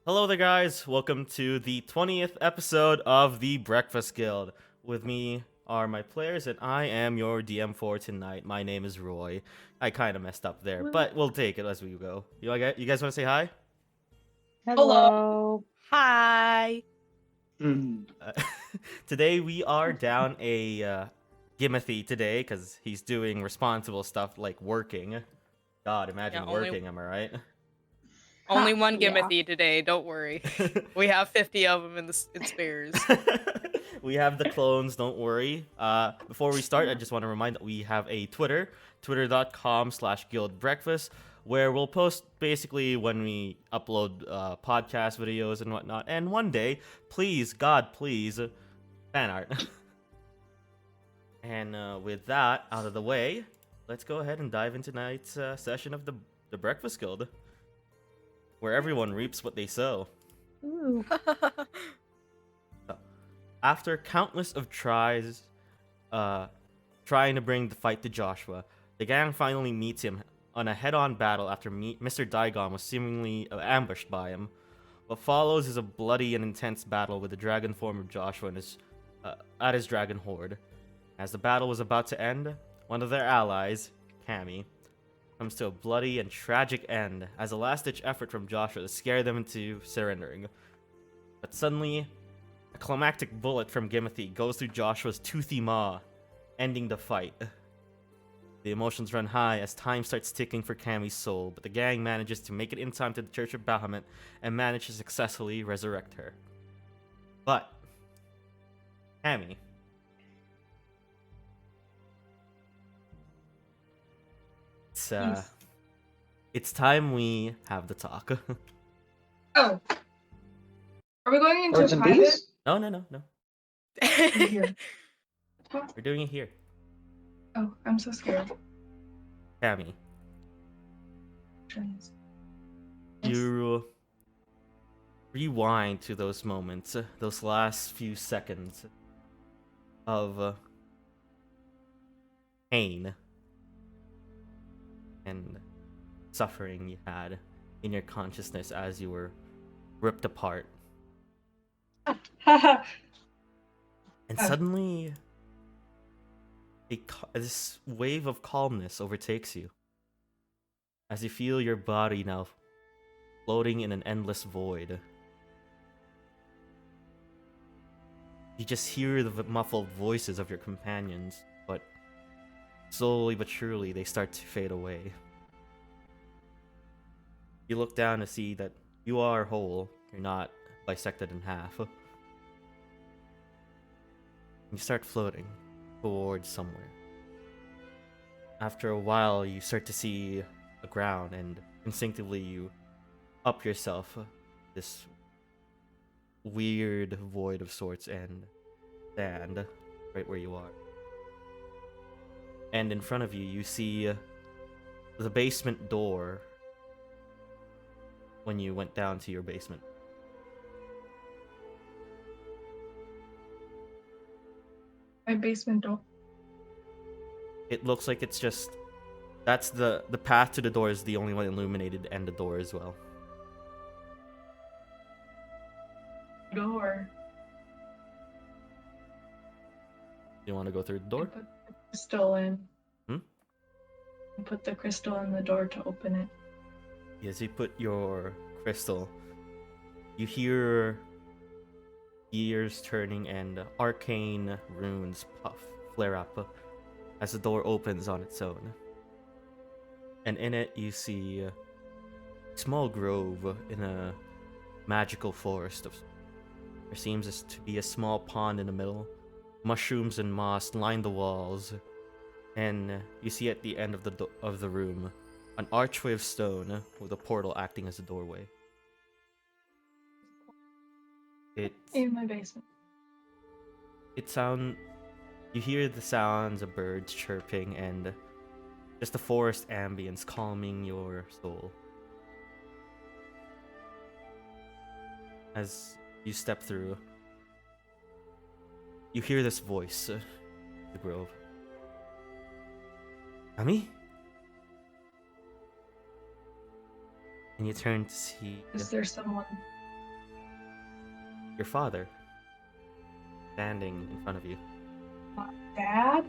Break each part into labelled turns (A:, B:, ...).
A: Hello there, guys. Welcome to the 20th episode of the Breakfast Guild. With me are my players, and I am your DM for tonight. My name is Roy. I kind of messed up there, but we'll take it as we go. You guys want to say hi?
B: Hello.
C: Hi.
A: Uh, Today we are down a Gimothy today because he's doing responsible stuff like working. God, imagine
C: Yeah,
A: working, am I right?
C: Only one
B: Yeah.
C: Gimothy today, don't worry. We have 50 of them in spares.
A: We have the clones, don't worry. Before we start, I just want to remind that we have a Twitter, twitter.com/guildbreakfast, where we'll post basically when we upload podcast videos and whatnot. And one day, please, God, please, fan art. And with that out of the way, let's go ahead and dive into tonight's session of the Breakfast Guild, where everyone reaps what they sow.
B: Ooh.
A: After countless of tries, trying to bring the fight to Joshua, the gang finally meets him on a head-on battle after Mr. Daigon was seemingly ambushed by him. What follows is a bloody and intense battle with the dragon form of Joshua and at his dragon horde. As the battle was about to end, one of their allies, Cammy, comes to a bloody and tragic end as a last-ditch effort from Joshua to scare them into surrendering. But suddenly, a climactic bullet from Gimothy goes through Joshua's toothy maw, ending the fight. The emotions run high as time starts ticking for Cammy's soul, but the gang manages to make it in time to the Church of Bahamut and manage to successfully resurrect her. But, Cammy, it's time we have the talk.
B: Oh. Are we going into
D: Birds and
B: private?
D: bees?
A: No.
B: Here.
A: We're doing it here.
B: Oh, I'm so scared.
A: Cammy,
B: Yes.
A: you rewind to those moments, those last few seconds of pain and suffering you had in your consciousness as you were ripped apart. And suddenly, this wave of calmness overtakes you as you feel your body now floating in an endless void. You just hear the muffled voices of your companions, but slowly but surely they start to fade away. You look down to see that you are whole, you're not bisected in half. You start floating towards somewhere. After a while, you start to see the ground, and instinctively you up yourself this weird void of sorts and stand right where you are. And in front of you, you see the basement door when you went down to your basement.
B: My basement door.
A: It looks like it's just that's the path to the door is the only one illuminated, and the door as well.
B: Door.
A: You want to go through the door?
B: Put the crystal in.
A: Hmm?
B: Put the crystal in the door to open it.
A: As you put your crystal, you hear gears turning and arcane runes flare up as the door opens on its own. And in it, you see a small grove in a magical forest. There seems to be a small pond in the middle. Mushrooms and moss line the walls, and you see at the end of the room an archway of stone with a portal acting as a doorway.
B: In my basement.
A: You hear the sounds of birds chirping and just the forest ambience calming your soul. As you step through, you hear this voice, the grove. Ami? And you turn to see...
B: Is there someone
A: your father standing in front of you.
B: Dad?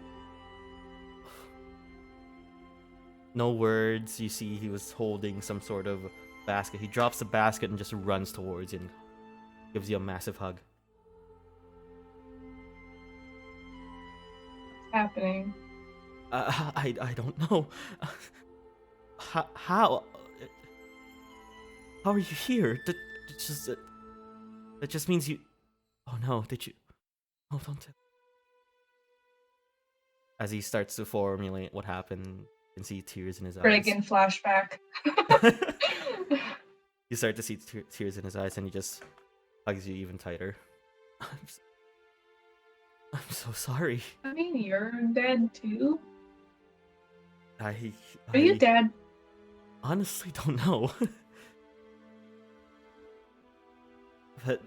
A: No words. You see he was holding some sort of basket. He drops the basket and just runs towards you and gives you a massive hug.
B: What's happening?
A: I don't know. How are you here? That just means you. Oh no! Did you? Oh, don't tell. As he starts to formulate what happened, you can see tears in his eyes.
B: Reagan flashback.
A: You start to see tears in his eyes, and he just hugs you even tighter. I'm so sorry.
B: I mean, you're dead too. Are
A: I
B: you dead?
A: honestly don't know. But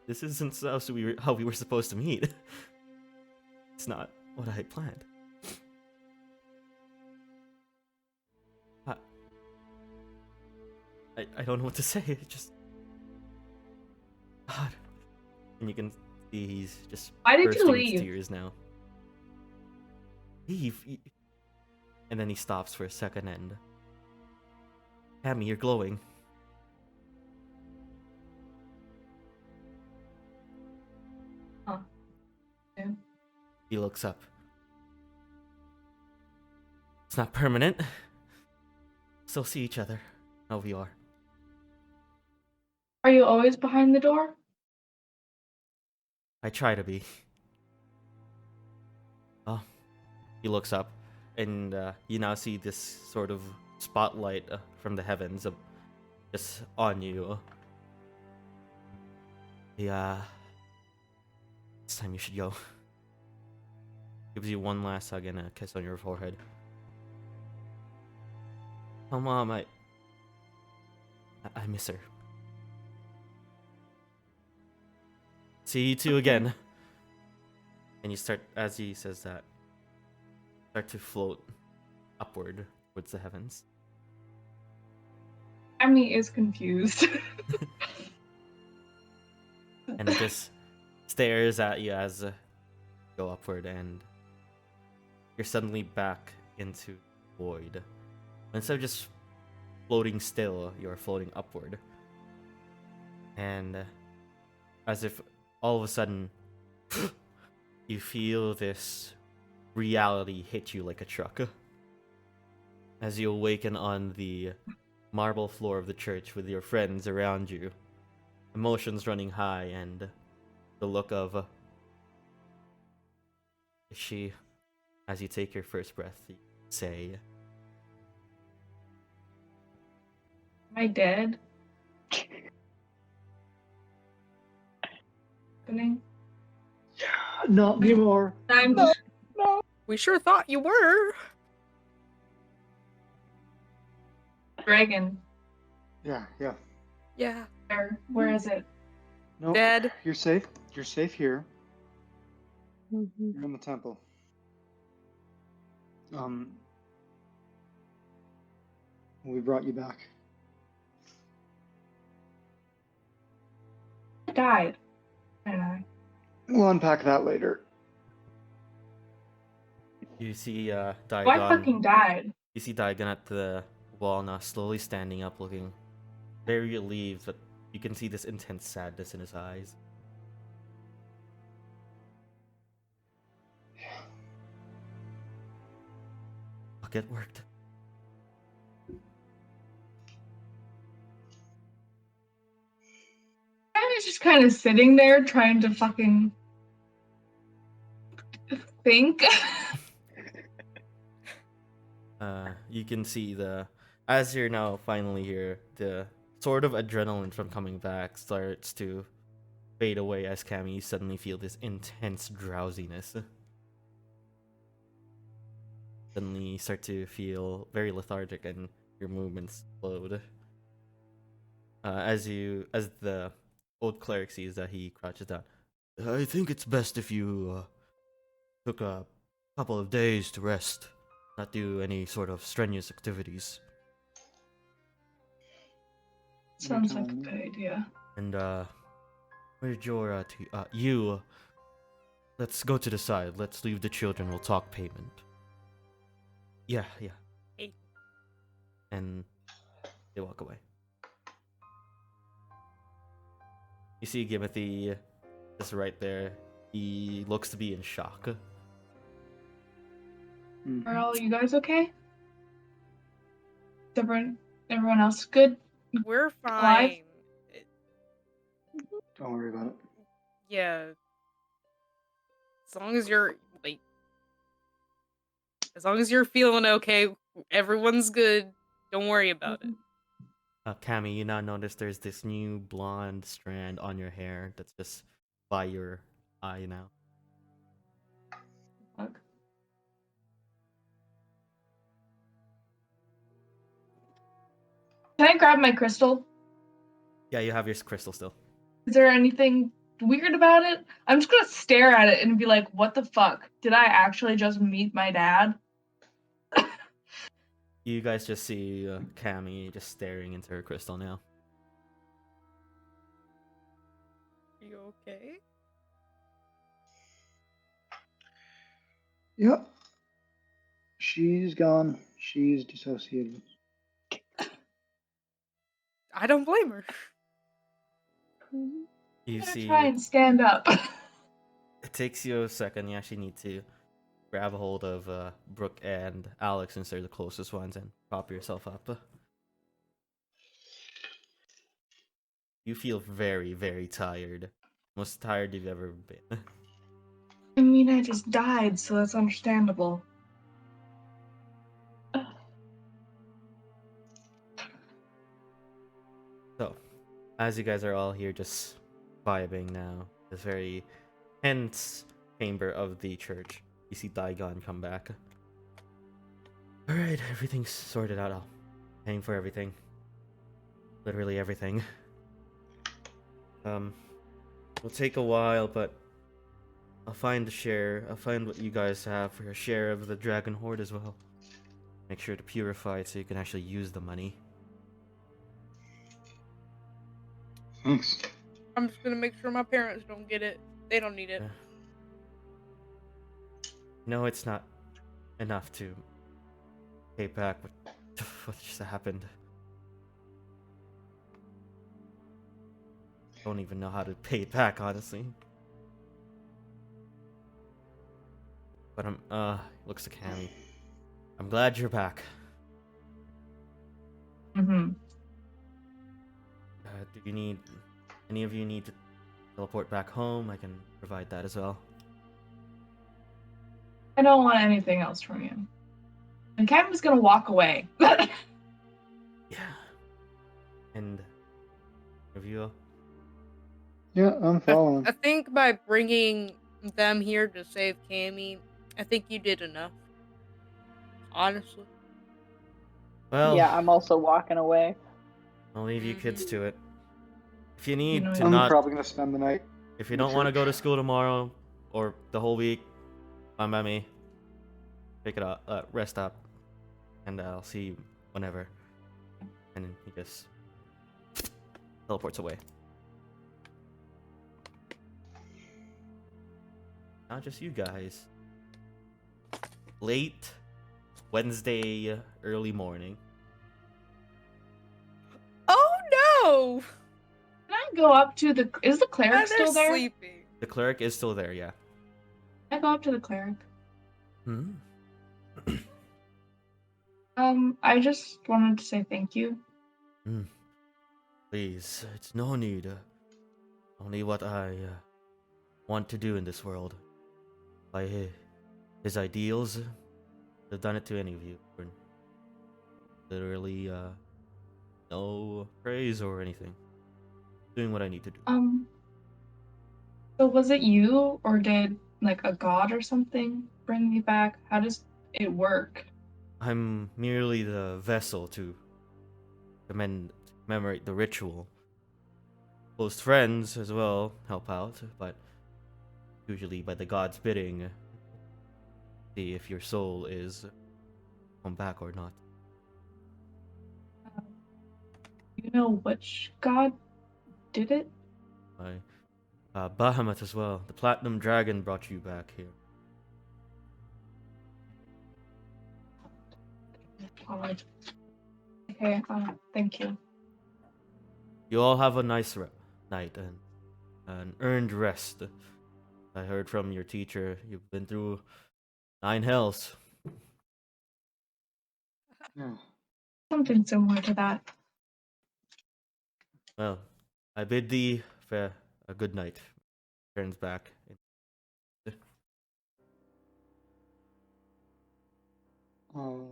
A: this isn't how we were supposed to meet. It's not what I had planned. I don't know what to say. It just God. And you can see he's just
B: Why did
A: bursting
B: you
A: into
B: leave?
A: tears now. Leave. And then he stops for a second and Cammy, you're glowing.
B: Huh. Yeah.
A: He looks up. It's not permanent. Still see each other. How we are.
B: Are you always behind the door?
A: I try to be. Oh. He looks up, and you now see this sort of spotlight from the heavens just on you. Yeah. It's time you should go. Gives you one last hug and a kiss on your forehead. Oh, Mom, I miss her. See you two again. And you start, as he says that, start to float upward towards the heavens.
B: Amy is confused.
A: And it just stares at you as you go upward, and you're suddenly back into void. Instead of just floating still, you're floating upward. And as if all of a sudden, you feel this reality hit you like a truck. As you awaken on the marble floor of the church with your friends around you, emotions running high, and the look of is she, as you take your first breath, you say,
B: Am I dead? Happening?
D: Not anymore.
B: I'm
C: No. We sure thought you were.
B: Reagan.
D: Yeah.
C: Yeah.
B: Where is it?
D: No,
C: Dead.
D: You're safe. You're safe here. You're in the temple. We brought you back.
B: I died. And I.
D: We'll unpack that later.
A: you see
B: Oh, I
A: Diagon.
B: fucking died.
A: You see Diagon at the wall now, slowly standing up, looking very relieved, but you can see this intense sadness in his eyes. Fuck, it worked.
B: I was just kind of sitting there trying to fucking think.
A: You can see as you're now finally here, the sort of adrenaline from coming back starts to fade away as Cammy, you suddenly feel this intense drowsiness. Suddenly you start to feel very lethargic and your movements slowed. As the old cleric sees that, he crouches down. I think it's best if you took a couple of days to rest, not do any sort of strenuous activities.
B: Sounds like a good idea.
A: And Where's your you? Let's go to the side. Let's leave the children. We'll talk payment. Yeah.
C: Hey.
A: And they walk away. You see Gimothy just right there. He looks to be in shock.
B: Are all you guys okay? Everyone else good?
C: We're
B: Alive?
C: fine.
D: Don't worry about it.
C: Yeah. As long as you're as long as you're feeling okay, everyone's good. Don't worry about it.
A: Cammy, you now notice there's this new blonde strand on your hair that's just by your eye now.
B: Fuck. Can I grab my crystal?
A: Yeah, you have your crystal still.
B: Is there anything weird about it? I'm just gonna stare at it and be like, what the fuck? Did I actually just meet my dad?
A: You guys just see Cammy just staring into her crystal now.
C: You okay?
D: Yep. She's gone. She's dissociated.
C: I don't blame her.
A: You
B: I'm gonna
A: see,
B: try and stand up.
A: it takes you a second. You actually need to grab a hold of Brooke and Alex since they're the closest ones and prop yourself up. You feel very, very tired. Most tired you've ever been.
B: I mean, I just died, so that's understandable.
A: So, as you guys are all here just vibing now, this very tense chamber of the church, you see Daigon come back. Alright, everything's sorted out. I'll paying for everything. Literally everything. It'll take a while, but I'll find what you guys have for your share of the dragon horde as well. Make sure to purify it so you can actually use the money.
D: Thanks.
C: I'm just gonna make sure my parents don't get it. They don't need it.
A: No, it's not enough to pay back what just happened. Don't even know how to pay it back, honestly. But looks to Cammy. I'm glad you're back.
B: Mm-hmm.
A: Do you need any of you need to teleport back home? I can provide that as well.
B: I don't want anything else from you. And Captain's gonna walk away.
A: Yeah. And of you?
D: Yeah, I'm following.
C: I think by bringing them here to save Cammy, I think you did enough. Honestly.
A: Well,
E: Yeah, I'm also walking away.
A: I'll leave you kids to it. If you need
B: know,
A: to
D: I'm
A: not,
D: probably gonna spend the night.
A: if you
D: in the
A: don't want to go to
D: church.
A: school tomorrow or the whole week, fine by me. Pick it up, rest up, and I'll see you whenever. And then he just teleports away. Not just you guys. Late Wednesday, early morning.
C: Oh no!
B: Can I go up to the? Is the cleric
C: They're
B: still there?
C: sleeping.
A: The cleric is still there, yeah.
B: Can I go up to the cleric?
A: Hmm.
B: I just wanted to say thank you.
A: Please, it's no need. Only what I want to do in this world. By his ideals, I've done it to any of you. For literally, no praise or anything. Doing what I need to do.
B: So was it you, or did like a god or something bring me back? How does it work?
A: I'm merely the vessel to commemorate the ritual. Close friends as well help out, but usually by the god's bidding, see if your soul is come back or not.
B: You know which god did it?
A: I Bahamut as well. The Platinum Dragon brought you back here.
B: Alright. Okay, thank you.
A: You all have a nice night and an earned rest. I heard from your teacher you've been through 9 hells.
D: Yeah.
B: Something similar to that.
A: Well, I bid thee a good night. Turns back.
D: Oh,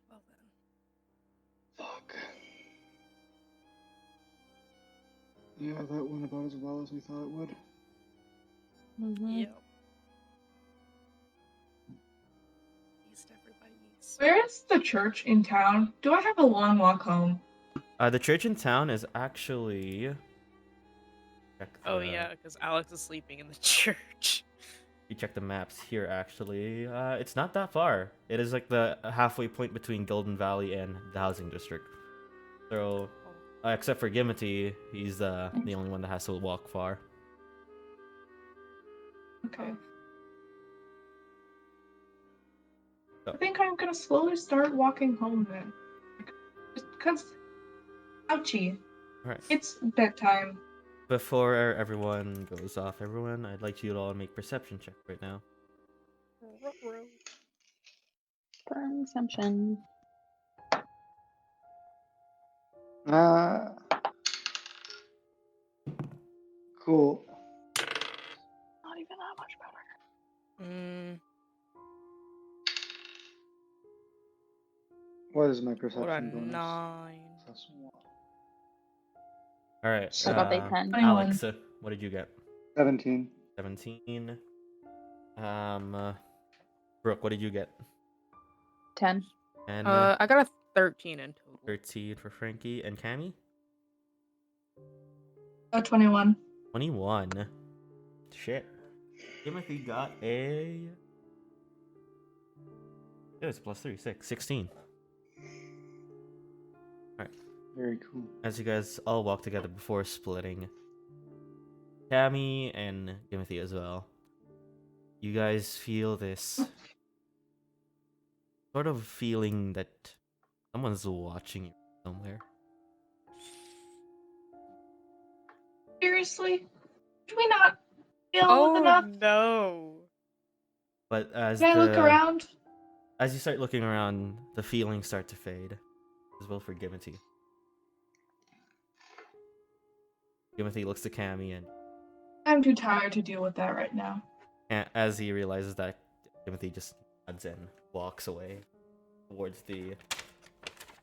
C: Well then.
D: fuck. Yeah, that went about as well as we thought it would.
C: Yep. At least everybody's.
B: Where is the church in town? Do I have a long walk home?
A: The church in town is actually.
C: Oh yeah, because Alex is sleeping in the church.
A: You check the maps here. Actually, it's not that far. It is like the halfway point between Golden Valley and the housing district. So, except for Gimothy, he's the only one that has to walk far.
B: Okay.
A: So,
B: I think I'm gonna slowly start walking home then. Just because. Ouchie.
A: all right.
B: It's bedtime.
A: Before everyone goes off, I'd like you to all make perception check right now.
E: Perception.
D: Cool.
E: Not even that much better.
D: What is my
C: What a
D: perception bonus?
C: 9.
D: Plus 1.
A: All right.
E: I got a 10.
A: Alex, what did you get?
D: 17.
A: 17. Brooke, what did you get?
E: 10.
A: And
C: I got a 13 in total.
A: 13 for Frankie and Cammy.
B: 21.
A: 21. Shit. Timothy got a. It was plus 3, 6, 16.
D: Very cool.
A: As you guys all walk together before splitting, Cammy and Gimothy as well, you guys feel this sort of feeling that someone's watching you somewhere.
B: Seriously? Do we not feel with enough?
C: No.
A: But as
B: Can I look around?
A: as you start looking around, the feelings start to fade, as well for Gimothy. Gimothy looks to Cammy, and
B: I'm too tired to deal with that right now.
A: as he realizes that, Gimothy just nods and walks away towards the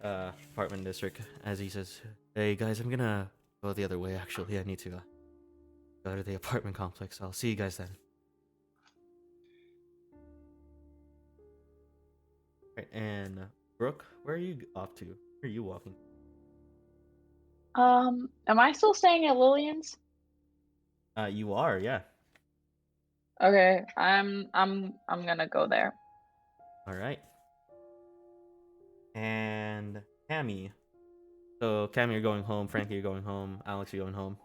A: apartment district. As he says, "Hey guys, I'm gonna go the other way. Actually, I need to go to the apartment complex. I'll see you guys then." Right, and Brooke, where are you off to? Where are you walking?
E: Am I still staying at Lillian's?
A: You are, yeah.
E: Okay, I'm gonna go there.
A: All right. And Cammy. So Cammy, you're going home. Frankie, you're going home. Alex, you're going home.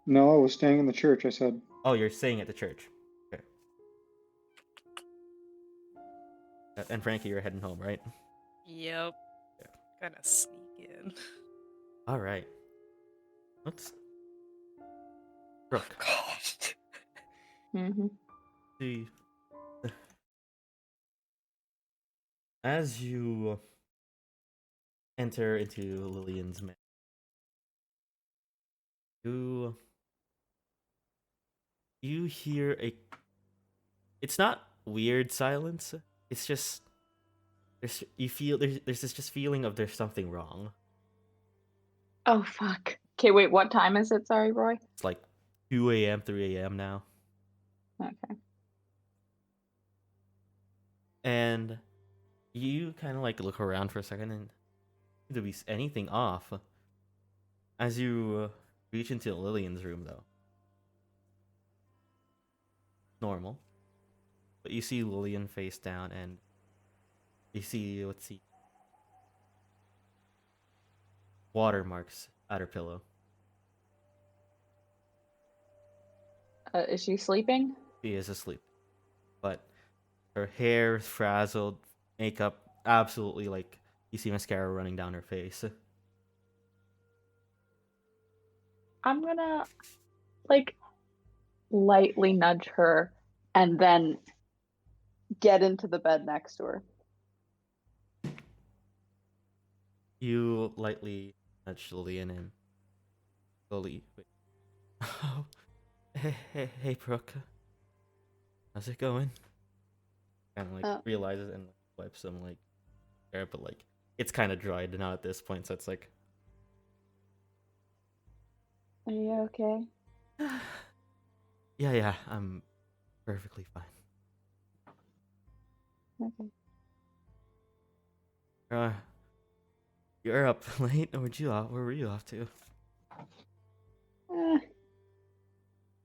D: No, I was staying in the church, I said.
A: Oh, you're staying at the church. Okay. And Frankie, you're heading home, right?
C: Yep.
A: Yeah.
C: Gotta sneak in.
A: All right. Let's. Brooke.
C: God.
E: Mm-hmm.
A: See. As you enter into Lillian's mansion, you hear a. It's not weird silence. It's just there's this just feeling of there's something wrong.
E: Oh fuck. Okay, wait. What time is it? Sorry, Roy.
A: It's like 2 a.m., 3 a.m. now,
E: Okay.
A: and you kind of like look around for a second and there be anything off. As you reach into Lillian's room, though, normal, but you see Lillian face down, and you see watermarks at her pillow.
E: Is she sleeping?
A: She is asleep, but her hair is frazzled, makeup absolutely like you see mascara running down her face.
E: I'm gonna like lightly nudge her and then get into the bed next to her.
A: You lightly nudge Lillian and slowly. Oh, hey, Brooke. How's it going? Kind of like realizes and wipes some like hair, but like it's kind of dried now at this point, so it's like.
E: Are you okay?
A: Yeah, I'm perfectly fine.
E: Okay.
A: You're up late. Where were you off to?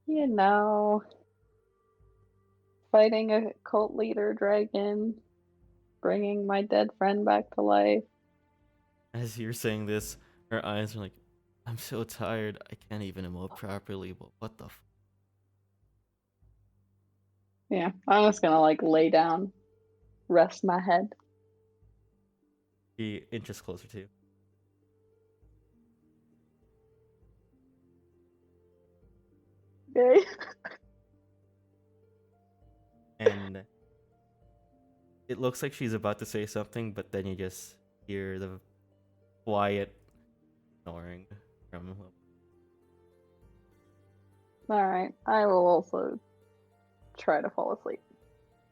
E: You know, fighting a cult leader dragon, bringing my dead friend back to life.
A: As you're saying this, her eyes are like, I'm so tired. I can't even emote properly. But what the?
E: Yeah, I'm just gonna like lay down, rest my head.
A: She inches closer to you.
E: Okay.
A: And it looks like she's about to say something, but then you just hear the quiet snoring from him.
E: All right, I will also try to fall asleep.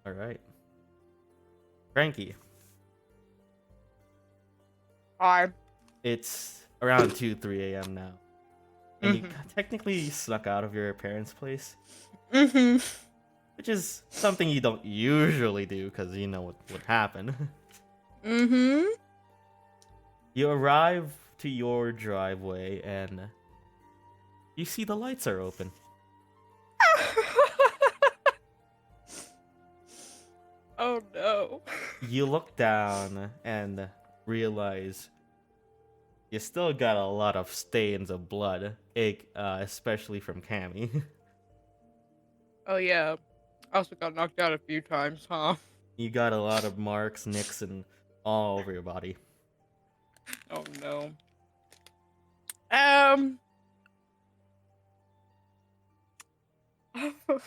A: All right, Frankie.
C: Hi.
A: It's around 2-3 a.m. now, and you technically snuck out of your parents' place, which is something you don't usually do because you know what would happen. You arrive to your driveway and you see the lights are open.
C: Oh no.
A: You look down and realize you still got a lot of stains of blood, especially from Cammy.
C: Oh yeah. I also got knocked out a few times, huh?
A: You got a lot of marks, nicks, and all over your body.
C: Oh no.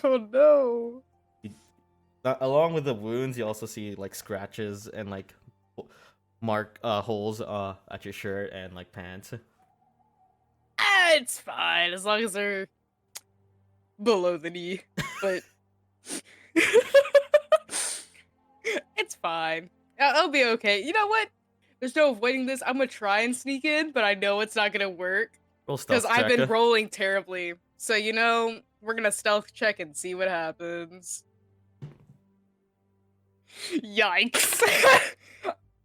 C: Oh no.
A: Along with the wounds, you also see like scratches and like holes at your shirt and like pants.
C: It's fine as long as they're below the knee. But it's fine. I'll be okay. You know what? There's no avoiding this. I'm gonna try and sneak in, but I know it's not gonna work
A: Roll stealth
C: because I've
A: check.
C: been rolling terribly. So you know, we're gonna stealth check and see what happens. Yikes.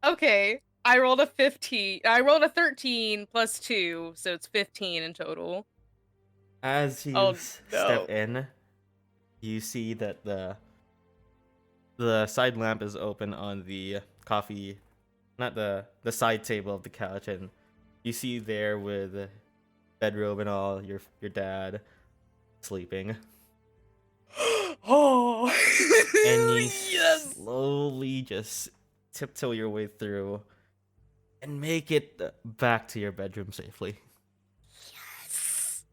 C: Okay, I rolled a 15. I rolled a 13 plus 2, so it's 15 in total.
A: As you step in, you see that the side lamp is open on the not the side table of the couch, and you see there with bedrobe and all your dad sleeping.
C: Oh,
A: And you
C: yes.
A: slowly just tiptoe your way through and make it back to your bedroom safely.
C: Yes.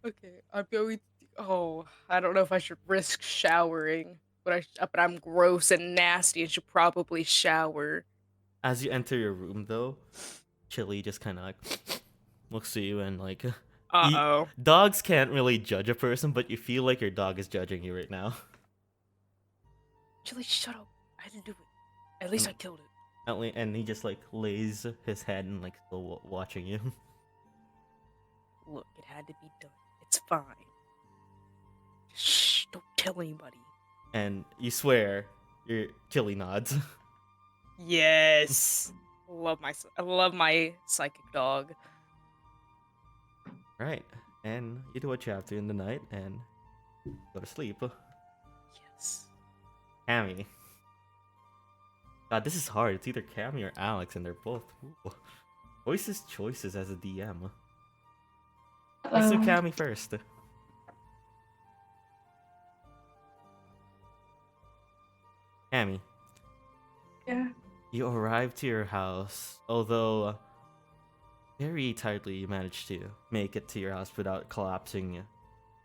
C: Okay, I'm going. Oh, I don't know if I should risk showering, but I'm gross and nasty and should probably shower.
A: As you enter your room, though, Chili just kind of like looks at you and like. Dogs can't really judge a person, but you feel like your dog is judging you right now.
C: Chili, shut up! I didn't do it. At least I killed it.
A: And he just like lays his head and like still watching you.
C: Look, it had to be done. It's fine. Shh! Don't tell anybody.
A: And you swear, your Chili nods.
C: Yes. I love my psychic dog.
A: Right, and you do what you have to in the night and go to sleep.
C: Yes.
A: Cammy. God, this is hard. It's either Cammy or Alex, and they're both voices choices as a DM. Let's do Cammy first. Amy,
B: Yeah.
A: you arrive to your house, although very tightly you managed to make it to your house without collapsing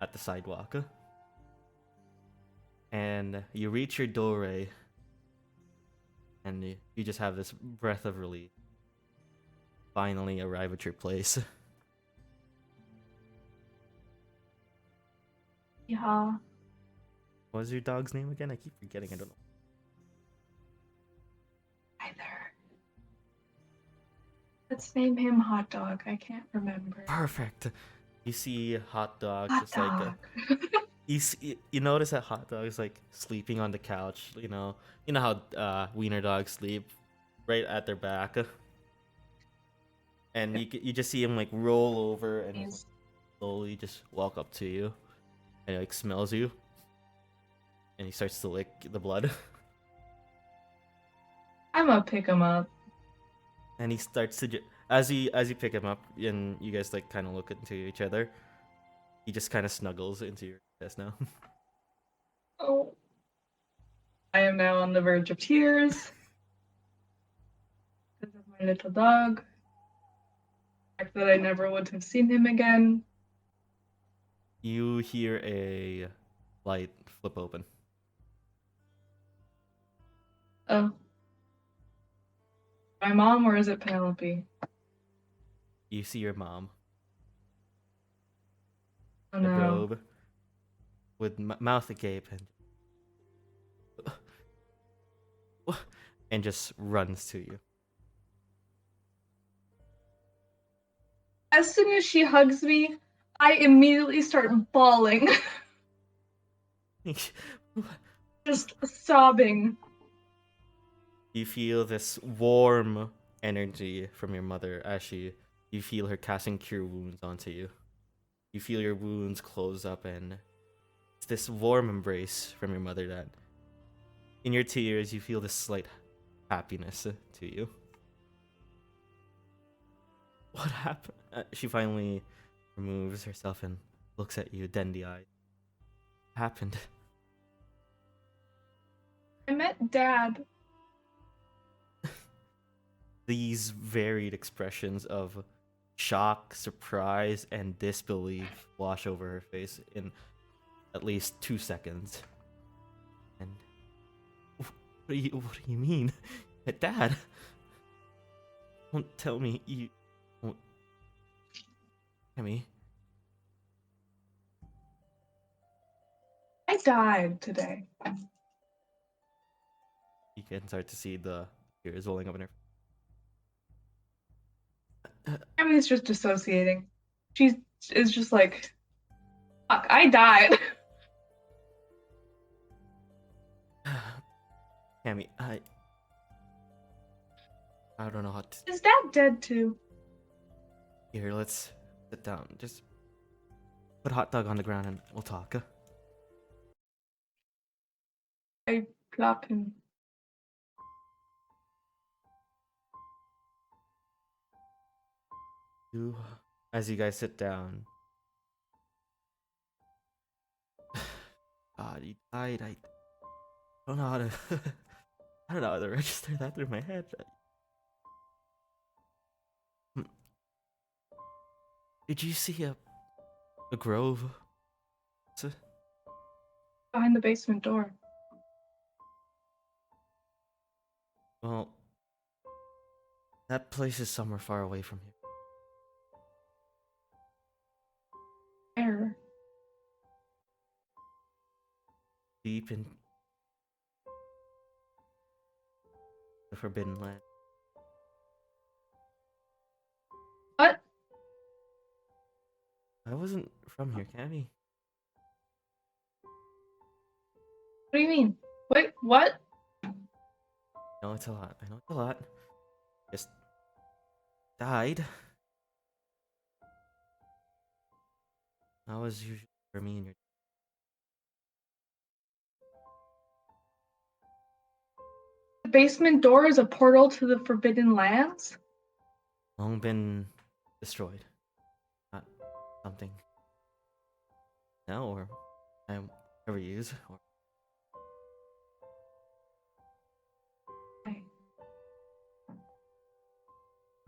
A: at the sidewalk. And you reach your doorway, and you just have this breath of relief. Finally arrive at your place.
B: Yeah.
A: What was your dog's name again? I keep forgetting. I don't know.
B: Either. Let's name him Hot Dog. I can't remember.
A: Perfect. You see Hot Dog
B: Hot
A: just like
B: Dog.
A: you notice that Hot Dog is like sleeping on the couch. You know how wiener dogs sleep, right at their back. And you just see him like roll over and
B: He's-
A: slowly just walk up to you, and he like smells you, and he starts to lick the blood.
B: I'm gonna pick him up.
A: And he starts to as you pick him up and you guys like kind of look into each other, he just kind of snuggles into your chest now.
B: Oh. I am now on the verge of tears. Because of my little dog. The fact that I never would have seen him again.
A: You hear a light flip open.
B: Oh. My mom, or is it Penelope?
A: You see your mom,
B: Oh
A: in a
B: no.
A: robe, with mouth agape, and just runs to you.
B: As soon as she hugs me, I immediately start bawling. Just sobbing.
A: You feel this warm energy from your mother as you feel her casting cure wounds onto you. You feel your wounds close up, and it's this warm embrace from your mother that in your tears you feel this slight happiness to you. What happened? She finally removes herself and looks at you, dendy-eyed. What happened?
B: I met Dad.
A: These varied expressions of shock, surprise, and disbelief wash over her face in at least 2 seconds. And what do you mean? Dad? Don't tell me you won't. Emmy.
B: I died today.
A: You can start to see the tears rolling up in her.
B: Emily's just dissociating. She is just like, fuck, I died.
A: Cammy, I don't know how to.
B: Is Dad dead too?
A: Here, let's sit down. Just put Hot Dog on the ground and we'll talk.
B: I plop him.
A: As you guys sit down. God, he died. I don't know how to. I don't know how to register that through my head. Did you see a grove?
B: Behind the basement door.
A: Well, that place is somewhere far away from here.
B: Where?
A: Deep in the Forbidden Land.
B: What?
A: I wasn't from here, Cammy.
B: What do you mean? Wait, what?
A: I know it's a lot. I know it's a lot. Just died. That was usually for me and your.
B: The basement door is a portal to the Forbidden Lands?
A: Long been destroyed. Not something now or I ever use. Or...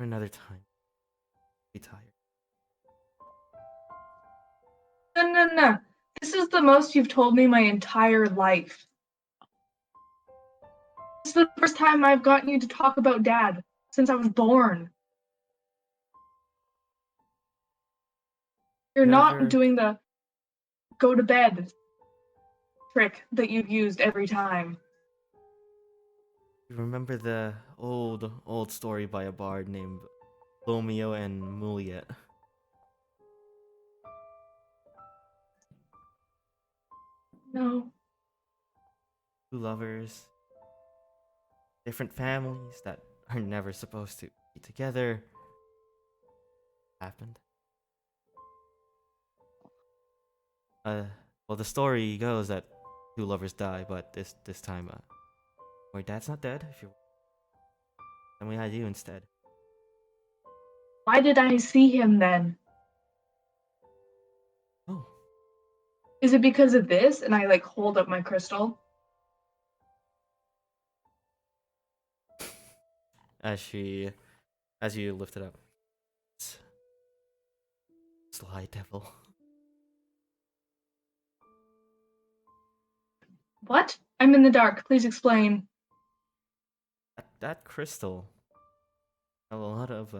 A: for another time. Be tired.
B: No. This is the most you've told me my entire life. This is the first time I've gotten you to talk about Dad since I was born. You're
A: Never-
B: not doing the go to bed trick that you've used every time.
A: You remember the old story by a bard named Romeo and Juliet?
B: No.
A: Two lovers, different families that are never supposed to be together. Happened. Well, the story goes that two lovers die, but this time, your dad's not dead. If you, then we had you instead.
B: Why did I see him then?
A: Oh,
B: Is it because of this? And I like hold up my crystal.
A: as you lift it up. Sly devil.
B: What? I'm in the dark. Please explain.
A: That crystal. A lot of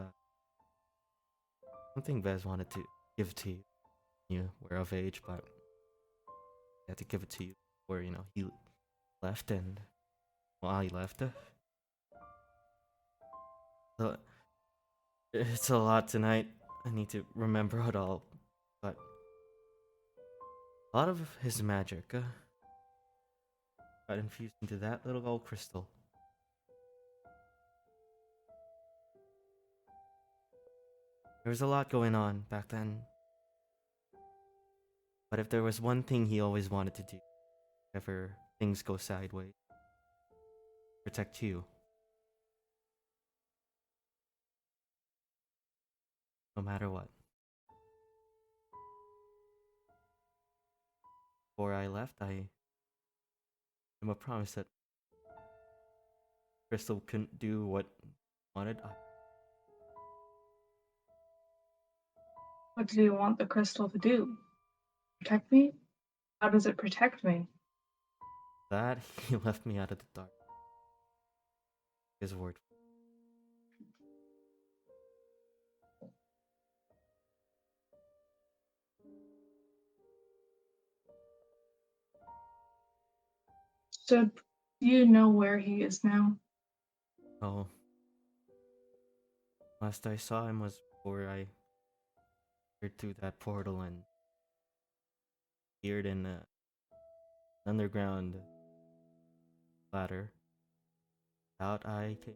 A: something Vez wanted to give to you. You were of age, but he had to give it to you before he left, and while he left. So it's a lot tonight. I need to remember it all, but a lot of his magic got infused into that little gold crystal. There was a lot going on back then. But if there was one thing he always wanted to do, if ever things go sideways, protect you. No matter what. Before I left, I made him a promise that Crystal couldn't do what he wanted.
B: What do you want the crystal to do? Protect me? How does it protect me?
A: That he left me out of the dark. His word.
B: So, do you know where he is now?
A: Oh. Last I saw him was before I entered through that portal and appeared in an underground ladder. Out I came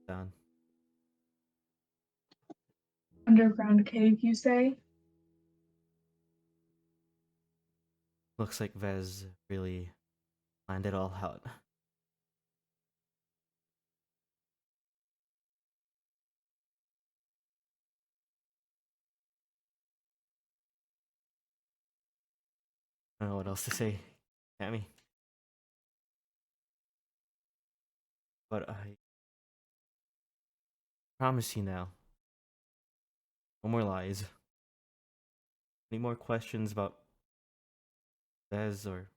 A: down.
B: Underground cave, you say?
A: Looks like Vez really planned it all out. I don't know what else to say, Cammy. But I promise you now, no more lies. Any more questions about Vez or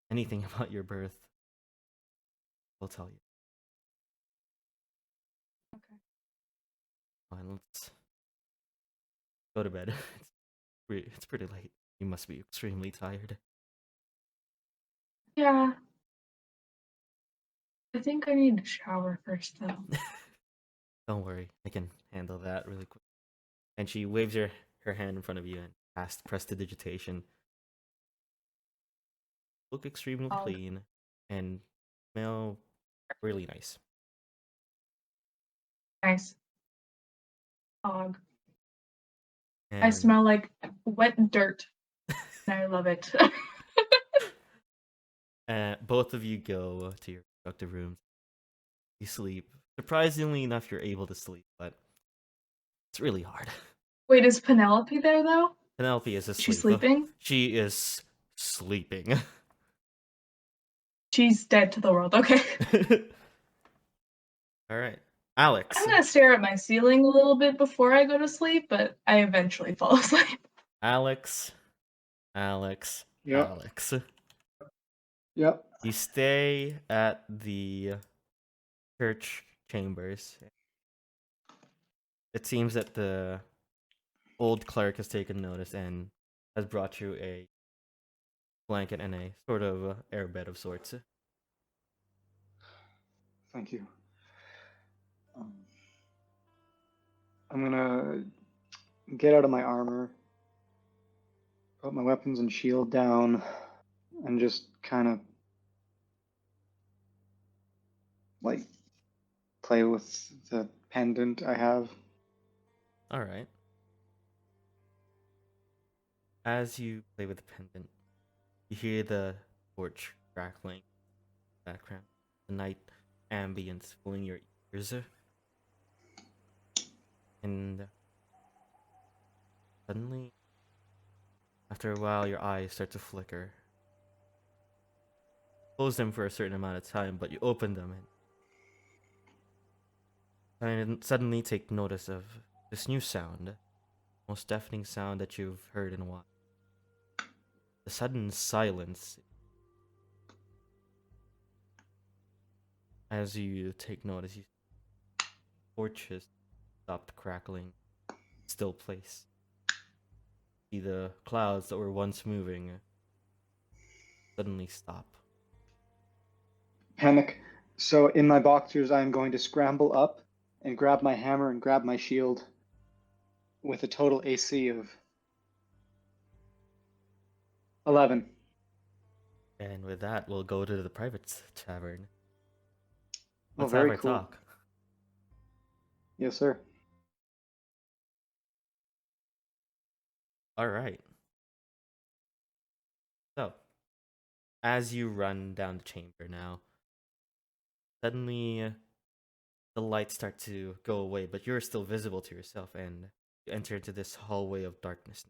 A: anything about your birth, I'll tell you.
B: Okay.
A: Fine, let's go to bed. It's pretty late. You must be extremely tired.
B: Yeah. I think I need to shower first, though.
A: Don't worry, I can handle that really quick. And she waves her hand in front of you and asks prestidigitation. Look extremely
B: Oh.
A: clean and smell really nice.
B: Nice. Dog. I
A: And
B: smell like wet dirt. And I love it.
A: both of you go to your respective rooms. You sleep. Surprisingly enough, you're able to sleep, but it's really hard.
B: Wait, is Penelope there, though?
A: Penelope is asleep.
B: She's sleeping?
A: She is sleeping.
B: She's dead to the world. Okay.
A: All right. Alex.
B: I'm gonna stare at my ceiling a little bit before I go to sleep, but I eventually fall asleep.
A: Alex.
D: Yep.
A: Alex.
D: Yep.
A: You stay at the church chambers. It seems that the old cleric has taken notice and has brought you a blanket and a sort of airbed of sorts.
D: Thank you. I'm gonna get out of my armor, put my weapons and shield down, and just kind of like play with the pendant I have.
A: All right. As you play with the pendant, you hear the torch crackling in the background, the night ambience filling your ears, and suddenly, after a while, your eyes start to flicker. Close them for a certain amount of time, but you open them and suddenly take notice of this new sound, most deafening sound that you've heard in a while. The sudden silence. As you take notice, you torches stopped crackling, still place. See the clouds that were once moving suddenly stop.
D: Panic. So in my boxers, I'm going to scramble up and grab my hammer and grab my shield with a total AC of 11.
A: And with that, we'll go to the private tavern.
D: Oh,
A: Let's
D: very
A: have our
D: cool.
A: talk.
D: Yes, sir.
A: All right. So, as you run down the chamber now, suddenly the lights start to go away, but you're still visible to yourself, and you enter into this hallway of darkness.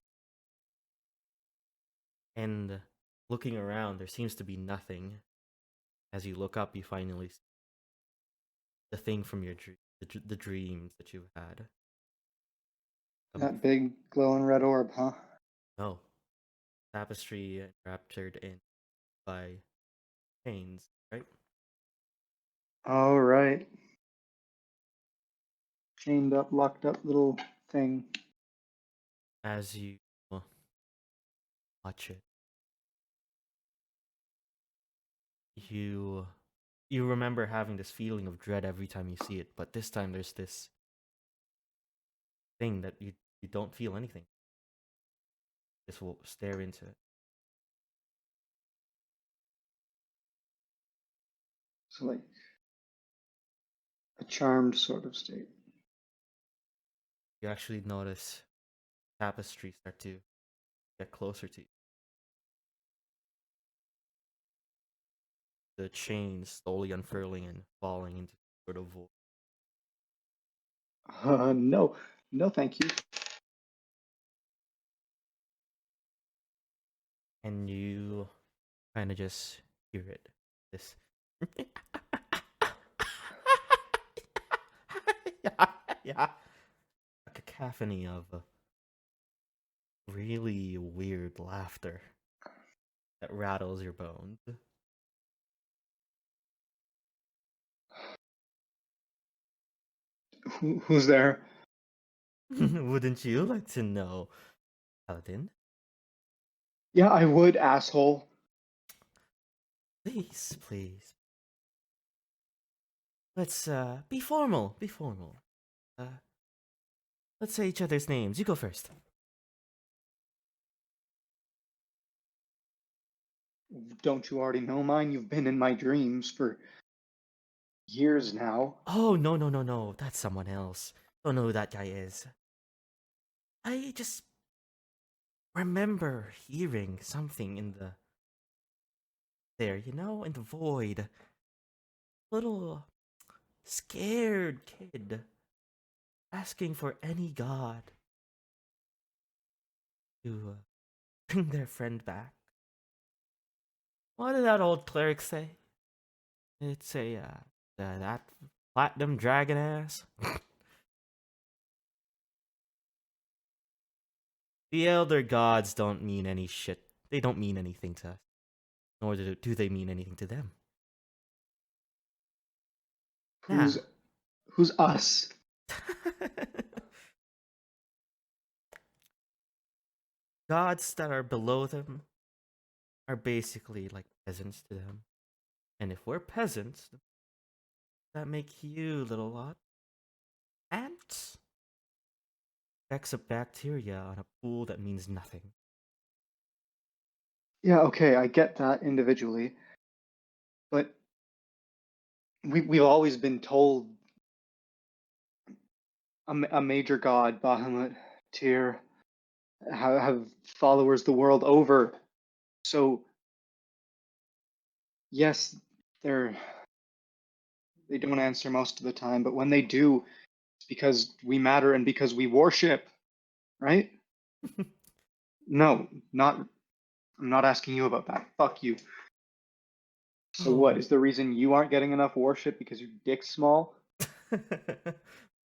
A: And looking around, there seems to be nothing. As you look up, you finally see the thing from your the dreams that you've had.
D: That big glowing red orb, huh?
A: No. Tapestry enraptured in by chains, right?
D: All right. Chained up, locked up little thing.
A: As you watch it, you remember having this feeling of dread every time you see it, but this time there's this thing that you don't feel anything. Just will stare into it.
D: So like a charmed sort of state.
A: You actually notice tapestry start to get closer to you. The chains slowly unfurling and falling into sort of void.
D: No. No, thank you.
A: And you kind of just hear it. This. yeah. A cacophony of really weird laughter that rattles your bones.
D: Who's there?
A: Wouldn't you like to know, Paladin?
D: Yeah, I would, asshole.
A: Please, please. Let's be formal. Be formal. Let's say each other's names. You go first.
D: Don't you already know mine? You've been in my dreams for years now.
A: Oh, no. That's someone else. Don't know who that guy is. I just remember hearing something in the there, in the void. Little scared kid asking for any god to bring their friend back. What did that old cleric say? It's a that Platinum dragon ass. The elder gods don't mean any shit. They don't mean anything to us. Nor do they mean anything to them.
D: Who's us?
A: Gods that are below them are basically like peasants to them. And if we're peasants, that make you, little lot, ants. Specks of bacteria on a pool that means nothing.
D: Yeah, okay, I get that individually, but we've always been told a major god, Bahamut, Tyr, have followers the world over. So yes, they don't answer most of the time, but when they do, it's because we matter and because we worship, right? No, I'm not asking you about that. Fuck you. So what is the reason you aren't getting enough worship because your dick's small?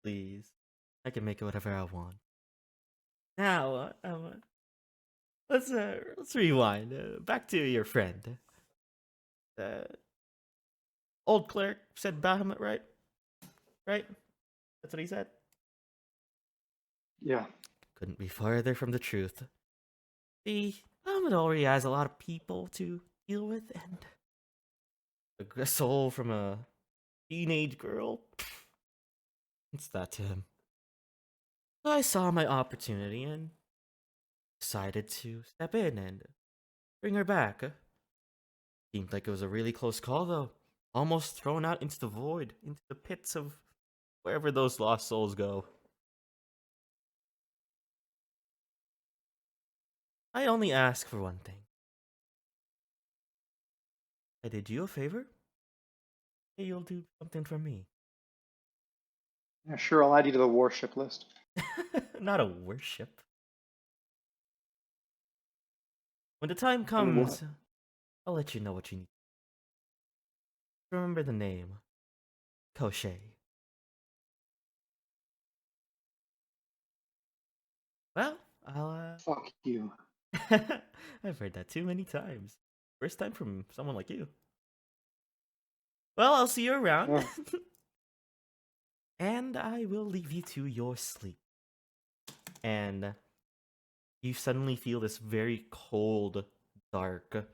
A: Please. I can make it whatever I want. Now, let's rewind. Back to your friend. Old cleric said Bahamut, right? Right? That's what he said?
D: Yeah.
A: Couldn't be farther from the truth. See, Bahamut already has a lot of people to deal with, and a soul from a teenage girl, it's that to him. So I saw my opportunity and decided to step in and bring her back. Seemed like it was a really close call, though. Almost thrown out into the void, into the pits of wherever those lost souls go. I only ask for one thing. I did you a favor. Hey, you'll do something for me.
D: Yeah, sure, I'll add you to the worship list.
A: Not a worship. When the time
D: And
A: comes, I'll let you know what you need. Remember the name. Koshe. Well, I'll
D: Fuck you.
A: I've heard that too many times. First time from someone like you. Well, I'll see you around.
D: Yeah.
A: And I will leave you to your sleep. And you suddenly feel this very cold, dark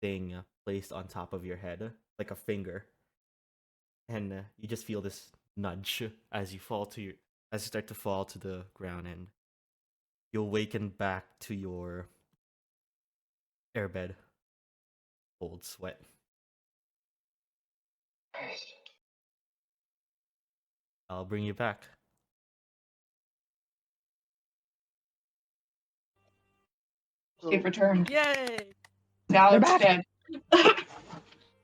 A: thing placed on top of your head, like a finger. And you just feel this nudge as you start to fall to the ground, and you awaken back to your airbed. Cold sweat. I'll bring you back.
B: They've returned.
C: Yay!
B: Alex
E: back.
B: dead.
D: That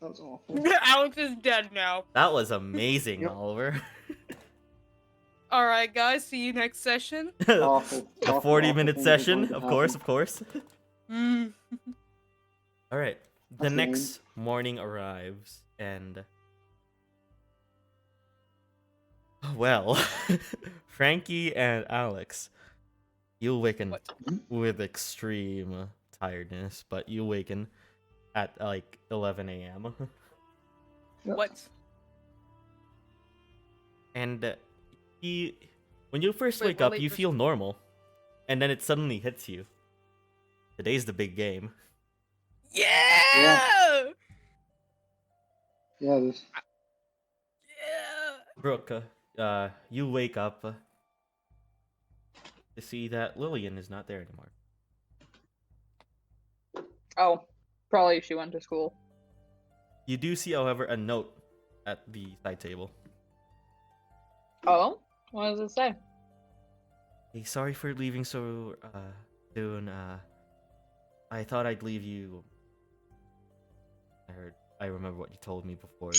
D: was awful.
C: Alex is dead now.
A: That was amazing,
D: Yep.
A: Oliver.
C: Alright, guys, see you next session.
D: Awful.
A: A
D: awful,
A: 40-minute
D: awful things are
A: session,
D: going to
A: of course,
D: happen.
A: of course.
C: Mm.
A: All right. The
D: That's lame.
A: next morning arrives, and well, Frankie and Alex, you awaken
C: What?
A: with extreme tiredness, but you awaken at like 11 a.m.
D: Yep.
C: What?
A: And when you first
C: Wait,
A: wake
C: we're
A: up,
C: late
A: you
C: for
A: feel normal, and then it suddenly hits you. Today's the big game.
C: Yeah!
D: Yeah, this.
C: Yeah!
A: Brooke, you wake up to see that Lillian is not there anymore.
E: Oh, probably she went to school.
A: You do see, however, a note at the side table.
E: Oh, what does it say?
A: Hey, sorry for leaving so soon. I thought I'd leave you. I remember what you told me before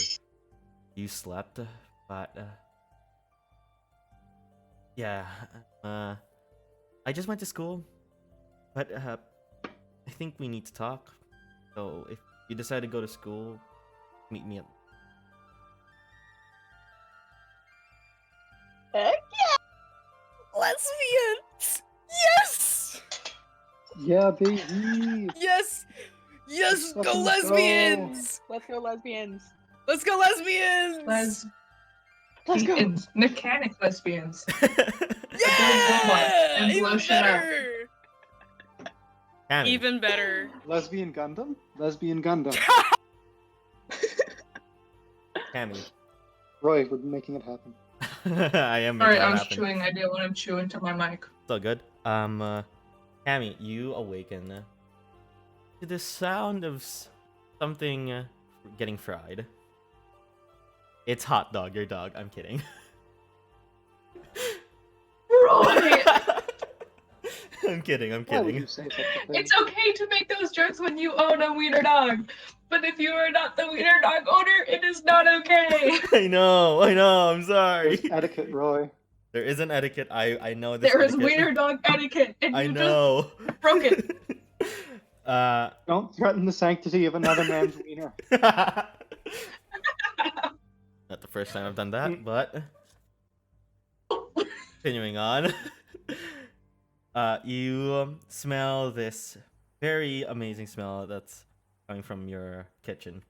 A: you slept, but yeah. I just went to school, but I think we need to talk. So if you decide to go to school, meet me at.
C: Lesbians! Yes!
D: Yeah, baby.
C: Yes! Yes!
D: Let's
C: Go
D: fucking
C: lesbians!
E: Let's go, lesbians.
C: Let's go lesbians!
E: Let's go.
B: Lesbians. Mechanic lesbians.
C: Yeah!
B: And blow
C: Even
B: shit up.
C: better!
A: Cammy.
C: Even better.
D: Lesbian Gundam? Lesbian Gundam.
A: Cammy.
D: Roy, we're making it happen.
A: I am
B: Sorry,
A: making
B: I
A: it
B: was
A: happen.
B: chewing. I didn't want to chew into my mic.
A: It's all good. Cammy, you awaken to the sound of something getting fried. It's hot dog, your dog. I'm kidding.
B: Roy!
A: I'm kidding. I'm
D: Why would
A: kidding.
D: you say such a thing?
B: It's okay to make those jokes when you own a wiener dog. But if you are not the wiener dog owner, it is not okay.
A: I know. I'm sorry.
D: There's etiquette, Roy.
A: There is an etiquette. I know this.
B: There is
A: etiquette.
B: wiener dog etiquette, and
A: I
B: you
A: know.
B: just broke it.
D: Don't threaten the sanctity of another man's wiener.
A: Not the first time I've done that, but continuing on. You smell this very amazing smell that's coming from your kitchen.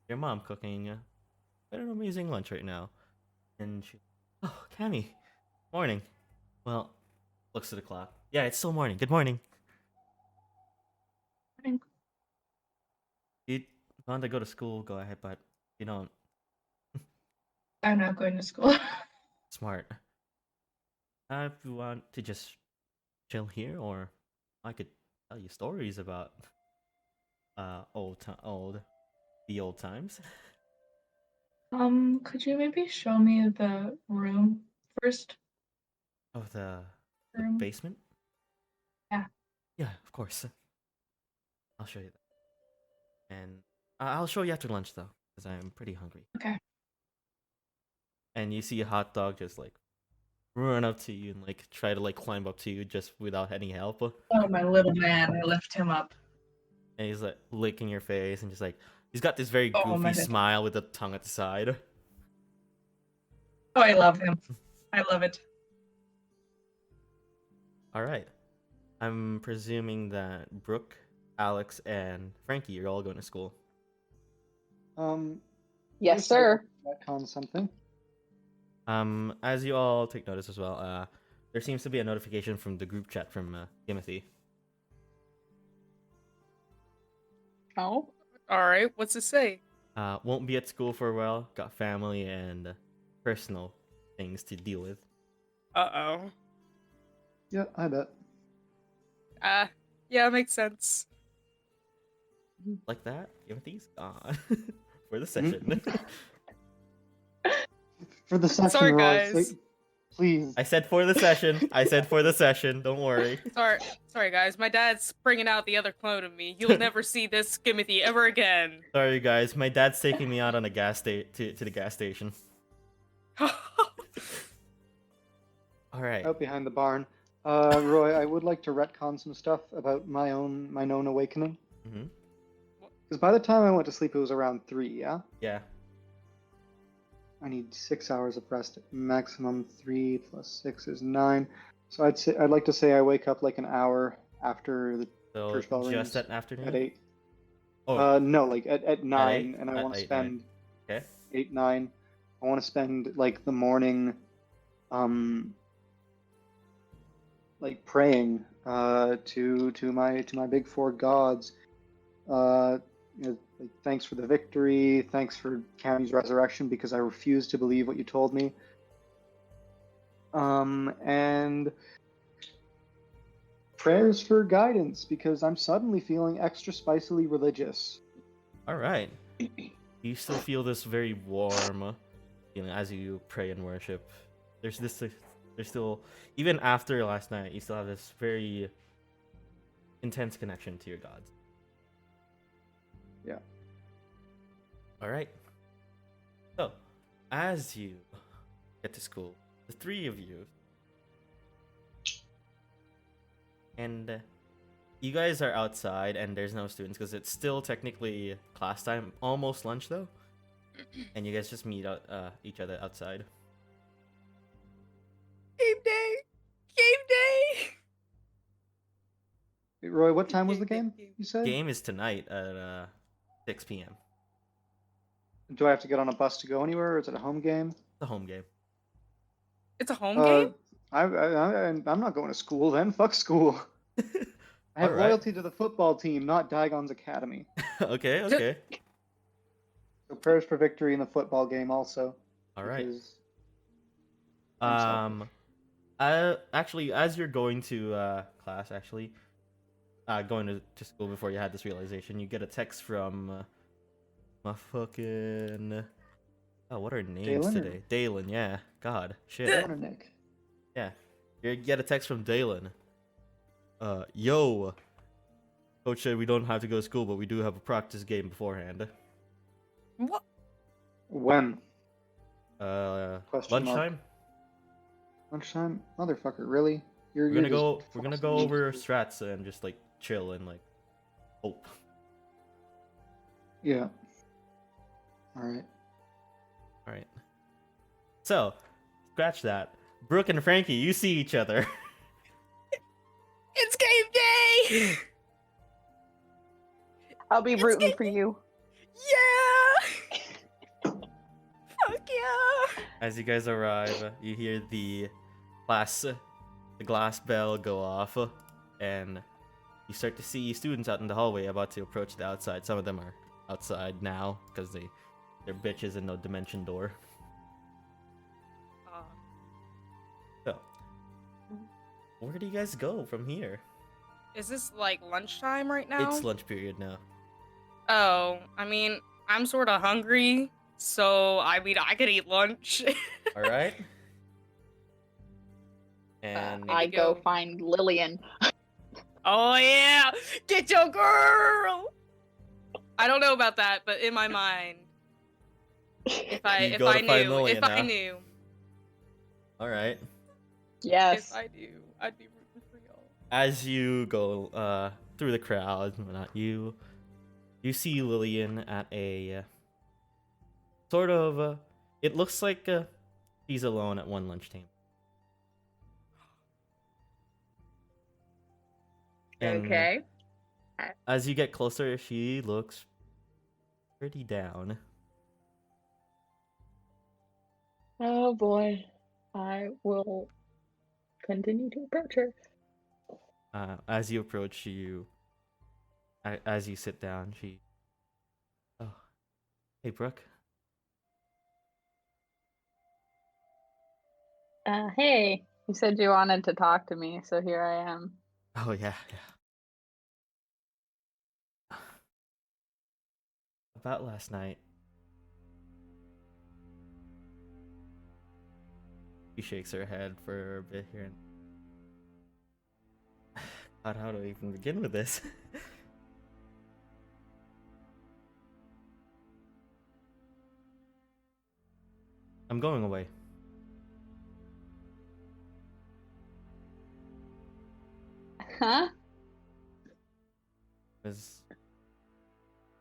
A: Your mom cooking an amazing lunch right now. And she, oh, Cammy, morning. Well, looks at the clock. Yeah, it's still morning. Good morning.
B: Morning.
A: You want to go to school, go ahead, but you don't.
B: I'm not going to school.
A: Smart. If you want to just chill here, or I could tell you stories about the old times.
B: Could you maybe show me the room first?
A: Oh, the
B: Room?
A: basement?
B: Yeah.
A: Yeah, of course. I'll show you that. And I'll show you after lunch, though, because I'm pretty hungry.
B: Okay.
A: And you see a hot dog just, like, run up to you and, like, try to, like, climb up to you just without any help.
B: Oh, my little man. I lift him up.
A: And he's, like, licking your face and just, like, he's got this very
B: Oh, my
A: goofy
B: God.
A: smile with a tongue at the side.
B: Oh, I love him. I love it.
A: Alright. I'm presuming that Brooke, Alex, and Frankie are all going to school.
E: Yes, sir.
D: Retcon something.
A: As you all take notice as well, there seems to be a notification from the group chat from Gimothy.
E: Oh.
C: Alright, what's it say?
A: Won't be at school for a while. Got family and personal things to deal with.
C: Uh-oh.
D: Yeah, I bet.
C: Yeah, makes sense.
A: Like that, Gimothy's gone for the session.
D: For the session,
C: Sorry,
D: Roy,
C: guys.
D: please.
A: I said for the session. I said for the session. Don't worry.
C: Sorry, guys. My dad's bringing out the other clone of me. You'll never see this Gimothy ever again.
A: Sorry, guys. My dad's taking me out on a gas to the gas station. All right.
D: Out behind the barn. Roy, I would like to retcon some stuff about my known awakening.
A: Mhm.
D: Because by the time I went to sleep, it was around 3, yeah?
A: Yeah.
D: I need 6 hours of rest. Maximum 3 plus 6 is 9. So I'd like to say I wake up like an hour after the
A: So
D: first bell
A: just
D: rings
A: that afternoon.
D: at 8.
A: Oh.
D: No, like at 9,
A: 8?
D: and I
A: At
D: want to
A: 8, 9.
D: spend
A: Okay.
D: 8, 9. I want to spend like the morning, like praying to my big four gods. Like, thanks for the victory. Thanks for Cammy's resurrection because I refuse to believe what you told me. And prayers for guidance because I'm suddenly feeling extra spicily religious.
A: All right. You still feel this very warm feeling as you pray and worship. There's still, even after last night, you still have this very intense connection to your gods.
D: Yeah.
A: All right. So, as you get to school, the three of you, and you guys are outside, and there's no students because it's still technically class time, almost lunch though, and you guys just meet each other outside.
C: Game day.
D: Roy, what time was the
C: Game,
D: game?
C: game.
D: You said?
A: Game is tonight at 6 p.m.
D: Do I have to get on a bus to go anywhere, or is it a home game?
A: The home game.
C: It's a home game?
D: I'm not going to school then. Fuck school. I have
A: Alright.
D: loyalty to the football team, not Digon's academy.
A: Okay, okay.
D: So prayers for victory in the football game also.
A: All right.
D: because I'm selfish.
A: Actually, as you're going to class, actually, going to school before you had this realization, you get a text from my fucking. Oh, what are names
D: Dalen or-
A: today? Dalen, yeah. God, shit.
D: Dylan or Nick?
A: Yeah. You get a text from Dalen. Yo. Coach said we don't have to go to school, but we do have a practice game beforehand.
C: What?
D: When? Question mark.
A: Lunchtime?
D: Lunchtime? Motherfucker, really? You're
A: We're gonna
D: just
A: go. We're gonna go
D: forcing me
A: over
D: to-
A: strats and just like chill and like hope.
D: Yeah. All right.
A: All right. So, scratch that. Brooke and Frankie, you see each other.
C: It's game day!
E: I'll be
C: It's
E: rooting
C: game-
E: for you.
C: Yeah! Fuck yeah!
A: As you guys arrive, you hear the glass bell go off, and you start to see students out in the hallway about to approach the outside. Some of them are outside now because they're bitches and no dimension door. So, where do you guys go from here?
C: Is this like lunchtime right now?
A: It's lunch period now.
C: Oh, I mean, I'm sort of hungry, so I mean, I could eat lunch.
A: All right. And
E: I go
C: go.
E: find Lillian.
C: Oh yeah, get your girl. I don't know about that, but in my mind, if I
A: You go to find
C: knew,
A: Lillian
C: if I
A: now.
C: knew,
A: all right.
E: Yes.
C: if I knew, I'd be rooting for y'all.
A: As you go through the crowd, not you see Lillian at a sort of it looks like she's alone at one lunch table. And
E: Okay.
A: as you get closer, she looks pretty down.
E: Oh boy. I will continue to approach her.
A: As you approach, as you sit down, she. Oh, hey, Brooke.
E: Hey, you said you wanted to talk to me, so here I am.
A: Oh yeah. About last night. She shakes her head for a bit here. God, how do I even begin with this? I'm going away.
E: Huh?
A: I was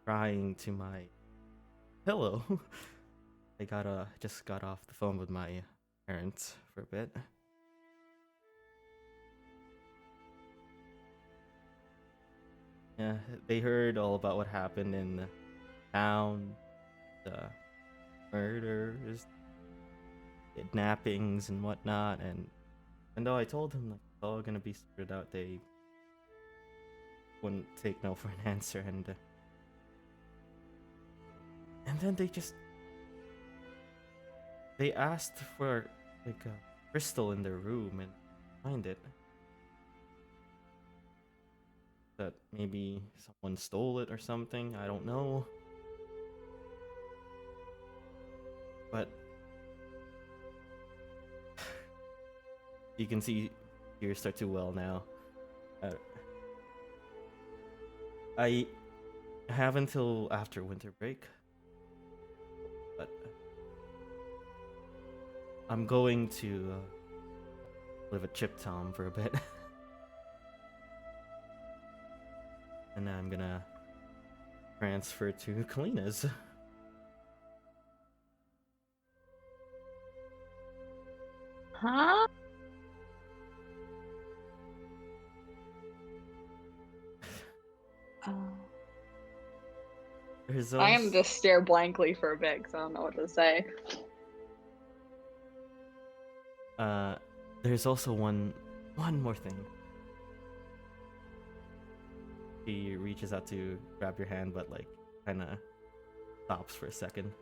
A: crying to my pillow. I just got off the phone with my parents for a bit. Yeah, they heard all about what happened in the town, the murders, kidnappings, and whatnot. And though I told them like it's all gonna be sorted out, they wouldn't take no for an answer. And then they asked for like a crystal in their room and find it. That maybe someone stole it or something, I don't know. But you can see tears start to well now. I have until after winter break, but I'm going to live at Chip Tom for a bit. And I'm gonna transfer to Kalina's.
E: Huh?
A: There's
E: I am
A: also,
E: just stare blankly for a bit because I don't know what to say.
A: there's also one more thing. He reaches out to grab your hand, but like kind of stops for a second.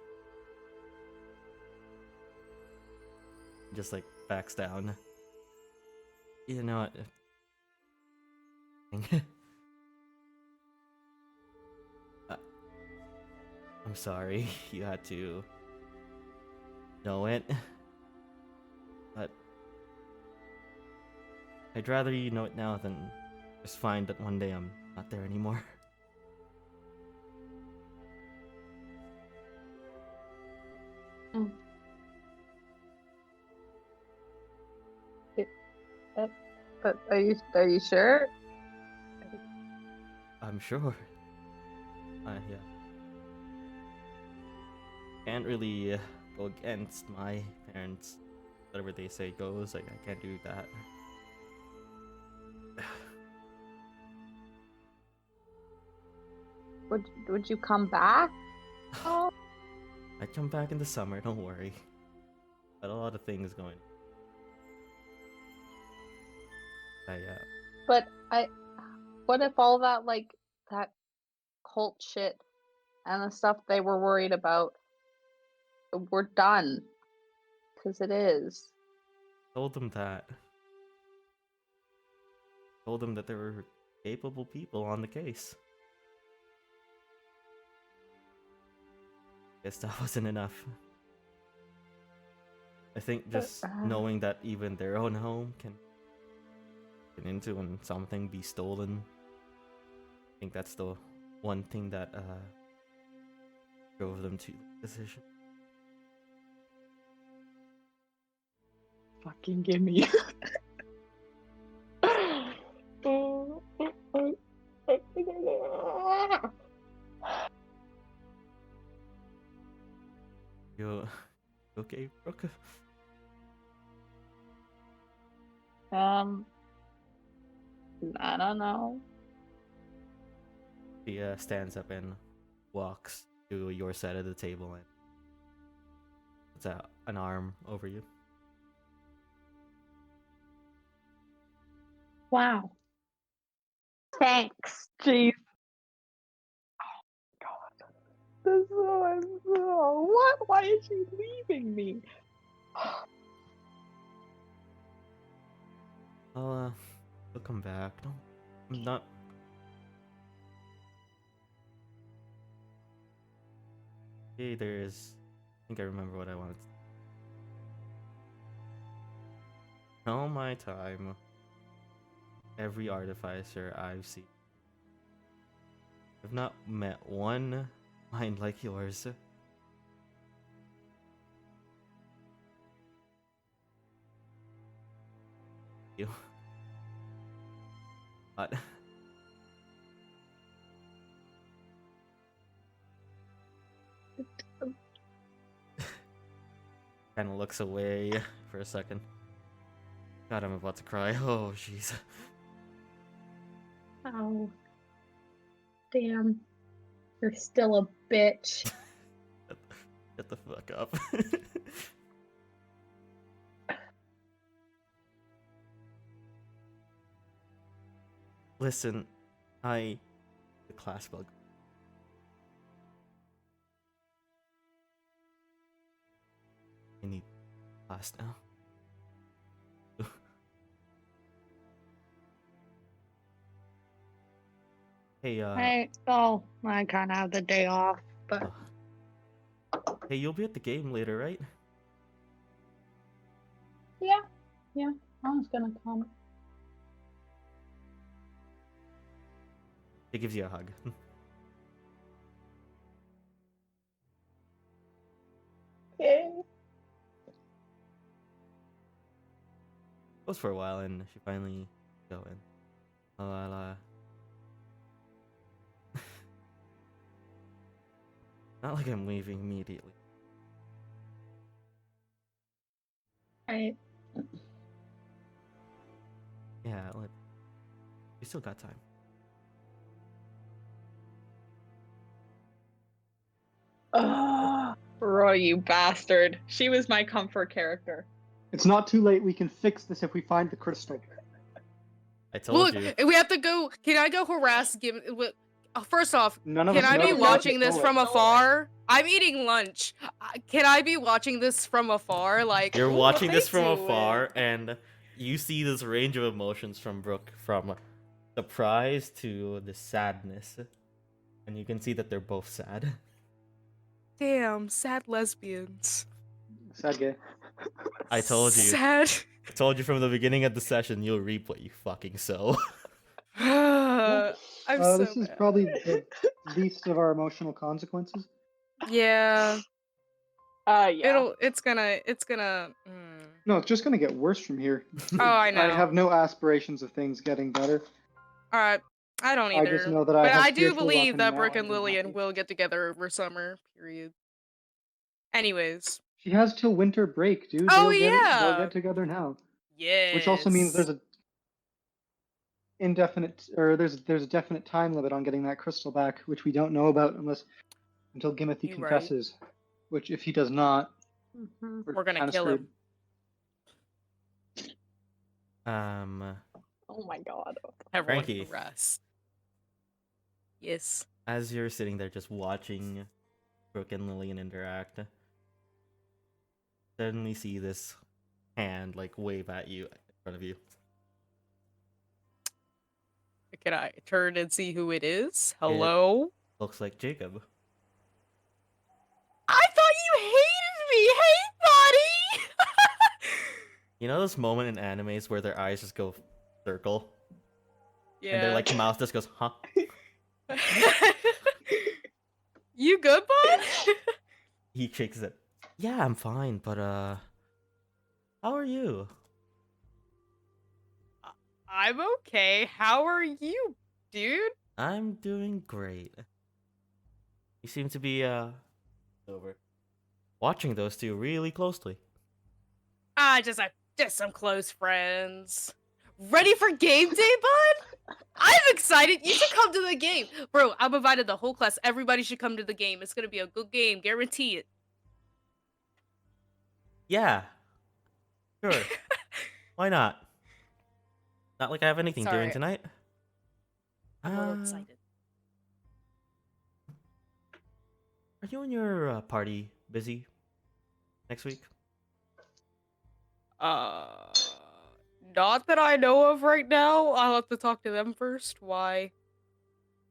A: Just like backs down. You know what? Uh, I'm sorry you had to know it, but I'd rather you know it now than just find that one day I'm not there anymore.
E: Mm. But are you sure?
A: I'm sure. Yeah. Can't really go against my parents. Whatever they say goes. Like, I can't do that.
E: Would you come back? Oh.
A: I'd come back in the summer, don't worry. But a lot of things going.
E: But what if all that that cult shit and the stuff they were worried about were done? Because it is.
A: Told them that. Told them that there were capable people on the case. Guess that wasn't enough. I think just knowing that even their own home can get into and something be stolen. I think that's the one thing that drove them to the decision.
E: Fucking give me.
A: You okay, Brooke?
E: I don't know.
A: He stands up and walks to your side of the table and puts out an arm over you.
E: Wow. Thanks. Jeez. Oh God. This what? Why is she leaving me?
A: I'll come back. I'm not. Hey, there is. I think I remember what I wanted. All my time, every artificer I've seen, I've not met one mind like yours. You. But kind of looks away for a second. God, I'm about to cry. Oh, jeez.
E: Oh. Damn. You're still a bitch.
A: Shut the fuck up. Listen, the class bug. I need class now. Hey,
E: I kind of have the day off, but
A: hey, you'll be at the game later, right?
E: yeah, I was gonna come.
A: He gives you a hug.
E: Okay.
A: Goes for a while, and she finally go in. I'll not like I'm leaving immediately.
E: Right.
A: Yeah, we still got time.
E: you bastard. She was my comfort character.
D: It's not too late. We can fix this if we find the crystal.
A: I told
C: Look,
A: you.
C: we have to go. Can I go harass First off,
D: None of
C: can
D: us
C: I
D: know
C: be
D: if
C: watching
D: they
C: this
D: stole
C: from
D: it.
C: afar? I'm eating lunch. Can I be watching this from afar? Like,
A: You're
C: ooh,
A: watching
C: what
A: this
C: they
A: from
C: doing?
A: afar, and you see this range of emotions from Brooke, from surprise to the sadness. And you can see that they're both sad.
C: Damn, sad lesbians.
D: Sad gay.
A: I told you.
C: Sad.
A: I told you from the beginning of the session, you'll reap what you fucking sow.
C: I'm so
D: This is
C: mad.
D: probably the least of our emotional consequences.
C: Yeah.
E: Yeah.
C: It's gonna.
D: No, it's just gonna get worse from here.
C: Oh, I know.
D: I have no aspirations of things getting better.
C: Alright. I don't
D: I
C: either.
D: just know that I
C: but
D: have
C: I do
D: spiritual
C: believe
D: weapon
C: that
D: now
C: Brooke and
D: and I'm
C: Lillian
D: happy.
C: will get together over summer. Period. Anyways.
D: She has till winter break, dude.
C: Oh,
D: They'll
C: yeah.
D: get together now.
C: Yes.
D: Which also means there's a there's a definite time limit on getting that crystal back, which we don't know about until Gimothy
C: You right.
D: confesses. Which if he does not,
C: We're gonna
D: kinda
C: kill
D: screwed.
C: him.
E: Oh my god.
C: Everyone
A: Frankie.
C: harass. Yes.
A: As you're sitting there just watching Brooke and Lillian interact, suddenly see this hand like wave at you in front of you.
C: Can I turn and see who it is? Hello?
A: Looks like Jacob.
C: I thought you hated me! Hey, buddy!
A: You know this moment in animes where their eyes just go circle?
C: Yeah.
A: And their like mouth just goes, huh?
C: You good, bud?
A: He shakes it. Yeah, I'm fine, but how are you?
C: I'm okay. How are you, dude?
A: I'm doing great. You seem to be over watching those two really closely.
C: Just some close friends. Ready for game day, bud? I'm excited. You should come to the game. Bro, I've invited the whole class. Everybody should come to the game. It's gonna be a good game. Guarantee it.
A: Yeah. Sure. Why not? Not like I have anything doing
C: Sorry.
A: tonight.
C: I'm a little excited.
A: Are you and your party busy next week?
C: Not that I know of right now. I'll have to talk to them first. Why?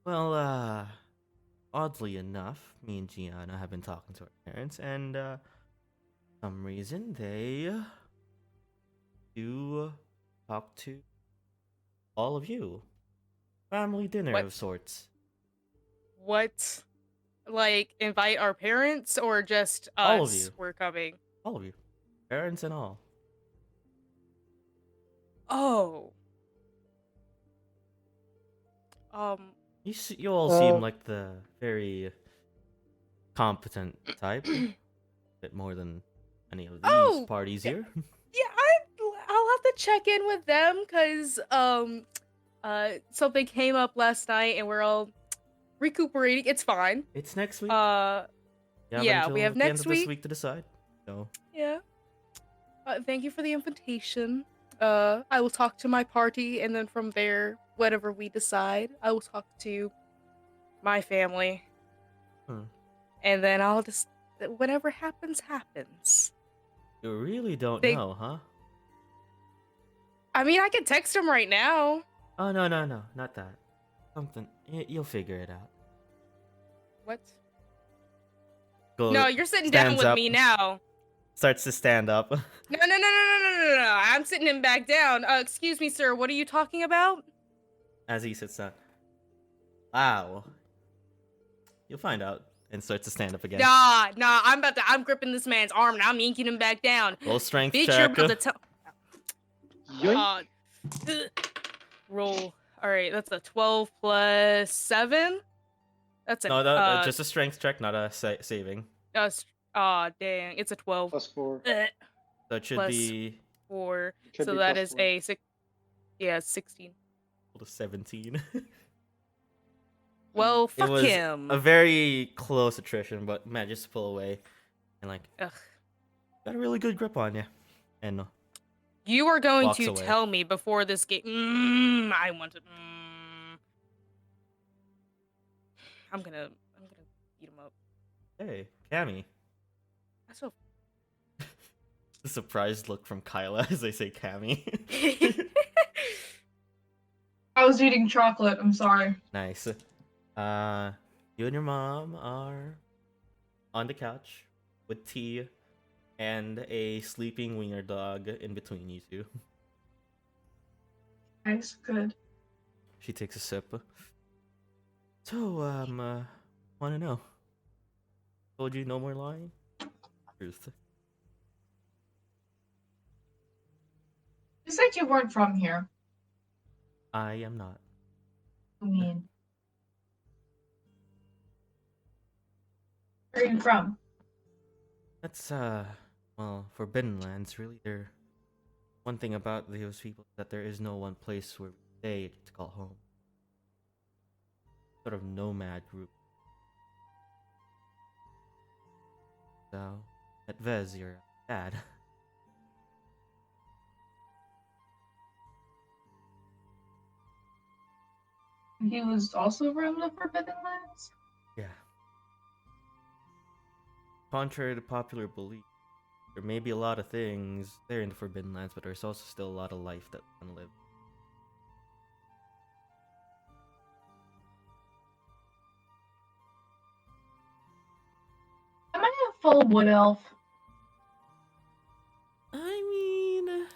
A: Well, oddly enough, me and Gianna have been talking to our parents, and some reason they do talk to all of you. Family dinner
C: What?
A: of sorts.
C: What? Like, invite our parents or just us?
A: All of you.
C: We're coming.
A: All of you. Parents and all.
C: Oh.
A: You all seem like the very competent type. A bit more than any of these
C: Oh,
A: parties
C: yeah.
A: here.
C: Yeah, I'll have to check in with them because something came up last night and we're all recuperating. It's fine.
A: It's next week.
C: Yeah,
A: until
C: we have
A: the end
C: next
A: of this
C: week.
A: week to decide. So
C: Yeah. Thank you for the invitation. I will talk to my party, and then from there, whatever we decide, I will talk to my family. And then I'll just whatever happens, happens.
A: you really don't
C: They-
A: know, huh?
C: I mean, I can text him right now.
A: Oh no, not that. Something you'll figure it out.
C: What?
A: Go.
C: No, you're sitting down
A: stands
C: with
A: up.
C: me now.
A: Starts to stand up.
C: No. I'm sitting him back down. Excuse me, sir. What are you talking about?
A: As he sits down. Wow. You'll find out. And starts to stand up again.
C: Nah. I'm gripping this man's arm and I'm yanking him back down.
A: Roll strength
C: Bitch,
A: check.
C: you're about to tell.
D: Yoink.
C: Roll. All right, that's a 12 plus 7. That's a
A: No, just a strength check, not a saving.
C: dang, it's a 12.
D: Plus 4.
A: So it should
C: Plus
A: be
C: 4.
D: Should
C: So
D: be
C: that
D: plus
C: is
D: 4.
C: a 6. Yeah, 16.
A: to 17.
C: Well,
A: It
C: fuck
A: was
C: him.
A: a very close attrition, but managed to pull away. and like
C: Ugh.
A: got a really good grip on you, and
C: You are going
A: walks
C: to
A: away.
C: tell me before this game. I want to. I'm gonna beat him up.
A: Hey, Cammy.
C: That's so.
A: The surprised look from Kyla as I say Cammy.
B: I was eating chocolate. I'm sorry.
A: Nice. You and your mom are on the couch with tea and a sleeping wiener dog in between you two.
B: Nice, good.
A: She takes a sip. So, wanna know? Told you no more lying? Truth.
B: You said you weren't from here.
A: I am not.
B: I mean, where are you from?
A: That's, well, Forbidden Lands, really. One thing about those people is that there is no one place where we stay to call home. Sort of nomad group. So, at Vez, your dad.
B: He was also from the Forbidden Lands?
A: Yeah. Contrary to popular belief, there may be a lot of things there in the Forbidden Lands, but there's also still a lot of life that we can live.
B: Am I a full wood elf?
A: I mean...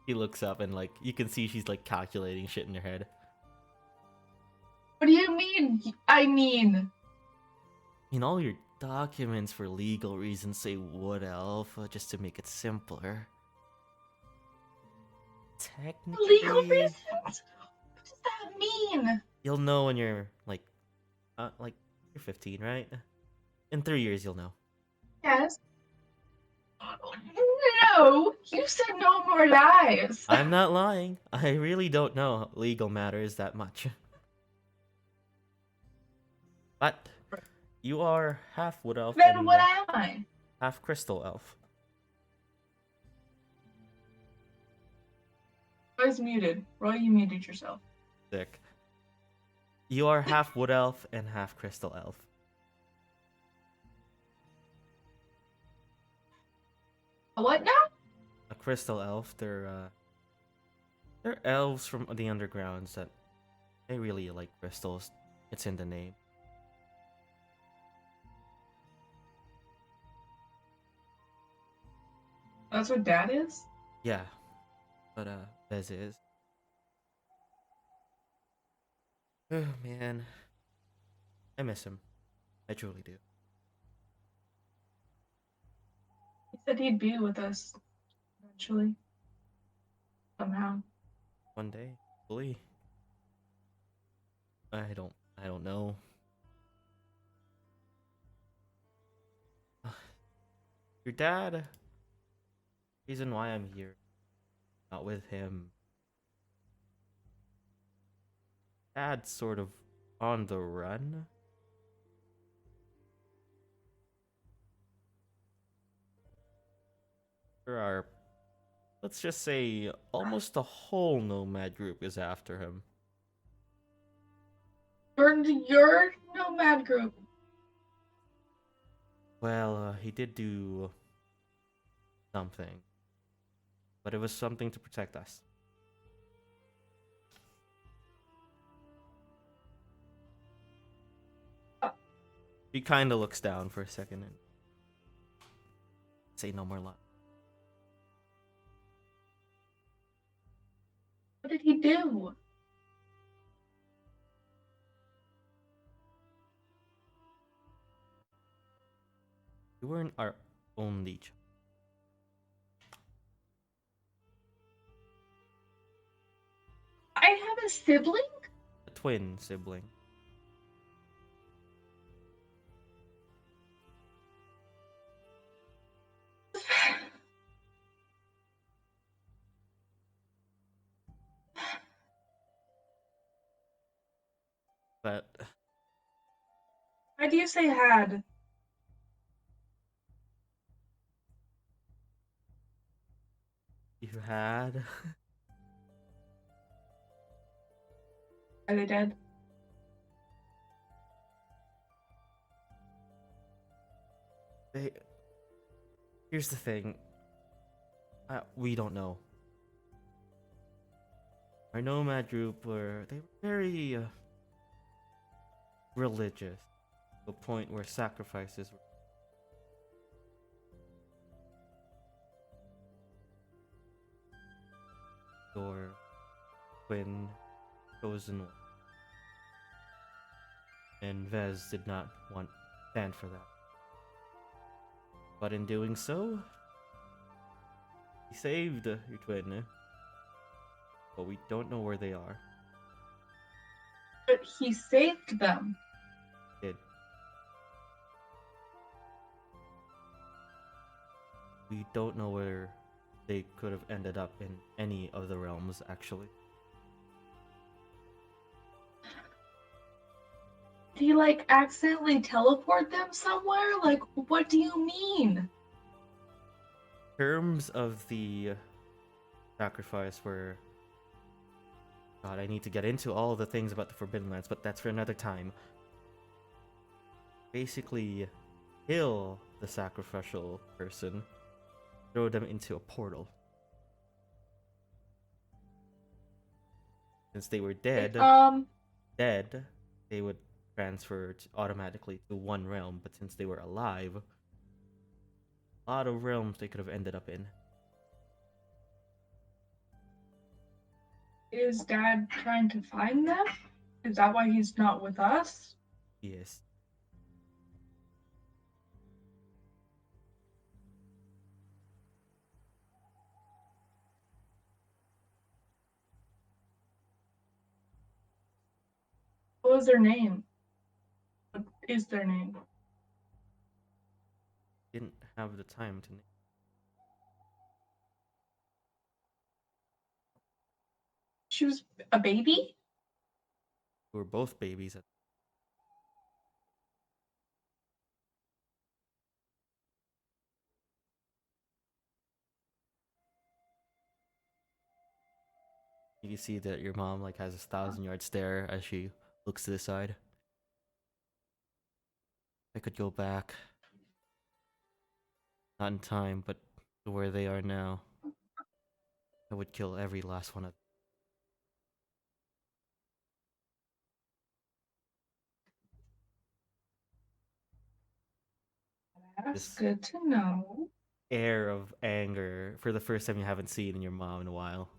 A: He looks up and, like, you can see she's, like, calculating shit in her head.
B: What do you mean? I mean,
A: All your documents for legal reasons say Wood Elf, just to make it simpler. Technically...
B: legal reasons? What does that mean?
A: You'll know when you're, like, you're 15, right? In 3 years, you'll know.
B: Yes. No, you said no more lies.
A: I'm not lying. I really don't know legal matters that much. But you are half Wood Elf
B: Then
A: and
B: what am I?
A: half Crystal Elf.
B: Roy's muted. Roy, you muted yourself.
A: Sick. You are half Wood Elf and half Crystal Elf.
B: What now?
A: A Crystal Elf, they're elves from the undergrounds that they really like crystals. It's in the name.
B: That's what Dad is?
A: Yeah. But Bez is. Oh man. I miss him. I truly do.
B: He said he'd be with us eventually. Somehow.
A: One day, hopefully. I don't know. Your dad, reason why I'm here, not with him. Dad's sort of on the run. There are, let's just say, almost the whole nomad group is after him.
B: Your nomad group.
A: Well, he did do something, but it was something to protect us. He kind of looks down for a second and say no more luck.
B: What did he do?
A: You weren't our only child.
B: I have a sibling?
A: A twin sibling. But
B: Why do you say had?
A: you had.
B: Are they dead?
A: Here's the thing. We don't know. Our nomad group they were very religious, to a point where sacrifices were your twin chosen one. And Vez did not want to stand for that. But in doing so, he saved your twin. But we don't know where they are.
B: But he saved them.
A: Did. We don't know where they could have ended up in any of the realms, actually.
B: Did he, like, accidentally teleport them somewhere? Like, what do you mean?
A: In terms of the sacrifice where... God, I need to get into all the things about the Forbidden Lands, but that's for another time. Basically, kill the sacrificial person, throw them into a portal. Since they were dead, they would transfer automatically to one realm, but since they were alive, a lot of realms they could have ended up in.
B: Is Dad trying to find them? Is that why he's not with us?
A: Yes.
B: What was their name? What is their name?
A: Didn't have the time to name.
B: She was a baby?
A: We were both babies at... You can see that your mom like has a 1,000-yard stare as she looks to the side. I could go back. Not in time, but to where they are now. I would kill every last one of them.
B: That's
A: This
B: good to know.
A: air of anger for the first time you haven't seen in your mom in a while.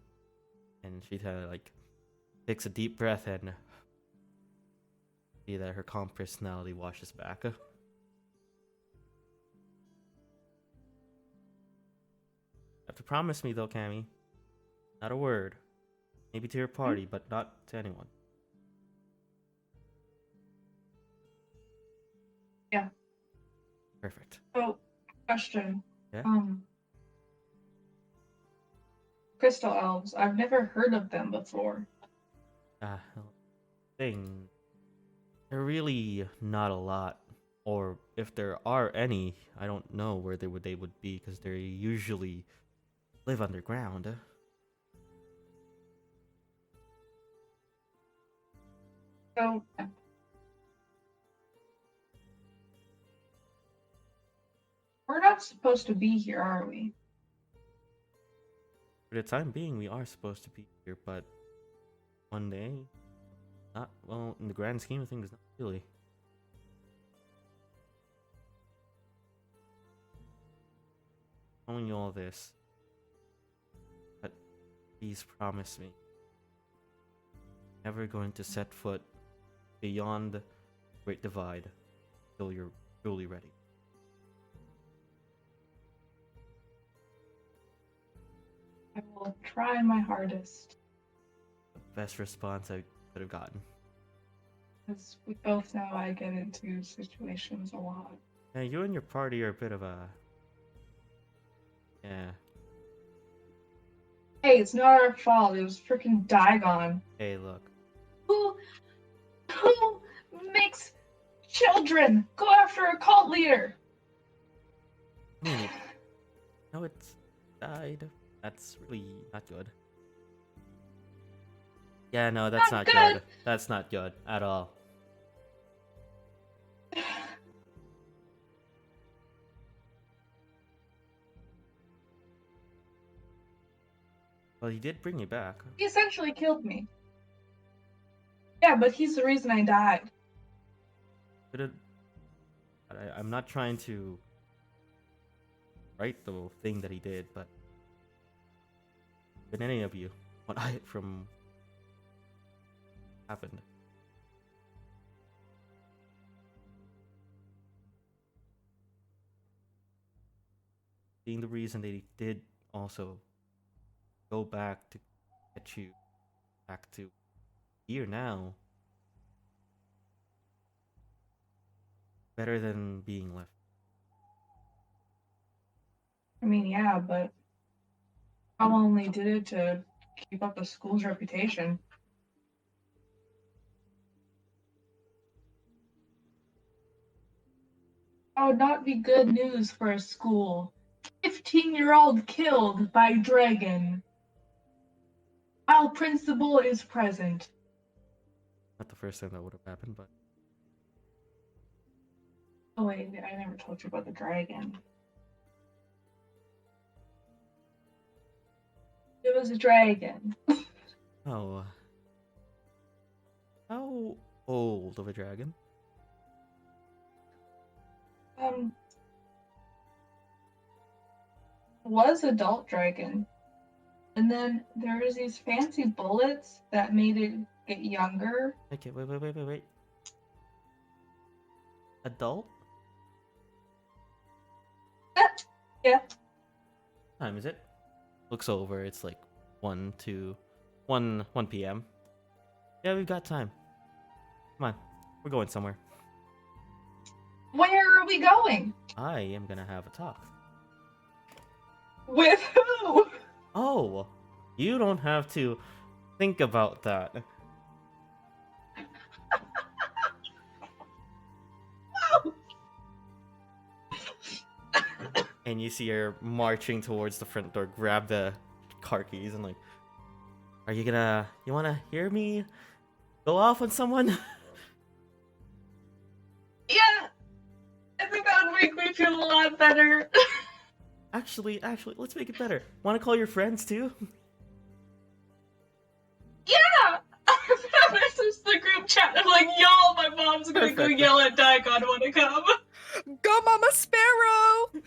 A: And she kind of like takes a deep breath and see that her calm personality washes back. You have to promise me though, Cammy. Not a word. Maybe to your party, but not to anyone.
B: Yeah.
A: Perfect.
B: Oh, question.
A: Yeah?
B: Crystal elves. I've never heard of them before.
A: Thing. They're really not a lot. Or if there are any, I don't know where they would be because they usually live underground.
B: So, we're not supposed to be here, are we?
A: For the time being, we are supposed to be here, but one day, not well in the grand scheme of things, not really. Telling you all this, but please promise me, never going to set foot beyond the Great Divide until you're truly ready.
B: I will try my hardest.
A: The best response I could have gotten.
B: Because we both know I get into situations a lot.
A: Yeah, you and your party are a bit of a... Yeah.
B: Hey, it's not our fault. It was freaking Digon.
A: Hey, look.
B: Who makes children go after a cult leader?
A: I mean, it... No, it's died. That's really not good. Yeah, no, that's
B: Not
A: not
B: good.
A: good. That's not good at all. Well, he did bring you back.
B: He essentially killed me. Yeah, but he's the reason I died.
A: I'm not trying to right the thing that he did, but did any of you what I from happened? Being the reason that he did also go back to get you back to here now. Better than being left.
B: I mean, yeah, but I only did it to keep up the school's reputation. That would not be good news for a school. 15-year-old killed by dragon. Our principal is present.
A: Not the first time that would have happened, but
B: Oh wait, I never told you about the dragon. It was a dragon.
A: oh, how old of a dragon?
B: Was adult dragon. And then there was these fancy bullets that made it get younger.
A: Okay, wait. Adult?
B: Yeah.
A: Time is it? Looks over. It's like 1 p.m. Yeah, we've got time. Come on, we're going somewhere.
B: Where are we going?
A: I am gonna have a talk.
B: With who?
A: Oh, you don't have to think about that. And you see her marching towards the front door, grab the car keys, and like, you wanna hear me go off on someone?
B: Yeah. I think that would make me feel a lot better.
A: Actually, let's make it better. Wanna call your friends too?
B: Yeah. I messaged the group chat. I'm like, y'all, my mom's gonna go
A: Perfect.
B: yell at Daikon when I come.
C: Go, Mama Sparrow!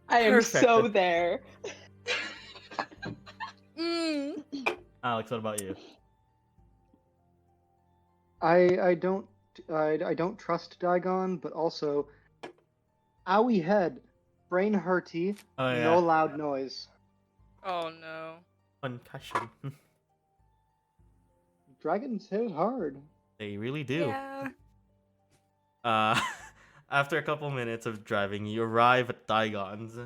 E: I am
A: Perfect.
E: so there.
A: Alex, what about you?
D: I don't trust Daigon, but also, owie head, brain hurty,
A: Oh, yeah.
D: no loud noise.
C: Oh no.
A: Concussion.
D: Dragons hit hard.
A: They really do.
C: Yeah.
A: After a couple minutes of driving, you arrive at Daigon's.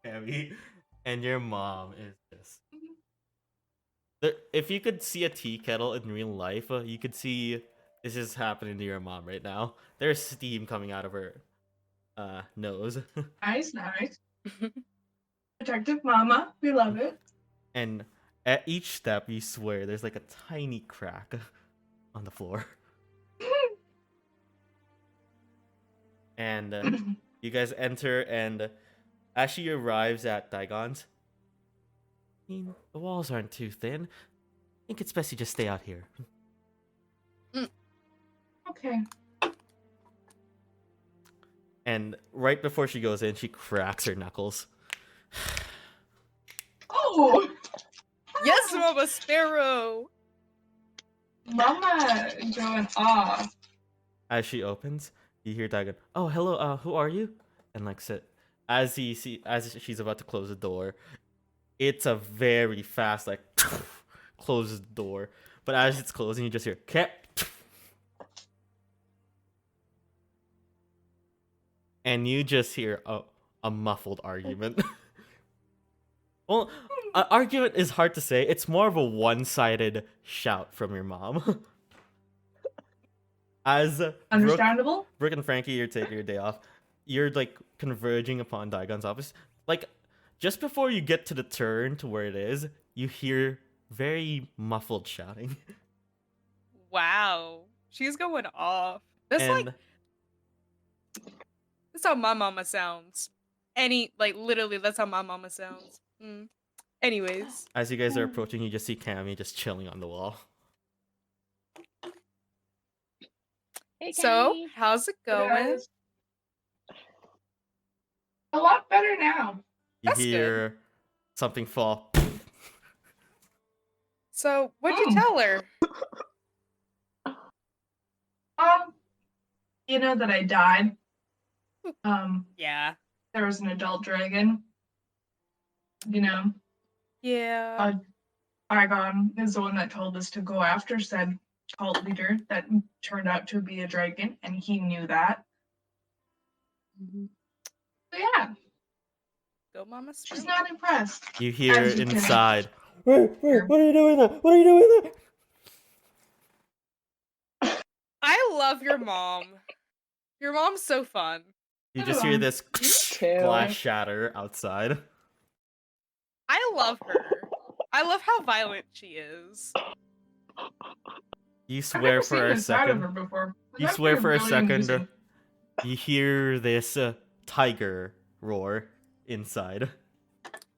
A: Abby, and your mom is just. If you could see a tea kettle in real life, you could see this is happening to your mom right now. There's steam coming out of her nose.
B: Nice. Protective mama. We love it.
A: And at each step, you swear there's like a tiny crack on the floor. And you guys enter, and as she arrives at Daigon's, I mean, the walls aren't too thin. I think it's best you just stay out here.
B: Okay.
A: And right before she goes in, she cracks her knuckles.
B: Oh!
C: Yes, Mama Sparrow!
B: Mama going off.
A: As she opens, you hear Daigon, "Oh, hello, who are you?" And like as she's about to close the door, it's a very fast like closes the door. But as it's closing, you just hear "Cat." And you just hear a muffled argument. Well, an argument is hard to say. It's more of a one-sided shout from your mom. As
B: Understandable.
A: Brooke and Frankie, you're taking your day off. You're like converging upon Daigon's office. Like, just before you get to the turn to where it is, you hear very muffled shouting.
C: Wow. She's going off. That's like
A: And
C: that's how my mama sounds. Literally, that's how my mama sounds. Anyways.
A: as you guys are approaching, you just see Cammy just chilling on the wall.
E: Hey,
C: So,
E: Cammy.
C: how's it
B: Hey,
C: going?
B: guys. A lot better now.
A: You
C: That's good.
A: hear something fall.
C: So, what'd you
B: Mm.
C: tell her?
B: You know that I died.
C: Yeah.
B: There was an adult dragon. You know,
C: Yeah.
B: Argon is the one that told us to go after said cult leader that turned out to be a dragon, and he knew that.
E: Mhm.
B: So yeah,
C: Go, mama.
B: she's
C: Spoon.
B: not impressed.
A: You hear
B: As you can
A: inside. Wait, what are you doing there? What are you doing there?
C: I love your mom. Your mom's so fun.
A: You just hear this
E: too.
A: glass shatter outside.
C: I love her. I love how violent she is.
A: You
B: I've
A: swear
B: never seen
A: for a
B: this side of her
A: second.
B: before.
A: You
B: That's
A: swear for a
B: really
A: second.
B: amusing.
A: You hear this tiger roar inside.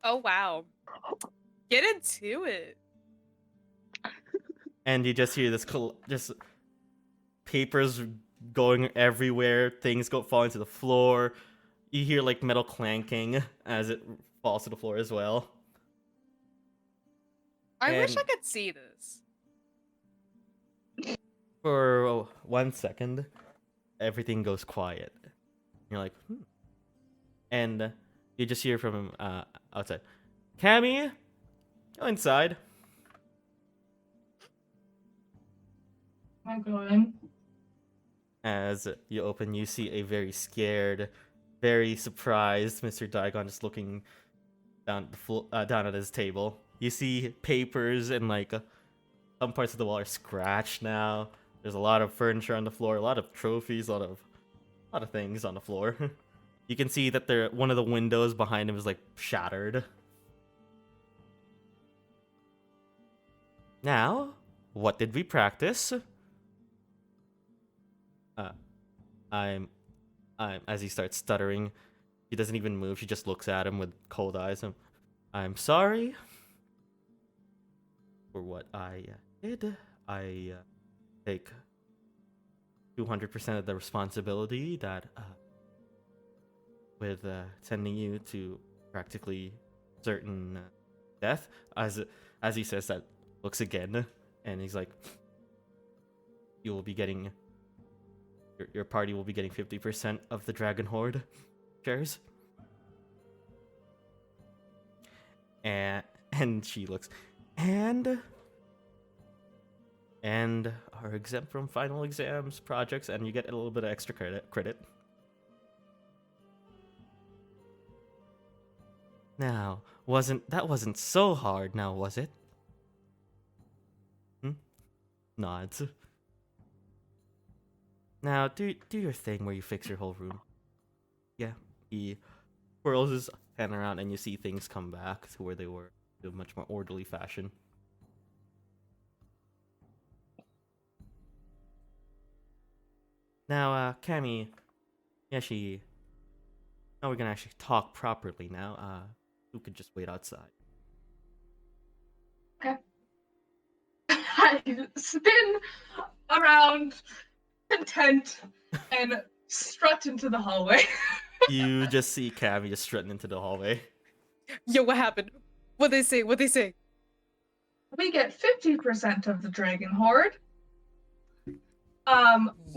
C: Oh wow. Get into it.
A: And you just hear this just papers going everywhere, things falling to the floor. You hear like metal clanking as it falls to the floor as well.
C: I wish I
A: And-
C: could see this.
A: For 1 second, everything goes quiet. You're like, And you just hear from outside, Cammy, go inside.
B: I'll go in.
A: As you open, you see a very scared, very surprised Mr. Digon just looking down down at his table. You see papers and like some parts of the wall are scratched now. There's a lot of furniture on the floor, a lot of trophies, a lot of things on the floor. You can see that one of the windows behind him is like shattered. Now, what did we practice? As he starts stuttering, he doesn't even move. She just looks at him with cold eyes. I'm sorry for what I did. I take 200% of the responsibility that with sending you to practically certain death. As he says that, looks again, and he's like, "You will be getting." Your party will be getting 50% of the Dragon Horde shares. And she looks, and are exempt from final exams, projects, and you get a little bit of extra credit. Now, wasn't so hard now, was it? Nods. Now, do your thing where you fix your whole room. Yeah, he whirls his hand around and you see things come back to where they were in a much more orderly fashion. Now, Cammy, now we're gonna actually talk properly now. Who could just wait outside?
B: I spin around, content, and strut into the hallway.
A: You just see Cammy just strutting into the hallway.
C: Yo, what happened? What they say?
B: We get 50% of the Dragon Horde. We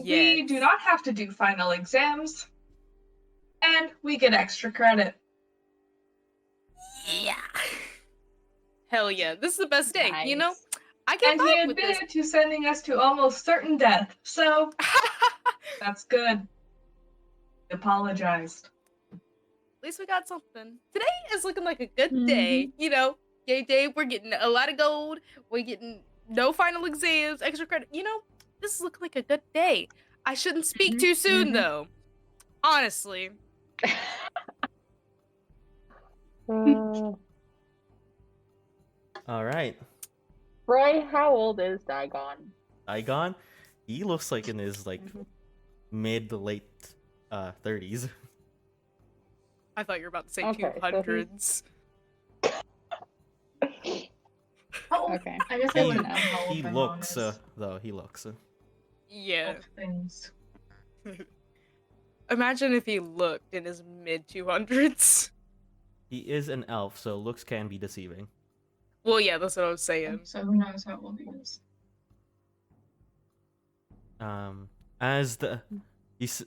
C: Yes.
B: do not have to do final exams. And we get extra credit.
C: Yeah. Hell yeah. This is the best day, you know?
E: Nice.
C: I can
B: And he
C: vibe with this.
B: admitted to sending us to almost certain death. So that's good. He apologized.
C: At least we got something. Today is looking like a good day. You know, yay day. We're getting a lot of gold. We're getting no final exams, extra credit. You know, this is looking like a good day. I shouldn't speak too soon, though. Honestly.
A: All right.
E: Roy, how old is Dagon?
A: Igon, he looks like in his like mid to late 30s.
C: I thought you were about to say
E: Okay, so
C: 200s.
B: How old?
E: Okay.
B: I guess I
A: He,
B: wouldn't know how old
A: he
B: my
A: looks
B: mom is.
A: though he looks.
C: Yeah.
B: Both things.
C: Imagine if he looked in his mid 200s.
A: He is an elf, so looks can be deceiving.
C: Well, yeah, that's what I was saying.
B: So who knows how old he is?
A: As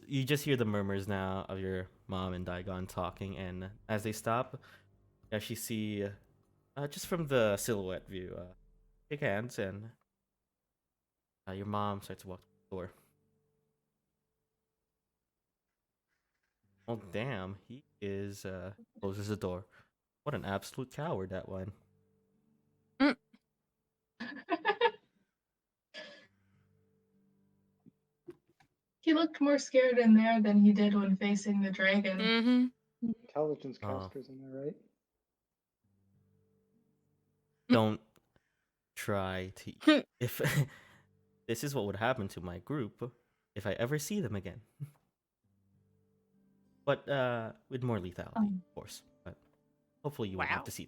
A: you just hear the murmurs now of your mom and Daigon talking, and as they stop, you actually see, just from the silhouette view, shake hands, and your mom starts to walk to the door. Oh damn, he is closes the door. What an absolute coward that one.
B: He looked more scared in there than he did when facing the dragon.
C: Mm-hmm.
D: Intelligence
A: Oh.
D: casters, am I right?
A: Don't try to. If this is what would happen to my group if I ever see them again. But with more lethality, of course. But hopefully you won't have
C: Wow.
A: to see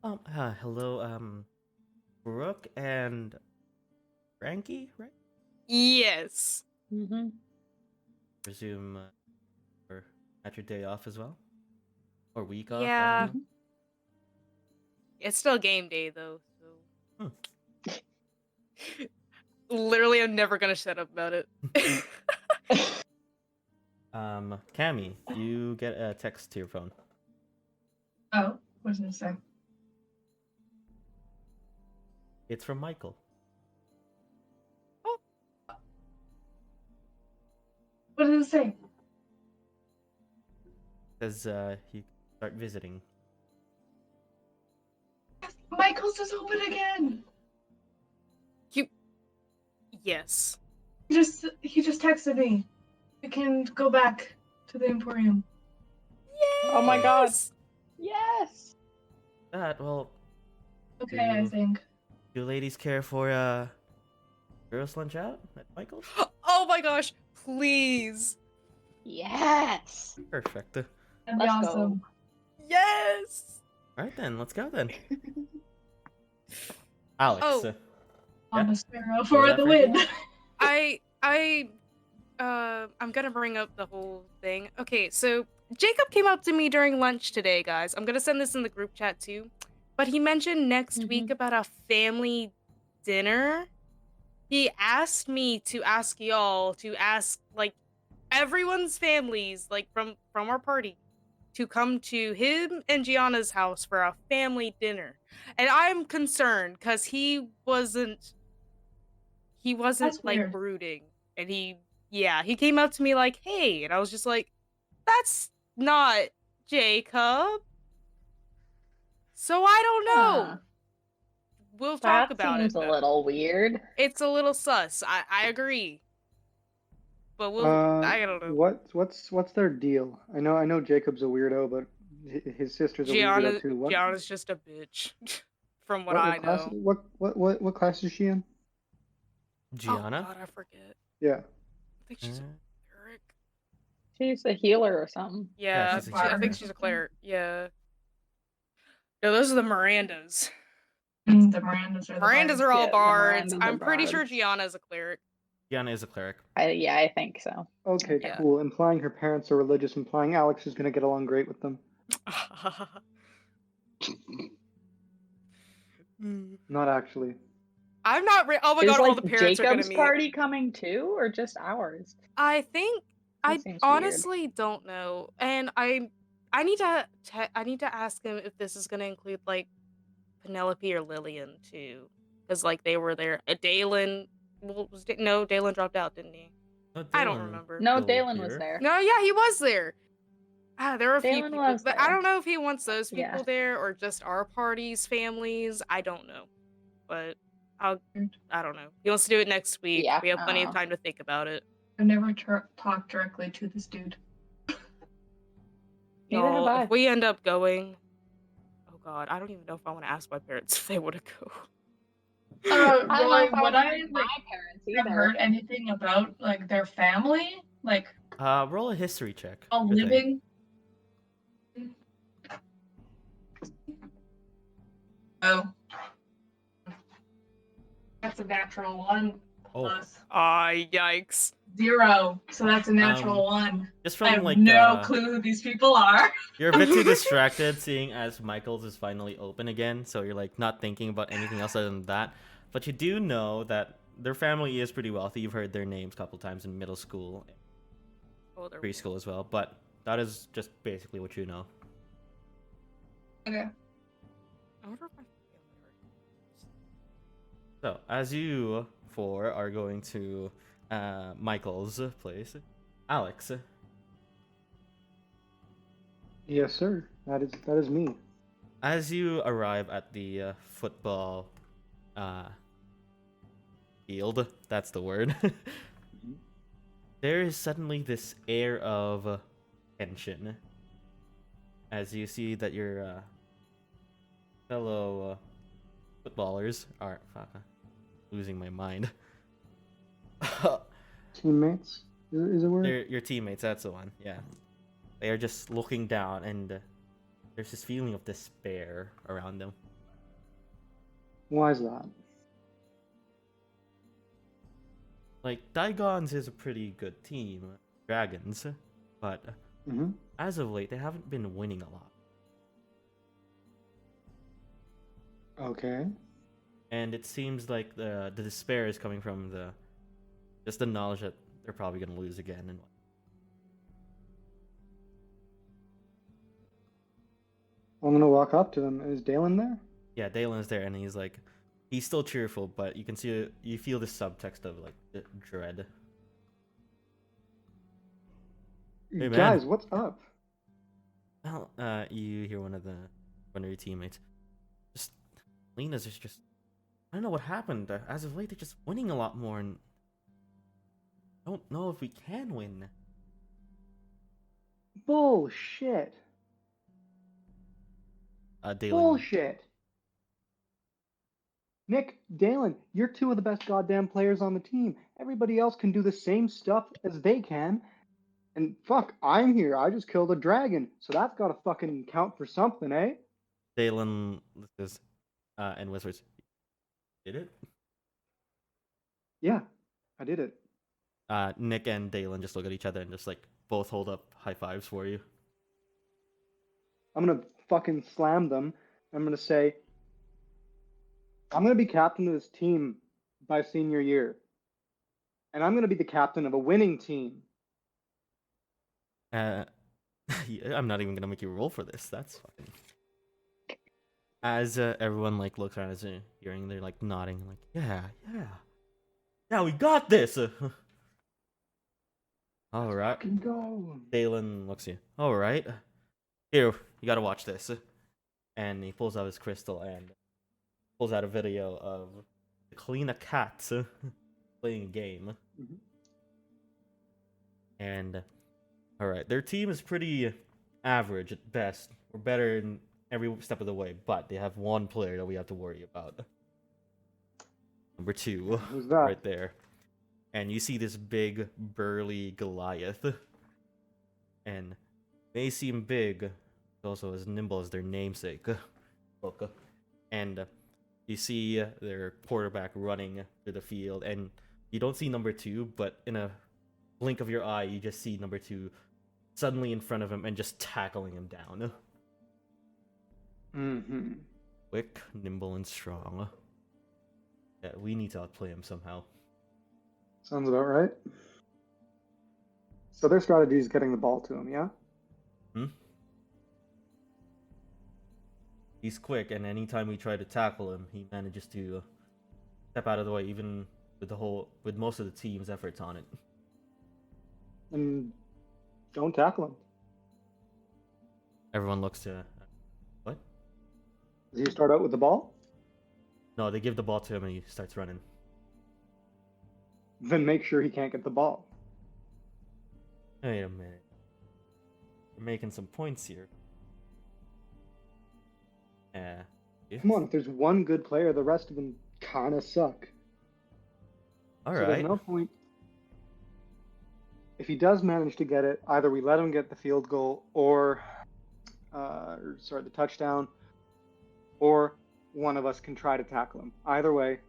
A: them. Hello, Brooke and Frankie, right?
C: Yes.
E: Mm-hmm.
A: Presume or at your day off as well, or week off. I
C: Yeah.
A: don't know.
C: It's still game day, though, so...
A: Hmm.
C: Literally, I'm never gonna shut up about it.
A: Cammy, you get a text to your phone.
B: Oh, what does it say?
A: It's from Michael.
B: What does it say?
A: Says he start visiting.
B: Michael's is open again.
C: Yes.
B: He just texted me. We can go back to the Emporium.
E: Oh my god.
C: Yes!
E: Yes.
A: Well,
B: Okay, I
A: You-
B: think.
A: do ladies care for girls' lunch out at Michael's?
C: Oh my gosh, please.
E: Yes.
A: Perfect.
B: That'd be
E: Let's
B: awesome.
C: Yes!
A: All right then, let's go then. Alex.
C: Oh.
B: On
A: Yeah.
B: the sparrow for
A: that
B: the
A: for
B: win.
C: I'm gonna bring up the whole thing. Okay, so Jacob came up to me during lunch today, guys. I'm gonna send this in the group chat too. But he mentioned next week about a family dinner. He asked me to ask y'all to ask like everyone's families, like from our party, to come to him and Gianna's house for a family dinner. And I'm concerned because he wasn't
B: That's
C: like
B: weird.
C: brooding. And he came up to me like, hey, and I was just like, that's not Jacob. So I don't know.
E: Huh.
C: We'll talk
E: That
C: about
E: seems
C: it.
E: a
C: though.
E: little weird.
C: It's a little sus. I agree. But I don't know.
D: What's their deal? I know Jacob's a weirdo, but his sister's a weirdo too.
C: Gianna's just a bitch. From what
D: what
C: I
D: class?
C: know.
D: What class is she in?
A: Gianna.
C: Oh god, I forget.
D: Yeah.
C: I think she's a cleric.
E: She's a healer or something.
A: Yeah,
C: Yeah,
A: she's a
C: I
A: cleric.
C: think she's a cleric. Yeah. No, those are the Mirandas.
B: The Mirandas are the
C: Mirandas are all
E: Yeah, the
C: bards.
E: Mirandas are
C: I'm pretty sure
E: bards.
C: Gianna's a cleric.
A: Gianna is a cleric.
E: I think so.
D: Okay,
C: Yeah.
D: cool. Implying her parents are religious, implying Alex is gonna get along great with them. Not actually.
C: I'm not. Oh my
E: Is
C: god! All
E: like
C: the parents are gonna
E: Jacob's
C: meet.
E: party coming too, or just ours?
C: I think I
E: seems weird.
C: honestly don't know, and I need to ask him if this is gonna include like Penelope or Lillian too, because like they were there. Dalen, no, Dalen dropped out, didn't he?
A: Oh,
C: I don't
A: Dylan
C: remember.
E: No,
A: still
E: Dalen was
A: here.
E: there.
C: No, yeah, he was there. There were a few
E: Dalen
C: people,
E: was
C: but I
E: there.
C: don't know if he wants those
E: Yeah.
C: people there or just our party's families. I don't know, but I don't know. He wants to do it next week.
E: Yeah,
C: We have plenty
E: I
C: of
E: don't know.
C: time to think about it.
B: I've never talked directly to this dude. Neither have
C: Y'all,
B: I.
C: if we end up going, oh god, I don't even know if I want to ask my parents if they want to go.
E: I don't know
B: Roy,
E: if I
B: would
E: would
B: I
E: bring my
B: like
E: parents
B: have
E: either.
B: heard anything about like their family, like
A: Roll a history check.
B: all
A: Sure thing.
B: living? Oh, that's a natural one
A: Oh.
B: plus
C: Ah, yikes.
B: 0, so that's a natural one.
A: Just
B: I
A: from
B: have
A: like
B: no clue who these people are.
A: you're a bit too distracted seeing as Michael's is finally open again, so you're like not thinking about anything else other than that. But you do know that their family is pretty wealthy. You've heard their names a couple times in middle school,
C: Oh, they're
A: preschool as well. But that is just basically what you know.
B: Okay.
C: I wonder if my family are.
A: So as you four are going to Michael's place, Alex.
D: Yes, sir. That is me.
A: As you arrive at the football field, that's the word, there is suddenly this air of tension as you see that your fellow footballers are losing my mind.
D: Teammates is a word.
A: They're your teammates, that's the one, yeah. They are just looking down and there's this feeling of despair around them.
D: Why is that?
A: Like, Digons is a pretty good team, Dragons, but
D: Mm-hmm.
A: as of late, they haven't been winning a lot.
D: Okay.
A: And it seems like the despair is coming from just the knowledge that they're probably going to lose again. And
D: I'm gonna walk up to them. Is Dalen there?
A: yeah, Dalen's there, and he's still cheerful, but you can see, you feel the subtext of like the dread. Hey, man.
D: Guys, what's up?
A: Well, you hear one of your teammates. Just Lena's is just, I don't know what happened. As of late, they're just winning a lot more, and I don't know if we can win.
D: Bullshit.
A: Dalen.
D: Bullshit. Nick, Dalen, you're two of the best goddamn players on the team. Everybody else can do the same stuff as they can. And fuck, I'm here. I just killed a dragon. So that's gotta fucking count for something, eh?
A: Dalen says, and whispers, "Did it?"
D: Yeah, I did it.
A: Nick and Dalen just look at each other and just like both hold up high fives for you.
D: I'm gonna fucking slam them. I'm gonna say, I'm gonna be captain of this team by senior year. And I'm gonna be the captain of a winning team.
A: Yeah, I'm not even gonna make you roll for this. That's fucking. As everyone like looks around as hearing, they're like nodding, like yeah, we got this. All right.
D: Fucking go.
A: Dalen looks at you. All right, here you gotta watch this, and he pulls out his crystal and pulls out a video of the Kalina cats playing a game.
D: Mhm.
A: And all right, their team is pretty average at best. We're better in every step of the way, but they have one player that we have to worry about. Number 2,
D: Who's that?
A: right there. And you see this big, burly Goliath. And may seem big, but also as nimble as their namesake. Boca. And you see their quarterback running through the field, and you don't see number 2, but in a blink of your eye, you just see number 2 suddenly in front of him and just tackling him down.
D: Mm-hmm.
A: Quick, nimble, and strong. Yeah, we need to outplay him somehow.
D: Sounds about right. So their strategy is getting the ball to him, yeah?
A: He's quick, and anytime we try to tackle him, he manages to step out of the way, even with most of the team's efforts on it.
D: And don't tackle him.
A: Everyone looks to what?
D: Does he start out with the ball?
A: No, they give the ball to him and he starts running.
D: Then make sure he can't get the ball.
A: Wait a minute. we're making some points here. Yeah.
D: Come on, if there's one good player, the rest of them kind of suck.
A: All
D: So
A: right.
D: there's no point. If he does manage to get it, either we let him get the field goal or the touchdown, or one of us can try to tackle him. Either way,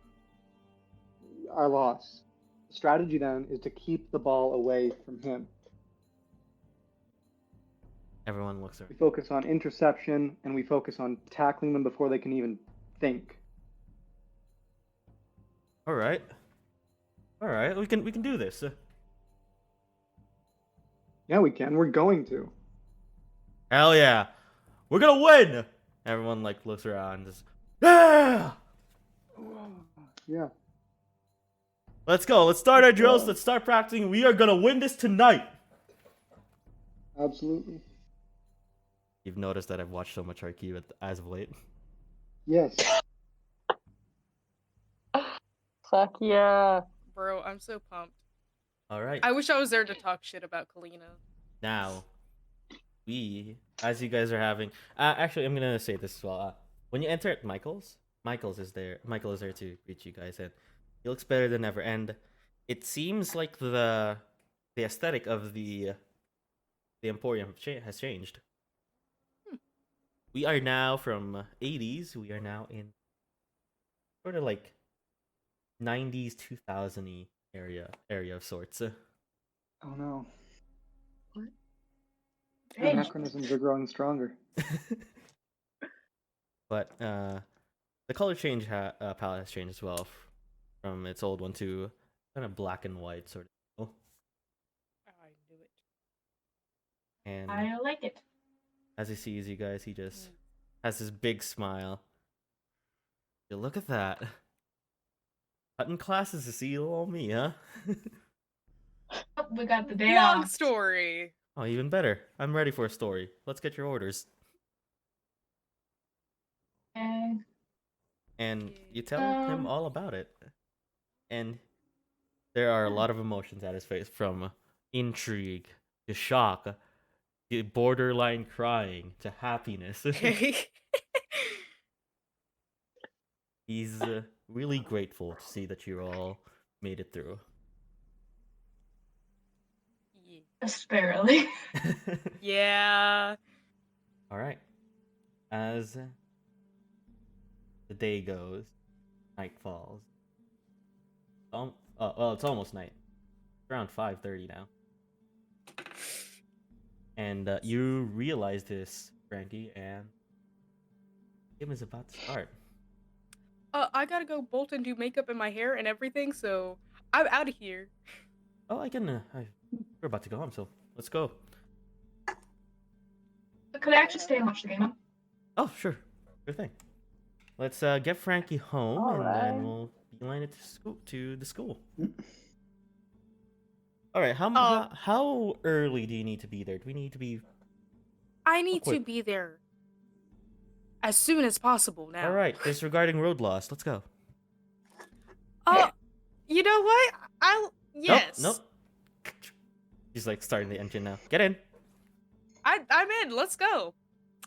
D: our loss. The strategy then is to keep the ball away from him.
A: Everyone looks around.
D: We focus on interception and we focus on tackling them before they can even think.
A: All right. All right. We can do this.
D: Yeah, we can. We're going to.
A: Hell yeah. We're gonna win. Everyone like looks around and just yeah.
D: Yeah.
A: Let's go. Let's start our drills. Let's start practicing. We are gonna win this tonight.
D: Absolutely.
A: You've noticed that I've watched so much Arcaneanthems as of late.
D: Yes.
E: Fuck yeah.
C: Bro, I'm so pumped.
A: All right.
C: I wish I was there to talk shit about Kalina.
A: Now, as you guys are having, actually, I'm gonna say this as well. When you enter at Michael's is there. Michael is there to greet you guys, and he looks better than ever. And it seems like the aesthetic of the Emporium has changed. We are now from 80s. We are now in sort of like 90s, 2000-y area of sorts.
D: Oh no.
B: Hey.
D: Anachronisms are growing stronger.
A: But the color change palette has changed as well from its old one to kind of black and white sort of.
C: I knew it.
A: And
B: I like it.
A: as he sees you guys, he just has this big smile. Yeah, look at that. Cutting classes to see little me, huh?
B: Oh, we got the day
C: Long
B: off.
C: story.
A: Oh, even better. I'm ready for a story. Let's get your orders.
B: Okay.
A: And you tell him all about it. And there are a lot of emotions at his face, from intrigue to shock to borderline crying to happiness. He's really grateful to see that you all made it through.
B: Just barely.
C: Yeah.
A: All right. As the day goes, night falls. Well, it's almost night. It's around 5:30 now. And you realize this, Frankie, and the game is about to start.
C: I gotta go bolt and do makeup in my hair and everything, so I'm out of here.
A: Oh, we're about to go home, so let's go.
B: Could I actually stay and watch the game?
A: Oh, sure thing. Let's get Frankie home, and then we'll beeline it to the school. All right. How early do you need to be there? Do we need to be?
C: I need to be there as soon as possible now.
A: All right. Disregarding road loss. Let's go.
C: Oh, you know what? Yes.
A: Nope. He's like starting the engine now. Get in.
C: I'm in. Let's go.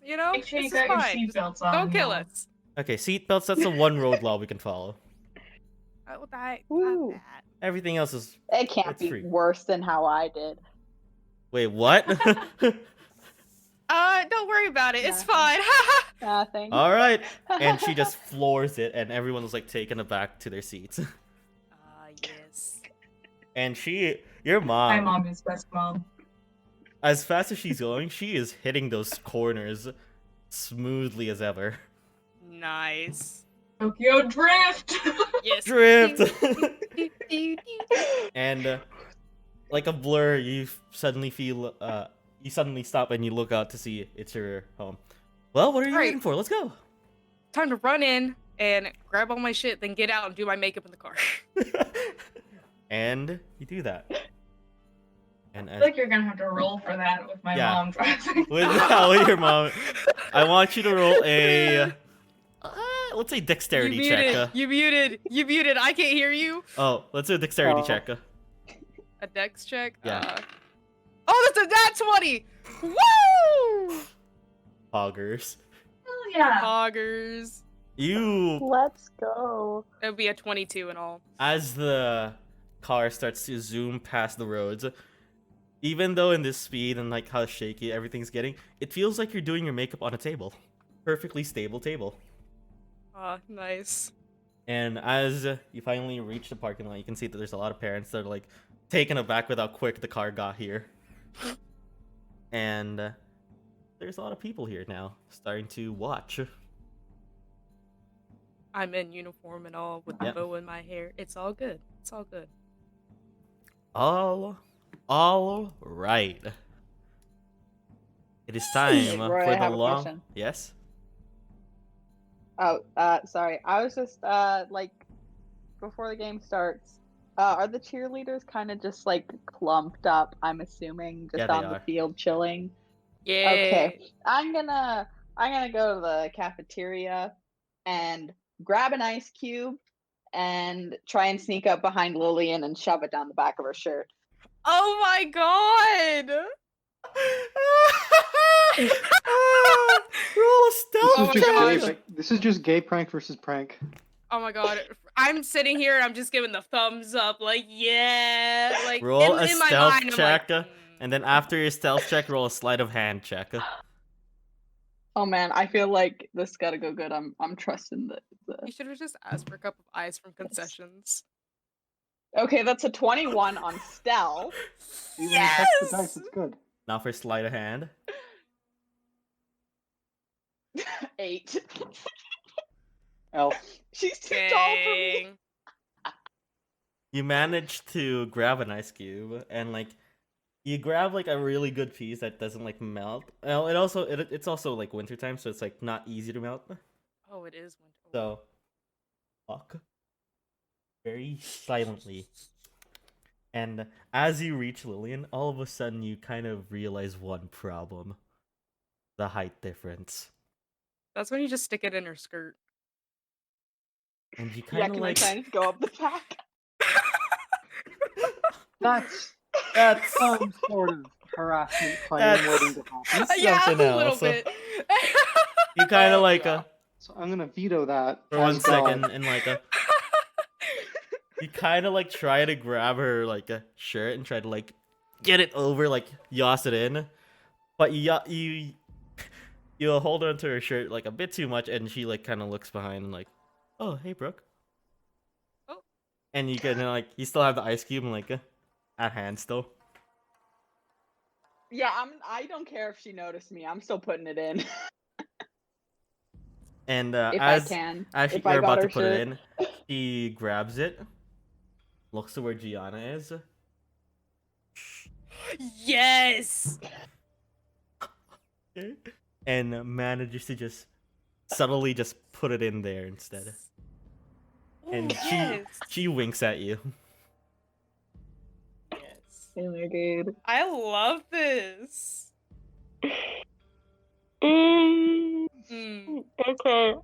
C: You know,
B: Make sure you
C: this is
B: got your
C: fine.
B: seatbelts on.
C: Don't kill
B: though.
C: us.
A: Okay, seatbelts. That's the one road law we can follow.
C: Oh, not
E: Woo.
C: that.
A: Everything else is.
E: It can't
A: It's
E: be
A: free.
E: worse than how I did.
A: Wait, what?
C: Don't worry about it. It's fine.
E: Nothing.
A: All right. And she just floors it, and everyone was like taken aback to their seats.
C: Yes.
A: And your
B: My
A: mom,
B: mom is best mom.
A: as fast as she's going, she is hitting those corners smoothly as ever.
C: Nice.
B: Tokyo Drift!
C: Yes.
A: Drift!
C: Do, do.
A: And like a blur, you suddenly stop and you look out to see it's your home. Well, what are you
C: Right.
A: waiting for? Let's go.
C: Time to run in and grab all my shit, then get out and do my makeup in the car.
A: And you do that. And
B: I feel like you're gonna have to roll for that with my
A: Yeah.
B: mom driving.
A: with your mom, I want you to roll a let's say dexterity
C: You
A: check.
C: muted. You muted. I can't hear you.
A: Let's do a dexterity check.
C: A dex check.
A: Yeah.
C: Oh, that's a nat 20! Woo!
A: Poggers.
B: Oh yeah.
C: Poggers.
A: You,
E: Let's go.
C: It would be a 22 in all.
A: as the car starts to zoom past the roads, even though in this speed and like how shaky everything's getting, it feels like you're doing your makeup on a table. Perfectly stable table.
C: Ah, nice.
A: And as you finally reach the parking lot, you can see that there's a lot of parents that are like taken aback with how quick the car got here. And there's a lot of people here now starting to watch.
C: I'm in uniform and all with the
A: Yep.
C: bow in my hair. It's all good. It's all good.
A: All right. It is time
E: Roy,
A: for
E: I
A: the
E: have a
A: long.
E: question.
A: Yes.
E: Oh, sorry. I was just like before the game starts. Are the cheerleaders kind of just like clumped up? I'm assuming just
A: Yeah, they
E: on the
A: are.
E: field chilling.
C: Yeah.
E: Okay, I'm gonna go to the cafeteria and grab an ice cube and try and sneak up behind Lillian and shove it down the back of her shirt.
C: Oh my god!
A: Roll a
D: This
A: stealth
D: is just
C: my
D: gay.
C: gosh.
D: This is just gay prank versus prank.
C: Oh my god. I'm sitting here and I'm just giving the thumbs up, like, yeah. Like,
A: Roll a
C: in my
A: stealth
C: mind, I'm like,
A: check, and then after your stealth check, roll a sleight of hand check.
E: Oh man, I feel like this gotta go good. I'm trusting the.
C: You should have just asked for a cup of ice from concessions.
E: Okay, that's a 21 on stealth.
D: See, when you touch the dice, it's good.
A: Now for sleight of hand.
E: 8.
D: Elf.
E: She's too tall for me.
C: Dang.
A: You manage to grab an ice cube, and like you grab like a really good piece that doesn't like melt. Well, it's also like wintertime, so it's like not easy to melt.
C: Oh, it is winter.
A: So walk very silently. And as you reach Lillian, all of a sudden you kind of realize one problem. The height difference.
C: That's when you just stick it in her skirt.
A: And you
E: Yeah,
A: kind of
E: can
A: like
E: I try and go up the back?
D: That's some sort of harassment claim
A: That's-
D: waiting to happen.
C: Yeah,
A: something
C: a little
A: else.
C: bit.
A: you kind of like
C: Yeah.
D: So I'm gonna veto that
A: for one
D: as God.
A: second and like you kind of like try to grab her like a shirt and try to like get it over, like yoss it in, but you hold onto her shirt like a bit too much, and she like kind of looks behind and like, oh hey Brooke.
C: Oh.
A: And you can like you still have the ice cube and like at hand still.
E: Yeah, I don't care if she noticed me. I'm still putting it in.
A: And
E: if
A: as
E: I can.
A: as
E: If I
A: you're
E: got
A: about to
E: her
A: put it
E: shirt.
A: in, he grabs it, looks to where Gianna is,
C: Yes.
A: and manages to just subtly just put it in there instead. And
C: Ooh, yes.
A: she winks at you.
C: Yes.
E: Oh my god.
C: I love this.
E: Okay.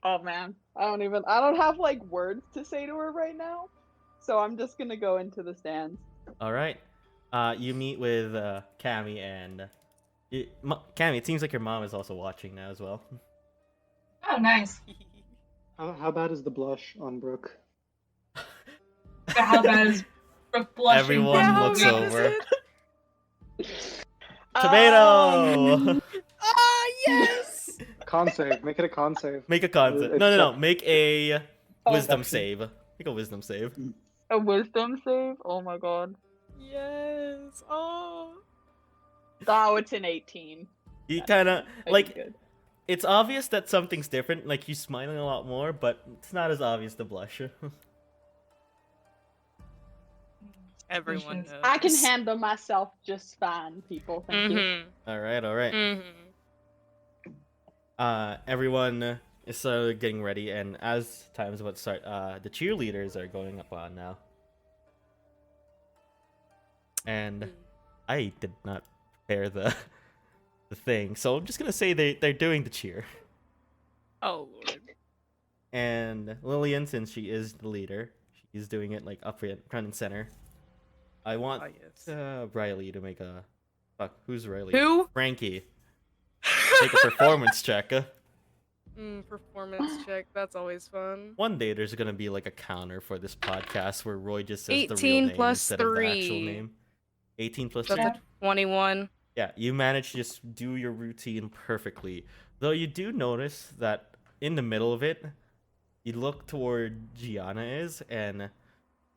E: Oh man, I don't have like words to say to her right now, so I'm just gonna go into the stands.
A: All right. You meet with Cammy and Cammy. It seems like your mom is also watching now as well.
B: Oh, nice.
D: How bad is the blush on Brooke?
B: So how bad is Brooke blushing?
A: Everyone
B: from
C: How
A: looks
B: the-
C: good is
A: over.
C: it?
A: Tomato.
C: Ah, yes.
D: Con save. Make it a con save.
A: Make a con save. No. Make a wisdom
D: Perception.
A: save. Make a wisdom save.
E: A wisdom save? Oh my god.
C: Yes. Oh.
E: Oh, it's an 18.
A: You kind of
E: Okay,
A: like.
E: good.
A: It's obvious that something's different. Like you're smiling a lot more, but it's not as obvious the blush.
C: Everyone
B: Wishes.
C: knows.
E: I can handle myself just fine, people. Thank you.
C: Mhm.
A: All right.
C: Mhm.
A: Everyone is getting ready, and as time is about to start, the cheerleaders are going up on now. And I did not prepare the thing, so I'm just gonna say they're doing the cheer.
C: Oh lord.
A: And Lillian, since she is the leader, she's doing it like up front and center. I want
C: yes.
A: Riley to make a. Fuck, who's Riley?
C: Who?
A: Frankie. Make a performance check.
C: Performance check. That's always fun.
A: One day there's gonna be like a counter for this podcast where Roy just says the real
C: 18
A: name
C: plus
A: instead of the actual
C: 3.
A: name. 18 plus
C: That's
A: 3.
C: a 21.
A: Yeah, you managed to just do your routine perfectly. Though you do notice that in the middle of it, you look toward Gianna and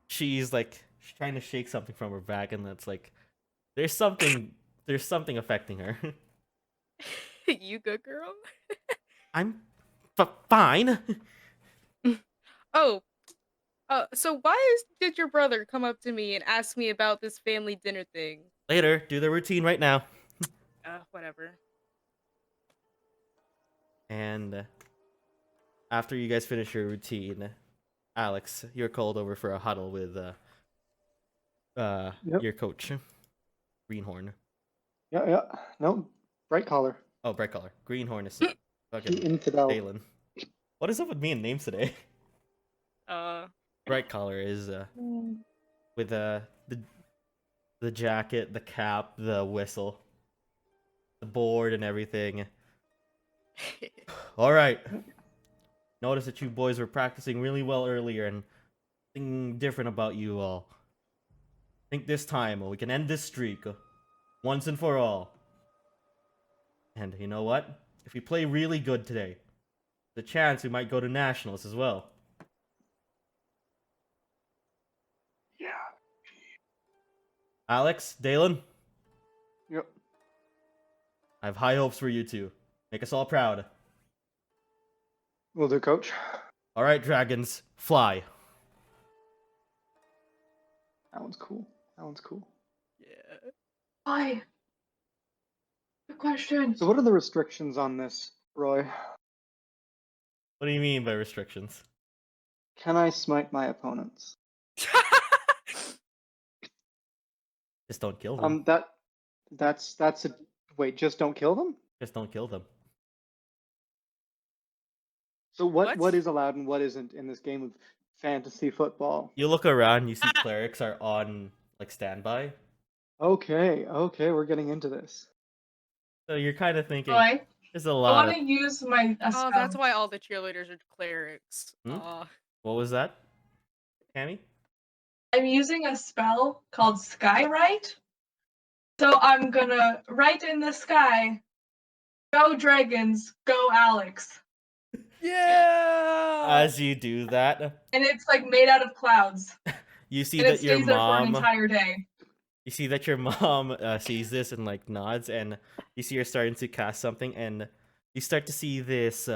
A: she's like she's trying to shake something from her bag, and that's like there's something affecting her.
C: You good, girl?
A: I'm fine.
C: Oh, so did your brother come up to me and ask me about this family dinner thing?
A: Later, do the routine right now.
C: Whatever.
A: And after you guys finish your routine, Alex, you're called over for a huddle with your coach, Greenhorn.
D: Yeah. No, bright collar.
A: Oh, bright color. Greenhorn is
D: The
A: fucking
D: infidel.
A: Dalen. What is up with me and names today?
C: Uh,
A: Bright collar is with the jacket, the cap, the whistle, the board, and everything. All right. Notice that you boys were practicing really well earlier, and something different about you all. I think this time we can end this streak once and for all. And you know what? If we play really good today, there's a chance we might go to nationals as well.
D: Yeah.
A: Alex, Dalen,
D: Yep.
A: I have high hopes for you two. Make us all proud.
D: Will do, coach.
A: All right, dragons, fly.
D: That one's cool.
C: yeah.
B: Why? Good question.
D: So what are the restrictions on this, Roy?
A: What do you mean by restrictions?
D: Can I smite my opponents?
A: Just don't kill them.
D: That's a wait, just don't kill them?
A: Just don't kill them.
D: So
C: What?
D: what is allowed and what isn't in this game of fantasy football?
A: You look around, you see clerics are on like standby.
D: Okay, we're getting into this.
A: So you're kind of thinking
B: Roy,
A: there's a
B: I
A: lot
B: want
A: of.
B: to use my
C: Oh,
B: spell.
C: that's why all the cheerleaders are clerics.
A: Hmm?
C: Aw.
A: What was that, Cammy?
B: I'm using a spell called Skywrite. So I'm gonna write in the sky, "Go dragons, go Alex,"
C: Yeah.
A: As you do that,
B: and it's like made out of clouds,
A: you see
B: and it
A: that your
B: stays there for an
A: mom.
B: entire day.
A: You see that your mom sees this and like nods, and you see her starting to cast something, and you start to see this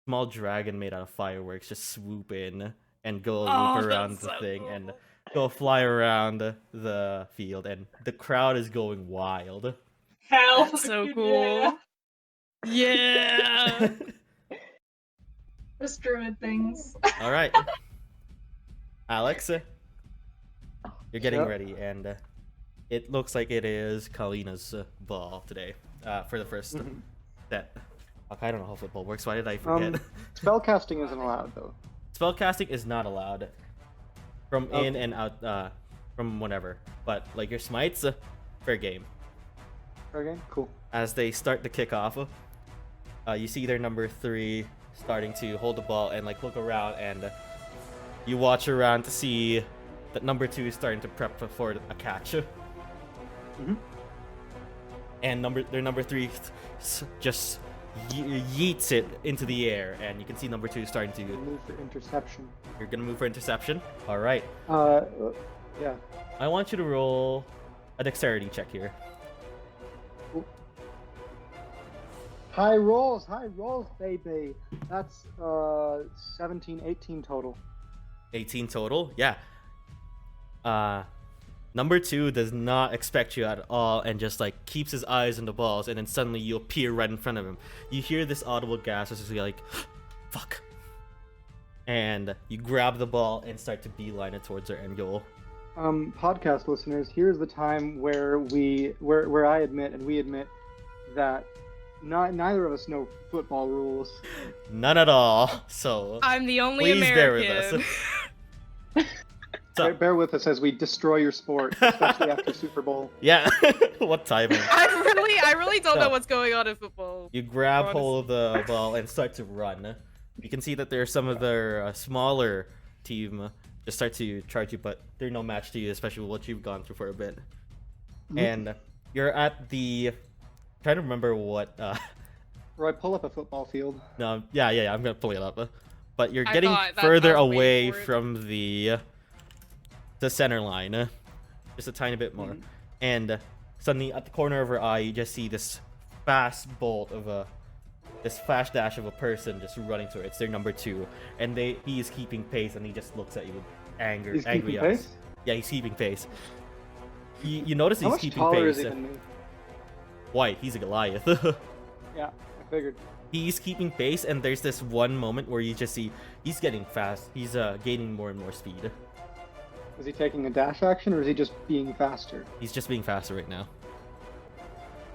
A: small dragon made out of fireworks just swoop in and go
C: Oh,
A: loop around
C: that's
A: the
C: so
A: thing
C: cool.
A: and go fly around the field, and the crowd is going wild.
B: Hell,
C: That's so
B: yeah.
C: cool. Yeah.
B: Just druid things.
A: All right, Alex, you're getting
D: Yep.
A: ready, and it looks like it is Kalina's ball today for the first set. Fuck, I don't know how football works. Why did I forget?
D: Spellcasting isn't allowed though.
A: Spellcasting is not allowed from in
D: Okay.
A: and out from whenever, but like your smites, fair game.
D: Okay, cool.
A: As they start the kickoff, you see their number 3 starting to hold the ball and like look around, and you watch around to see that number 2 is starting to prep for a catch.
D: Mhm.
A: And their number 3 just yeets it into the air, and you can see number 2 starting to.
D: Move for interception.
A: You're gonna move for interception. All right.
D: Yeah.
A: I want you to roll a dexterity check here.
D: High rolls, baby. That's 17, 18 total.
A: 18 total. Yeah. Number 2 does not expect you at all and just like keeps his eyes on the balls, and then suddenly you appear right in front of him. You hear this audible gasp as you're like, fuck. And you grab the ball and start to beeline it towards our end goal.
D: Podcast listeners, here's the time where I admit and we admit that neither of us know football rules.
A: None at all. So
C: I'm the only
A: please bear with
C: American.
A: us. So,
D: Bear with us as we destroy your sport, especially after Super Bowl.
A: yeah, what timing?
C: I really don't know
A: So-
C: what's going on in football.
A: You grab hold of the ball and start to run. You can see that there are some of their smaller team just start to charge you, but they're no match to you, especially with what you've gone through for a bit. And you're at the... trying to remember what...
D: Roy, pull up a football field.
A: no, yeah, I'm gonna pull it up. But you're
C: I
A: getting
C: thought that
A: further
C: I was
A: away
C: waiting for it.
A: from the center line. Just a tiny bit more. And suddenly, at the corner of her eye, you just see this fast bolt of this flash dash of a person just running to her. It's their number 2, and he is keeping pace, and he just looks at you with
D: He's
A: angry
D: keeping
A: eyes.
D: pace?
A: Yeah, he's keeping pace. You notice
D: How
A: he's
D: much
A: keeping
D: taller
A: pace.
D: is he than me?
A: White, he's a Goliath.
D: Yeah, I figured.
A: He's keeping pace, and there's this one moment where you just see he's getting fast. He's gaining more and more speed.
D: Is he taking a dash action, or is he just being faster?
A: He's just being faster right now.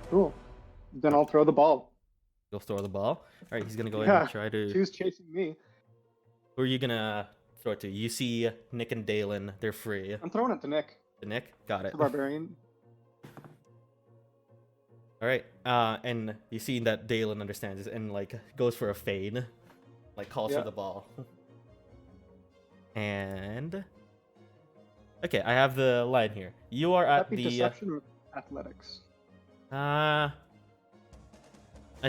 D: Cool. Then I'll throw the ball.
A: You'll throw the ball. All right, he's gonna go in
D: Yeah,
A: and try to.
D: Who's chasing me?
A: Who are you gonna throw it to? You see Nick and Dalen. They're free.
D: I'm throwing it to Nick,
A: To Nick, got it.
D: the barbarian.
A: All right, and you see that Dalen understands this and like goes for a feign, like calls for
D: Yeah.
A: the ball. And okay, I have the line here. You are at
D: That'd be
A: the.
D: deception or athletics.
A: I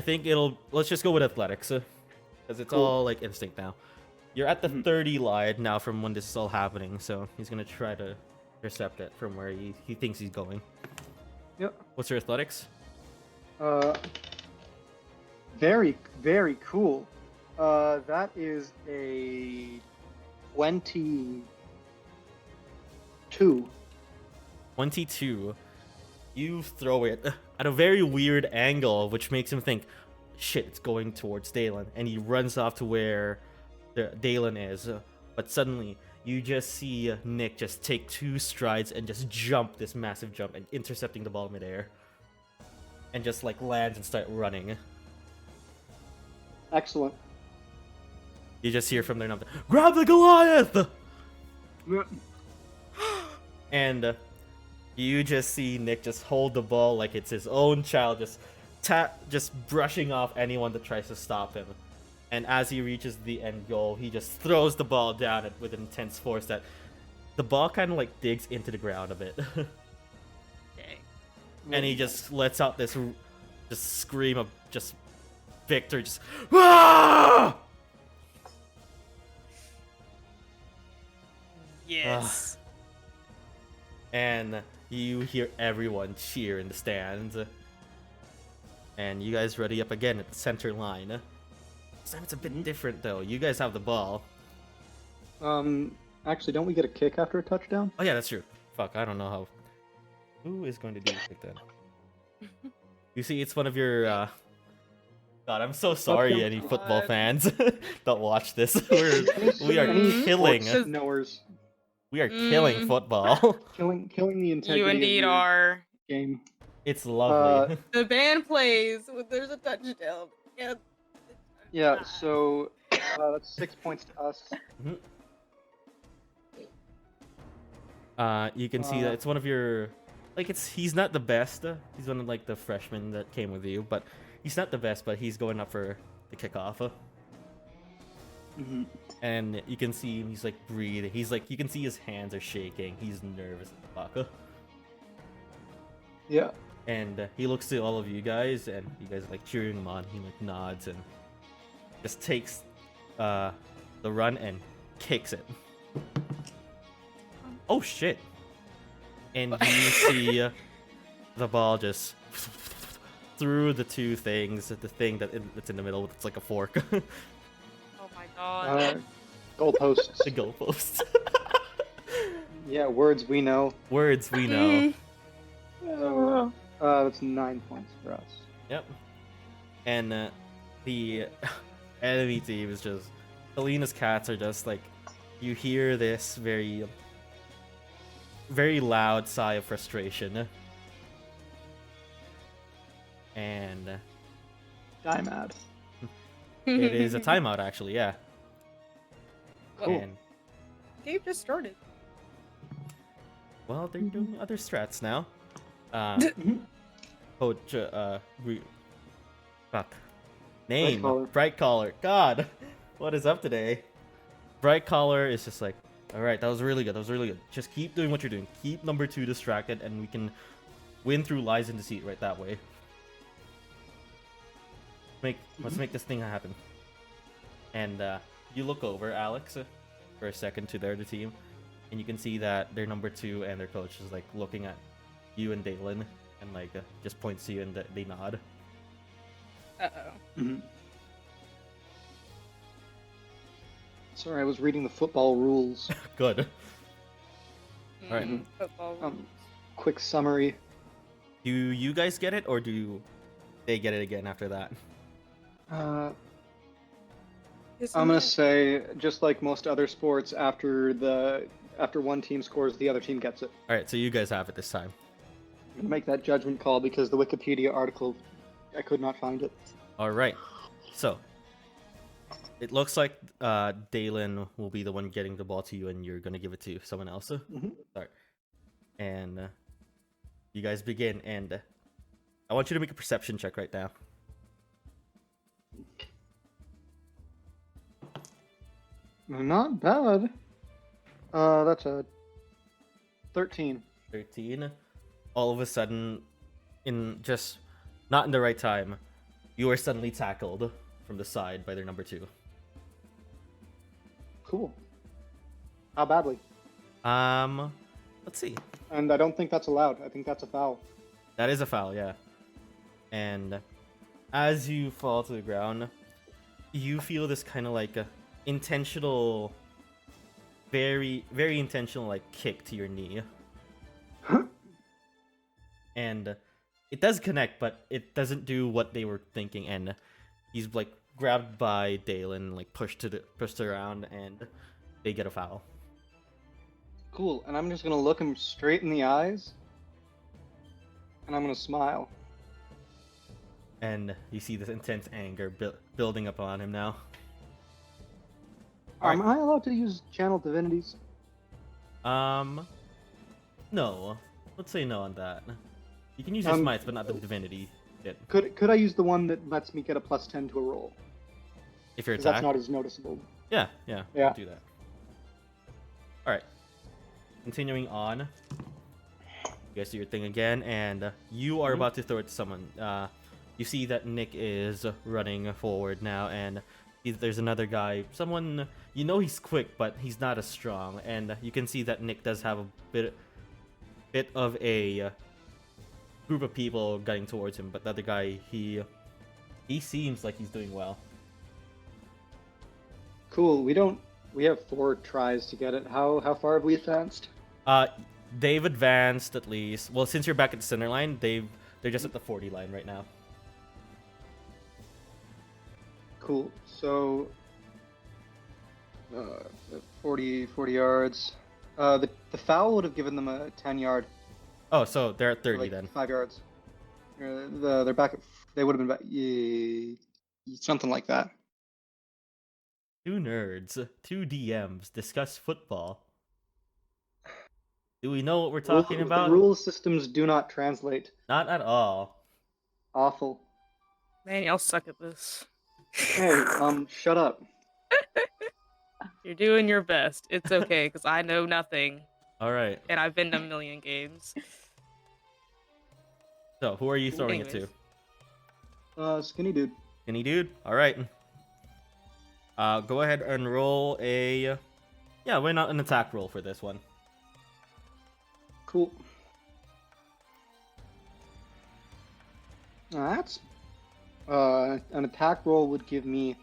A: think let's just go with athletics, because it's
D: Cool.
A: all like instinct now. You're at the 30 line now from when this is all happening, so he's gonna try to intercept it from where he thinks he's going.
D: Yep.
A: What's your athletics?
D: Very, very cool. That is a 22.
A: 22. You throw it at a very weird angle, which makes him think, shit, it's going towards Dalen. And he runs off to where Dalen is. But suddenly, you just see Nick just take 2 strides and just jump this massive jump and intercepting the ball midair. And just like lands and start running.
D: Excellent.
A: You just hear from their number, grab the Goliath! And you just see Nick just hold the ball like it's his own child, just brushing off anyone that tries to stop him. And as he reaches the end goal, he just throws the ball down with intense force that the ball kind of like digs into the ground a bit.
C: Okay.
A: And he just lets out this just scream of just victor, just ah!
C: Yes.
A: And you hear everyone cheer in the stands. And you guys ready up again at the center line. This time it's a bit different though. You guys have the ball.
D: Actually, don't we get a kick after a touchdown?
A: Oh yeah, that's true. Fuck, I don't know how. Who is going to do like that? You see, it's one of your. God, I'm so sorry,
D: Okay.
A: any football
C: God.
A: fans that watch this. We are
D: Any
A: killing.
D: sports knowers.
A: We are killing football.
D: Killing the integrity
C: You
D: of
C: indeed
D: your
C: are.
D: game.
A: It's lovely.
C: The band plays when there's a touchdown. Yeah.
D: Yeah, so that's 6 points to us.
A: You can see that it's one of your, like he's not the best. He's one of like the freshmen that came with you, but he's not the best. But he's going up for the kickoff.
D: Mhm.
A: And you can see him. He's like breathing. He's like you can see his hands are shaking. He's nervous as fuck.
D: Yeah.
A: And he looks to all of you guys, and you guys are like cheering him on. He like nods and just takes the run and kicks it. Oh shit! And you see the ball just through the 2 things. The thing that's in the middle, it's like a fork.
C: Oh my god.
D: Goalposts.
A: The goalpost.
D: Yeah, words we know.
A: Words we know.
D: That's 9 points for us.
A: Yep. And the enemy team is just Selena's cats are just like you hear this very very loud sigh of frustration. And
D: Die mad.
A: it is a timeout actually, yeah.
D: Cool.
A: And
C: Game just started.
A: well, they're doing other strats now.
D: Mhm.
A: Coach, fuck. Name,
D: Collar.
A: Bright Collar. God, what is up today? Bright Collar is just like, all right, that was really good. That was really good. Just keep doing what you're doing. Keep number 2 distracted, and we can win through lies and deceit right that way. Let's make this thing happen. And you look over, Alex, for a second to their team, and you can see that their number 2 and their coach is like looking at you and Dalen, and like just points to you and they nod.
C: Uh-oh.
D: Mhm. Sorry, I was reading the football rules.
A: Good. Alright.
C: Mm, football rules.
D: Quick summary.
A: Do you guys get it, or do they get it again after that?
D: I'm
C: Isn't
D: gonna
C: it-
D: say, just like most other sports, after one team scores, the other team gets it.
A: Alright, so you guys have it this time.
D: I'm gonna make that judgment call because the Wikipedia article, I could not find it.
A: Alright. So, it looks like Dalen will be the one getting the ball to you, and you're gonna give it to someone else.
D: Mhm.
A: Sorry. And you guys begin, and I want you to make a perception check right now.
D: Not bad. That's a 13.
A: 13. All of a sudden, not in the right time, you are suddenly tackled from the side by their number 2.
D: Cool. How badly?
A: Let's see.
D: And I don't think that's allowed. I think that's a foul.
A: That is a foul, yeah. And as you fall to the ground, you feel this kind of like intentional, very, very intentional like kick to your knee. And it does connect, but it doesn't do what they were thinking. And he's like grabbed by Dalen, like pushed around, and they get a foul.
D: Cool. And I'm just gonna look him straight in the eyes, and I'm gonna smile.
A: And you see this intense anger building up on him now.
D: Am I allowed to use channel divinities?
A: No. Let's say no on that. You can use your smites, but not the divinity bit.
D: Could I use the one that lets me get a +10 to a roll?
A: If you're
D: Because that's
A: attacked.
D: not as noticeable.
A: Yeah.
D: Yeah.
A: Do that. Alright. Continuing on. You guys do your thing again, and you are about to throw it to someone. You see that Nick is running forward now, and there's another guy. Someone, you know he's quick, but he's not as strong. And you can see that Nick does have a bit of a group of people getting towards him, but the other guy, he seems like he's doing well.
D: Cool. We have 4 tries to get it. How far have we advanced?
A: They've advanced at least. Well, since you're back at the center line, they're just at the 40 line right now.
D: Cool. So 40 yards. The foul would have given them a 10-yard.
A: Oh, so they're at 30
D: like
A: then.
D: 5 yards. They're back at. They would have been back. Something like that.
A: 2 nerds, 2 DMs discuss football. Do we know what we're talking about?
D: The rule systems do not translate.
A: Not at all.
D: Awful.
C: Man, y'all suck at this.
D: Hey, shut up.
C: You're doing your best. It's okay, because I know nothing,
A: All right.
C: and I've been to a million games.
A: So, who are you throwing it to?
D: Skinny dude.
A: Skinny dude? All right. Go ahead and roll a... Yeah, why not an attack roll for this one?
D: Cool. That's an attack roll would give me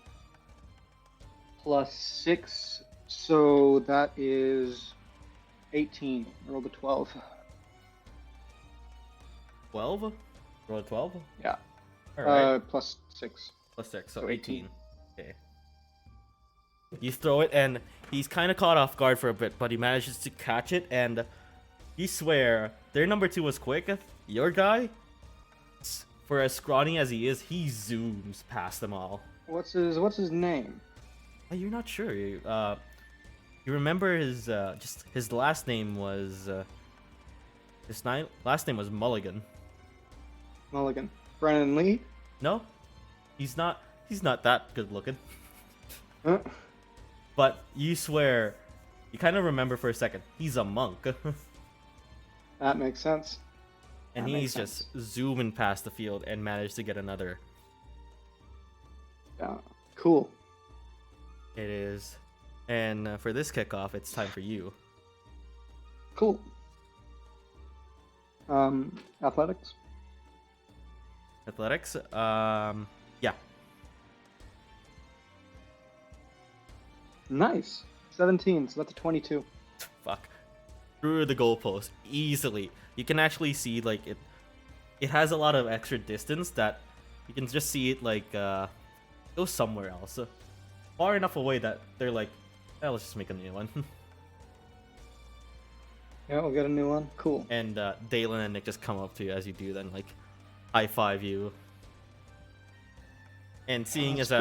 D: +6, so that is 18. Roll the 12.
A: 12? Roll a 12?
D: Yeah.
A: All right.
D: +6.
A: Plus 6, so
D: so
A: 18. Okay. You throw it, and he's kind of caught off guard for a bit, but he manages to catch it, and you swear, their number 2 was quick. Your guy, for as scrawny as he is, he zooms past them all.
D: What's his name?
A: You're not sure. You remember his last name was His last name was Mulligan.
D: Mulligan. Brennan Lee?
A: No, he's not. He's not that good looking.
D: Huh?
A: But you swear, you kind of remember for a second. He's a monk,
D: That makes sense.
A: and
D: That
A: he's
D: makes
A: just zooming past the field and managed to get another.
D: Yeah. Cool.
A: It is, and for this kickoff, it's time for you.
D: Cool. Athletics?
A: Athletics. Yeah.
D: Nice. 17, so that's a 22.
A: Fuck. Through the goalpost easily. You can actually see like it has a lot of extra distance that you can just see it like go somewhere else. Far enough away that they're like, eh, let's just make a new one.
D: Yeah, we'll get a new one. Cool.
A: And Dalen and Nick just come up to you as you do, then like high five you. And seeing
D: Let's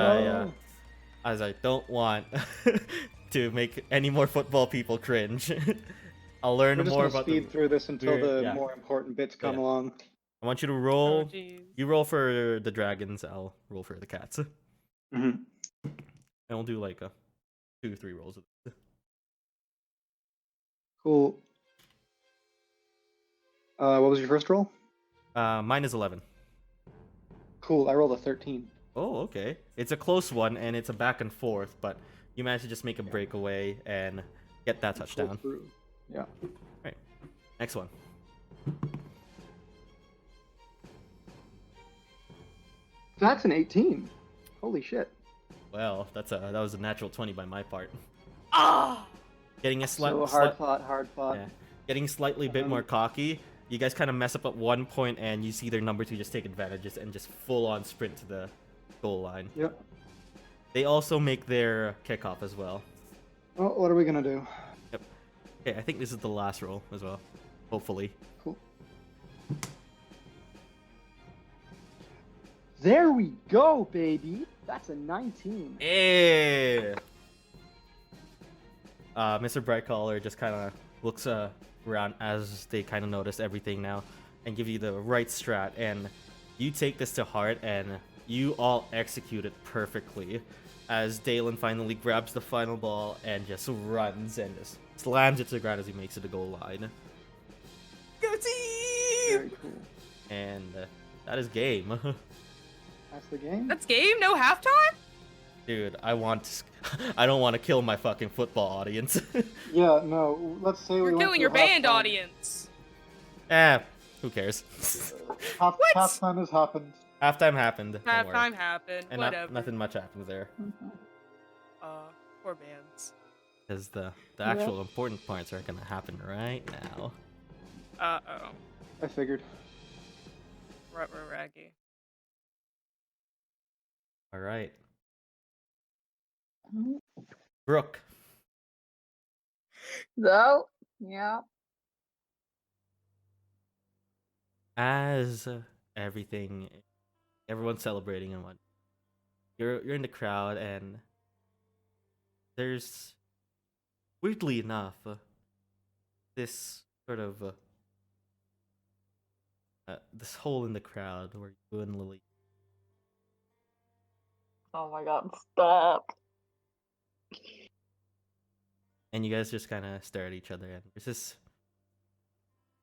A: as I don't want to make any more football people cringe, I'll learn
D: We're just
A: more
D: gonna
A: about
D: speed through this until
A: we're-
D: the
A: yeah.
D: more important bits come
A: Yeah.
D: along.
A: I want you to
C: Oh,
A: roll.
C: jeez.
A: You roll for the dragons. I'll roll for the cats, and
D: Mm-hmm.
A: we'll do like a 2-3 rolls.
D: Cool. What was your first roll?
A: Mine is 11.
D: Cool. I rolled a 13.
A: Oh, okay. It's a close one, and it's a back and forth, but you managed to just make a breakaway and get that
D: Pull
A: touchdown.
D: through. Yeah.
A: Next one.
D: That's an 18. Holy shit.
A: Well, that was a natural 20 by my part.
C: Ah!
A: Getting a
D: So hard fought.
A: yeah, getting slightly bit more cocky. You guys kind of mess up at one point, and you see their number 2 just take advantages and just full on sprint to the goal line.
D: Yep.
A: They also make their kickoff as well.
D: Oh, what are we gonna do?
A: Okay, I think this is the last roll as well. Hopefully.
D: Cool. There we go, baby. That's a 19.
A: Hey! Mr. Brightcollar just kind of looks around as they kind of notice everything now and give you the right strat, and you take this to heart and you all execute it perfectly as Dalen finally grabs the final ball and just runs and just slams it to the ground as he makes it to goal line.
C: Go team!
D: Very cool.
A: And that is game.
D: That's the game.
C: That's game? No halftime?
A: Dude, I don't want to kill my fucking football audience.
D: Yeah, no. Let's say we
C: You're
D: went
C: killing
D: through
C: your band
D: halftime.
C: audience.
A: Who cares?
D: Half,
C: What?
D: halftime has happened.
A: Halftime happened. don't worry.
C: Halftime happened.
A: And
C: Whatever.
A: nothing much happens there.
C: Poor bands.
A: Because the actual important parts are gonna happen right now.
C: Uh-oh.
D: I figured.
C: Raggy.
A: Alright. Brooke.
E: So, yeah.
A: As everyone's celebrating and what, you're in the crowd, and there's, weirdly enough, this sort of this hole in the crowd where you and Lily.
E: Oh my god, stop.
A: And you guys just kind of stare at each other, and there's this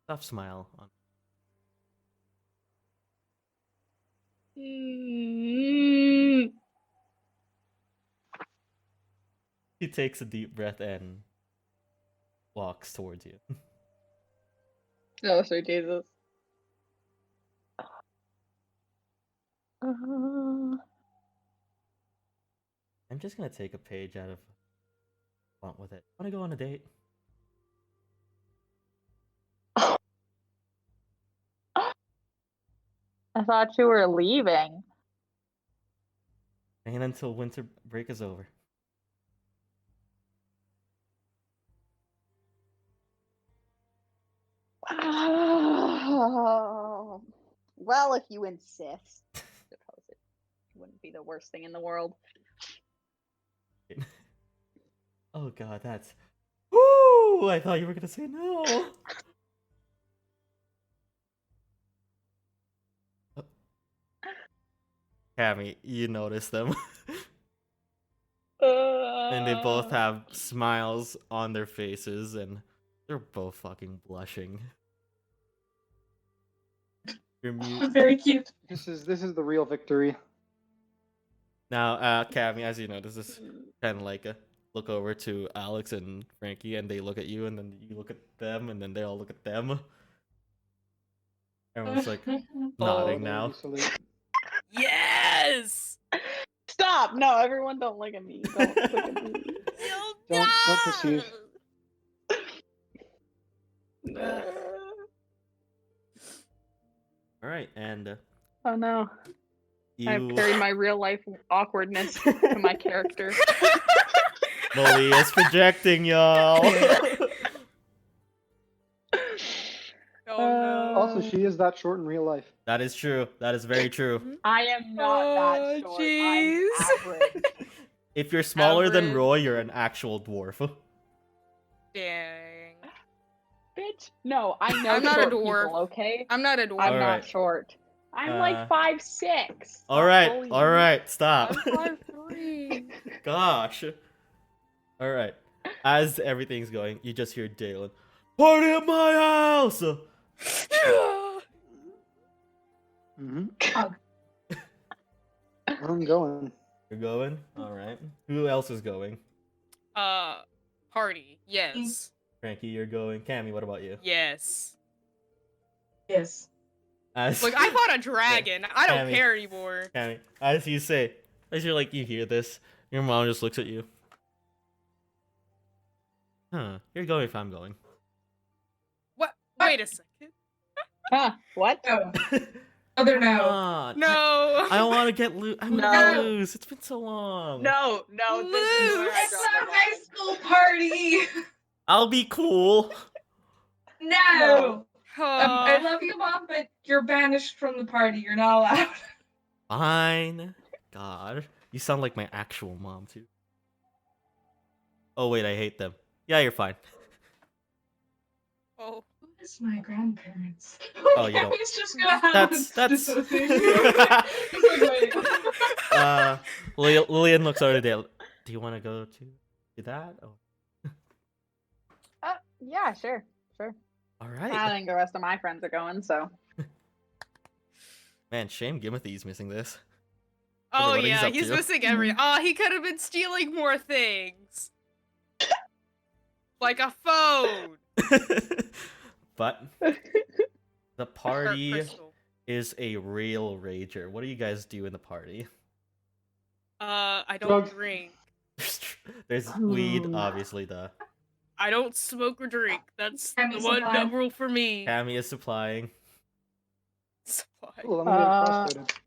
A: soft smile on. He takes a deep breath and walks towards you.
E: Oh, sweet Jesus.
A: I'm just gonna take a page out of Want with it. Want to go on a date?
E: I thought you were leaving.
A: And until winter break is over.
E: Well, if you insist. I suppose it wouldn't be the worst thing in the world.
A: Oh god, that's... Woo! I thought you were gonna say no! Cammy, you notice them. And they both have smiles on their faces, and they're both fucking blushing. You're mute.
B: Very cute.
D: This is the real victory.
A: Now, Cammy, as you know, this is kind of like a look over to Alex and Frankie, and they look at you, and then you look at them, and then they all look at them. Everyone's like nodding now.
D: Salute.
C: Yes!
E: Stop! No, everyone don't look at me. Don't look at me.
D: Don't perceive.
A: All right, and
E: Oh no.
A: you.
E: I carry my real life awkwardness to my character.
A: Malia's projecting, y'all.
C: Oh no.
D: Also, she is that short in real life.
A: That is true. That is very true.
E: I am not that short.
C: jeez.
E: I'm average.
A: If you're smaller than
C: Average.
A: Roy, you're an actual dwarf.
C: Dang.
E: Bitch. No, I know
C: I'm not a
E: short
C: dwarf.
E: people, okay?
C: I'm not a dwarf.
E: I'm
A: Alright.
E: not short. I'm
A: Uh,
E: like 5'6".
A: All right, stop.
C: I'm 5'3".
A: Gosh. All right. As everything's going, you just hear Dalen, "Party at my house!"
D: Mm-hmm.
B: Hug.
D: I'm going.
A: You're going? All right. Who else is going?
C: Party. Yes.
A: Frankie, you're going. Cammy, what about you?
C: Yes.
B: Yes.
A: As
C: Like, I bought a dragon. I don't
A: Cammy.
C: care anymore.
A: Cammy, as you say, as you're like, you hear this, your mom just looks at you. Huh? You're going if I'm going.
C: What? Wait a second.
E: Huh? What?
B: No. Other no.
A: Come on.
C: No.
A: I don't want to get loose. I'm
E: No.
A: gonna lose. It's been so long.
E: No, no, this is where I
B: It's
E: draw
B: a
E: the
B: high
E: line.
B: school party.
A: I'll be cool.
B: No. I
C: Aw.
B: love you, Mom, but you're banished from the party. You're not allowed.
A: Fine. God, you sound like my actual mom too. Oh wait, I hate them. Yeah, you're fine.
C: Oh.
B: Who is my grandparents?
A: Oh, you don't-
B: It's just gonna have
A: That's-
B: this
A: that's-
B: It's like, wait.
A: Lillian looks over to Dale. Do you want to go to that? Oh,
E: Yeah, sure.
A: all
E: I
A: right.
E: think the rest of my friends are going, so.
A: Man, shame Gimothy's missing this.
C: Oh
A: what he's
C: yeah,
A: up
C: he's
A: to.
C: missing every. Oh, he could have been stealing more things. Like a phone.
A: But the
C: Or
A: party
C: crystal.
A: is a real rager. What do you guys do in the party?
C: I don't
D: Drugs.
C: drink.
A: There's weed, obviously.
C: I don't smoke or drink. That's
B: Can
C: the
B: we
C: one
B: supply?
C: rule for me.
A: Cammy is supplying.
C: Supply.
D: Cool, I'm gonna get
E: Uh,
D: crossfaded.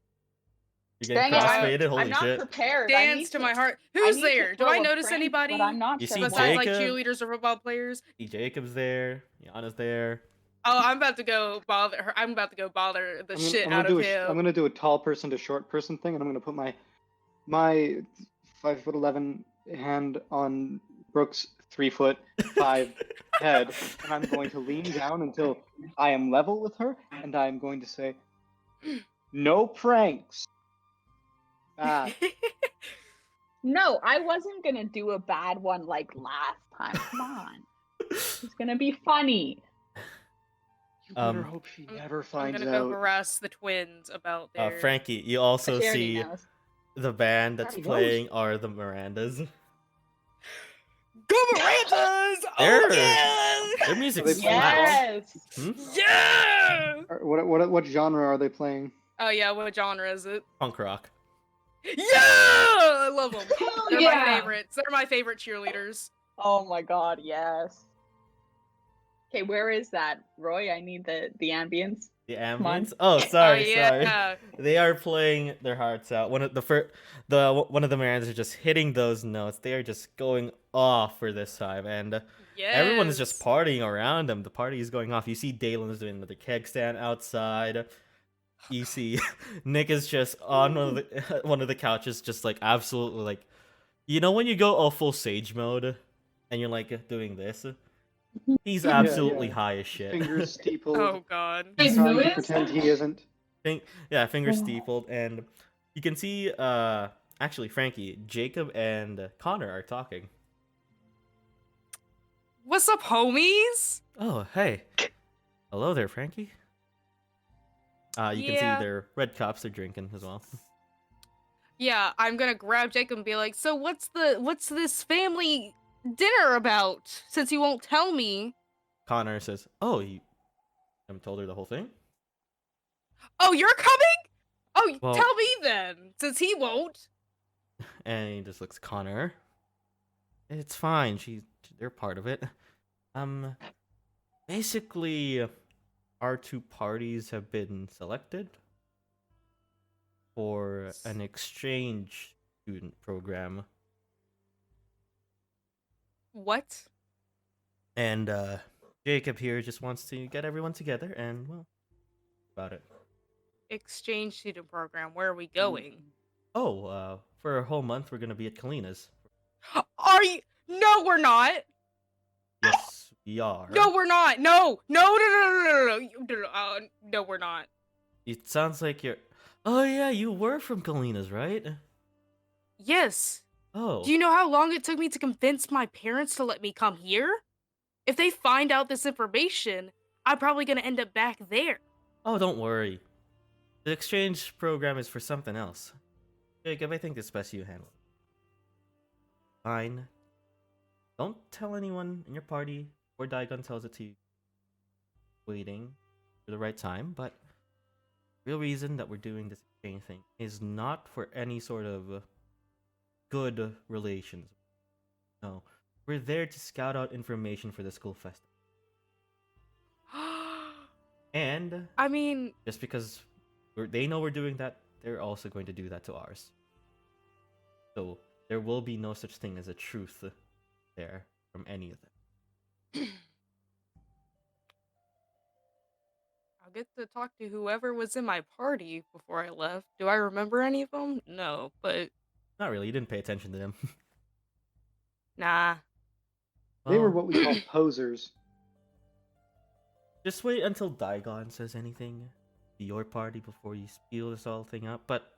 A: You're getting
E: Dang it,
A: crossfaded? Holy
E: I'm not
A: shit.
E: prepared. I
C: Dance
E: need
C: to my heart. Who's there? Do I notice anybody?
E: But I'm not
A: You
E: sure
A: see
E: what.
C: Besides like
A: Jacob?
C: cheerleaders or football players?
A: See Jacob's there. Yana's there.
C: Oh, I'm about to go bother her. I'm about to go bother the shit out of him.
D: I'm gonna do a tall person to short person thing, and I'm gonna put my 5'11" hand on Brooke's 3'5" head, and I'm going to lean down until I am level with her, and I'm going to say, "No pranks." Ah,
E: No, I wasn't gonna do a bad one like last time. Come on, it's gonna be funny.
D: you better
A: Um,
D: hope she
C: I'm-
D: never
C: I'm
D: finds
C: gonna go
D: out.
C: harass the twins about their.
A: Frankie, you also
E: She already
A: see
E: knows.
A: the band that's
D: Already knows.
A: playing are the Mirandas.
C: Go Mirandas!
A: They're-
C: Oh yeah!
A: Their music
D: Are they
A: slaps.
D: playing
E: Yes.
C: Yeah!
D: What genre are they playing?
C: Oh yeah, what genre is it?
A: Punk rock.
C: Yeah! I love them.
B: Hell
C: They're
B: yeah.
C: my favorites. They're my favorite cheerleaders.
E: Oh my god, yes. Okay, where is that, Roy? I need the ambience.
A: The
E: on.
A: ambience. Oh, sorry,
C: oh,
A: sorry.
C: yeah.
A: They are playing their hearts out. One of the Mirandas are just hitting those notes. They are just going off for this time, and
C: Yes.
A: everyone is just partying around them. The party is going off. You see Dalen's doing the keg stand outside. You see Nick is just on one of the couches, just like absolutely like, you know when you go all full sage mode, and you're like doing this. He's
D: Yeah,
A: absolutely
D: yeah.
A: high as shit.
D: Fingers steepled.
C: Oh god.
B: Wait,
D: trying
B: who
D: to
B: is?
D: pretend he isn't.
A: Yeah, fingers steepled, and You can see, actually, Frankie, Jacob and Connor are talking.
C: What's up, homies?
A: Oh, hey. Hello there, Frankie. You can see
C: Yeah.
A: their red cups are drinking as well.
C: Yeah, I'm gonna grab Jacob and be like, so what's this family dinner about? Since you won't tell me.
A: Connor says, "Oh, you haven't told her the whole thing?
C: Oh, you're coming? Oh,
A: Well-
C: tell me then, since he won't.
A: And he just looks at Connor. It's fine. They're part of it. Basically, our two parties have been selected for an exchange student program,
C: What?
A: and Jacob here just wants to get everyone together and well, about it.
C: Exchange student program, where are we going?
A: Oh, for a whole month we're gonna be at Kalina's.
C: Are you? No, we're not.
A: Yes, we are.
C: No, we're not. No, no, no, no, no, no, no, no, we're not.
A: It sounds like you're. Oh yeah, you were from Kalina's, right?
C: Yes.
A: Oh.
C: Do you know how long it took me to convince my parents to let me come here? If they find out this information, I'm probably gonna end up back there.
A: Oh, don't worry. The exchange program is for something else. Jacob, I think it's best you handle it. Fine. Don't tell anyone in your party or Daigon tells it to you. Waiting for the right time, but the real reason that we're doing this exchange thing is not for any sort of good relations. No. We're there to scout out information for the school festival. And
C: I mean,
A: just because they know we're doing that, they're also going to do that to ours. So there will be no such thing as a truth there from any of them.
C: I'll get to talk to whoever was in my party before I left. Do I remember any of them? No, but
A: Not really, you didn't pay attention to them.
C: nah.
D: They were
A: Well,
D: what we call posers.
A: just wait until Daigon says anything to your party before you spiel this whole thing up. But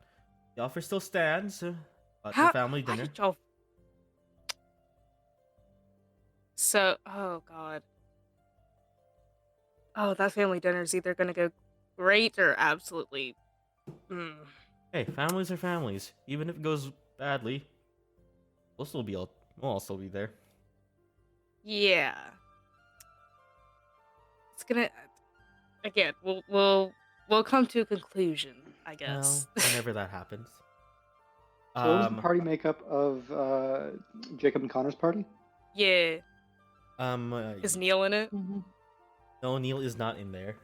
A: the offer still stands. About the family
C: How
A: dinner.
C: did y'all... So, oh god. Oh, that family dinner is either gonna go great or absolutely...
A: Hey, families are families. Even if it goes badly, we'll all still be there.
C: Yeah. It's gonna... Again, we'll come to a conclusion, I guess.
A: Well, whenever that happens.
D: So what was the party makeup of Jacob and Connor's party?
C: Yeah.
A: Uh,
C: Is Neil in it?
A: no, Neil is not in there.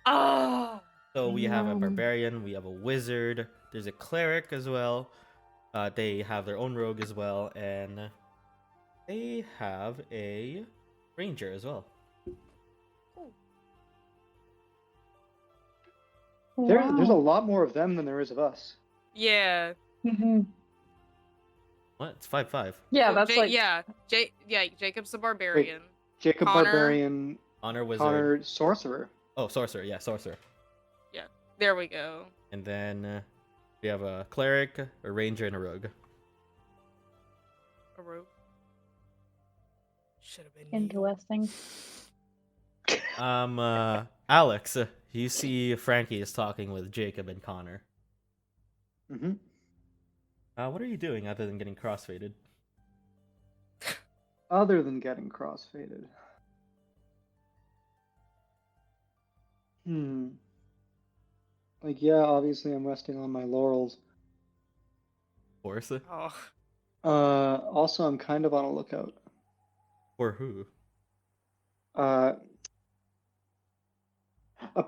C: Oh!
A: So we have a
E: Yum.
A: barbarian, we have a wizard, there's a cleric as well. They have their own rogue as well, and they have a ranger as well.
D: There's a lot more of them than there is of us.
C: Yeah.
A: What? It's 5-5.
E: Yeah,
C: Oh,
E: that's like
C: Jacob's the barbarian.
D: Jacob
C: Connor.
D: Barbarian,
A: Honor wizard.
D: Connor Sorcerer.
A: Oh, sorcerer. Yeah, sorcerer.
C: There we go.
A: And then we have a cleric, a ranger, and a rogue.
C: A rogue. Should have been
E: interesting.
A: Alex, you see Frankie is talking with Jacob and Connor.
D: Mm-hmm.
A: What are you doing other than getting crossfaded?
D: Other than getting crossfaded. Like, yeah, obviously I'm resting on my laurels.
A: Of course.
C: Oh.
D: Also, I'm kind of on a lookout.
A: For who?
D: A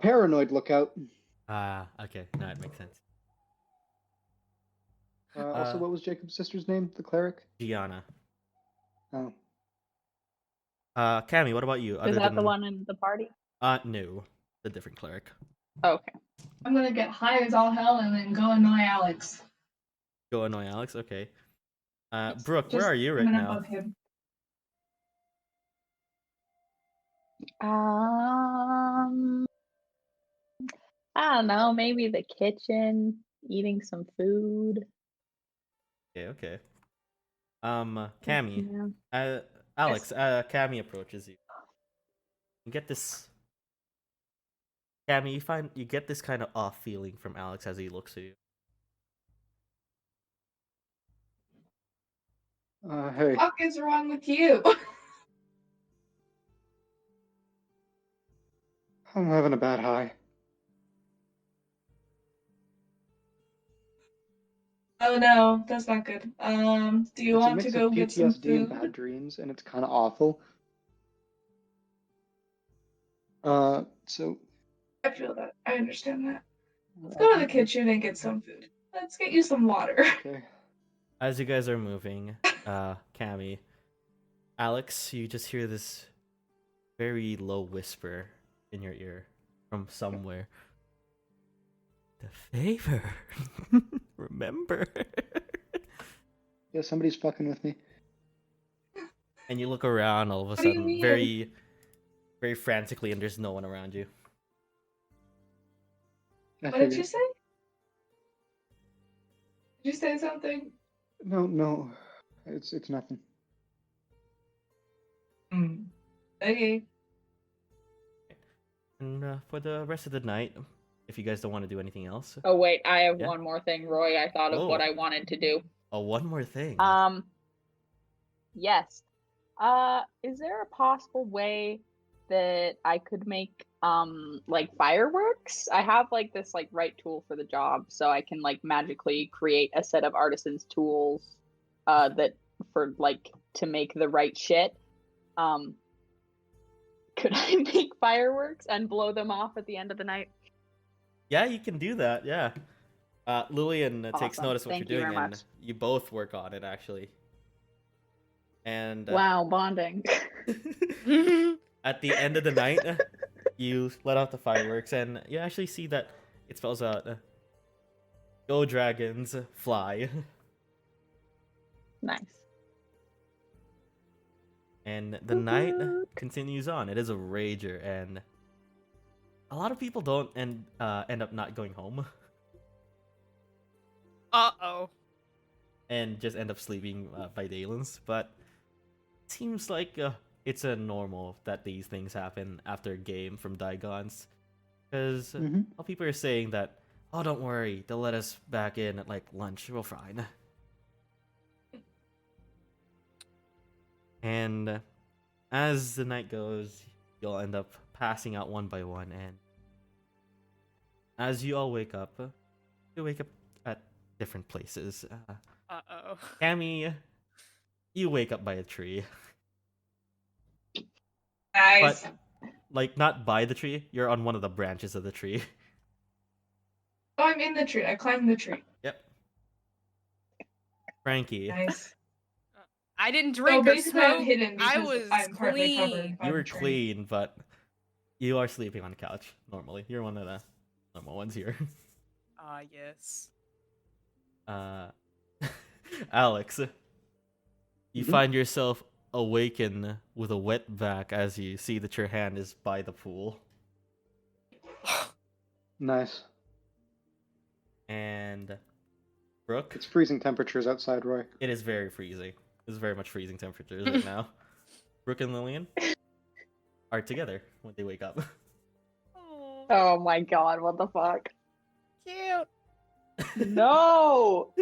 D: paranoid lookout.
A: Okay. No, it makes sense.
D: Also, what was Jacob's sister's name? The cleric?
A: Gianna.
D: Oh.
A: Cammy, what about you?
E: Is that the one in the party?
A: No. The different cleric.
E: Okay.
B: I'm gonna get high as all hell and then go annoy Alex.
A: Go annoy Alex? Okay. Brooke, where
B: Just
A: are you right
B: coming up
A: now?
B: of him.
E: I don't know, maybe the kitchen, eating some food.
A: Okay. Cammy.
E: Yeah.
A: Alex, Cammy approaches you. You get this. Cammy, you get this kind of off feeling from Alex as he looks at you.
D: Hey,
B: What is wrong with you?
D: I'm having a bad high.
B: Oh no, that's not good. Do you
D: It's a
B: want to
D: mix
B: go
D: of
B: get some
D: PTSD and bad
B: food?
D: dreams, and it's kind of awful. So
B: I feel that. I understand that. Let's go to the kitchen and get some food. Let's get you some water.
D: Okay.
A: As you guys are moving, Cammy, Alex, you just hear this very low whisper in your ear from somewhere. The favor. Remember?
D: Yeah, somebody's fucking with me.
A: And you look around all of a
B: What do you
A: sudden,
B: mean?
A: very, very frantically, and there's no one around you.
D: I
B: What did
D: figured.
B: you say? Did you say something?
D: No, it's nothing.
B: Okay.
A: And for the rest of the night, if you guys don't want to do anything else.
E: Oh wait, I have
A: Yeah?
E: one more thing, Roy. I thought of what
A: Oh.
E: I wanted to do.
A: Oh, one more thing.
E: Yes. Is there a possible way that I could make like fireworks? I have like this like right tool for the job, so I can like magically create a set of artisans tools that for like to make the right shit. Could I make fireworks and blow them off at the end of the night?
A: Yeah, you can do that. Yeah. Lillian takes
E: Awesome.
A: notice of what
E: Thank
A: you're
E: you
A: doing,
E: very
A: and
E: much.
A: you both work on it actually. And
E: Wow, bonding.
A: at the end of the night, you let off the fireworks, and you actually see that it spells out, "Go dragons, fly."
E: Nice.
A: And the night continues on. It is a rager, and a lot of people don't end up not going home,
C: Uh-oh.
A: and just end up sleeping by Dalen's. But it seems like it's a normal that these things happen after a game from Digons, because all people are saying that, oh, don't worry, they'll let us back in at like lunch. We're fine. And as the night goes, you'll end up passing out one by one, and as you all wake up, you wake up at different places.
C: Uh-oh.
A: Cammy, you wake up by a tree.
B: Nice.
A: But, like, not by the tree, you're on one of the branches of the tree.
B: Oh, I'm in the tree. I climbed the tree.
A: Yep. Frankie,
B: Nice.
C: I didn't
B: So
C: drink or
B: basically, I'm
C: smoke.
B: hidden
C: I
B: because
C: was
B: I'm partly covered
C: clean.
B: by
A: you
B: the
A: were
B: tree.
A: clean, but you are sleeping on the couch normally. You're one of the normal ones here.
C: Ah, yes.
A: Alex, you find yourself awaken with a wet back as you see that your hand is by the pool.
D: Nice.
A: And Brooke,
D: It's freezing temperatures outside, Roy.
A: it is very freezing. It's very much freezing temperatures right now. Brooke and Lillian are together when they wake up.
E: Oh my god, what the fuck?
C: Cute.
E: No!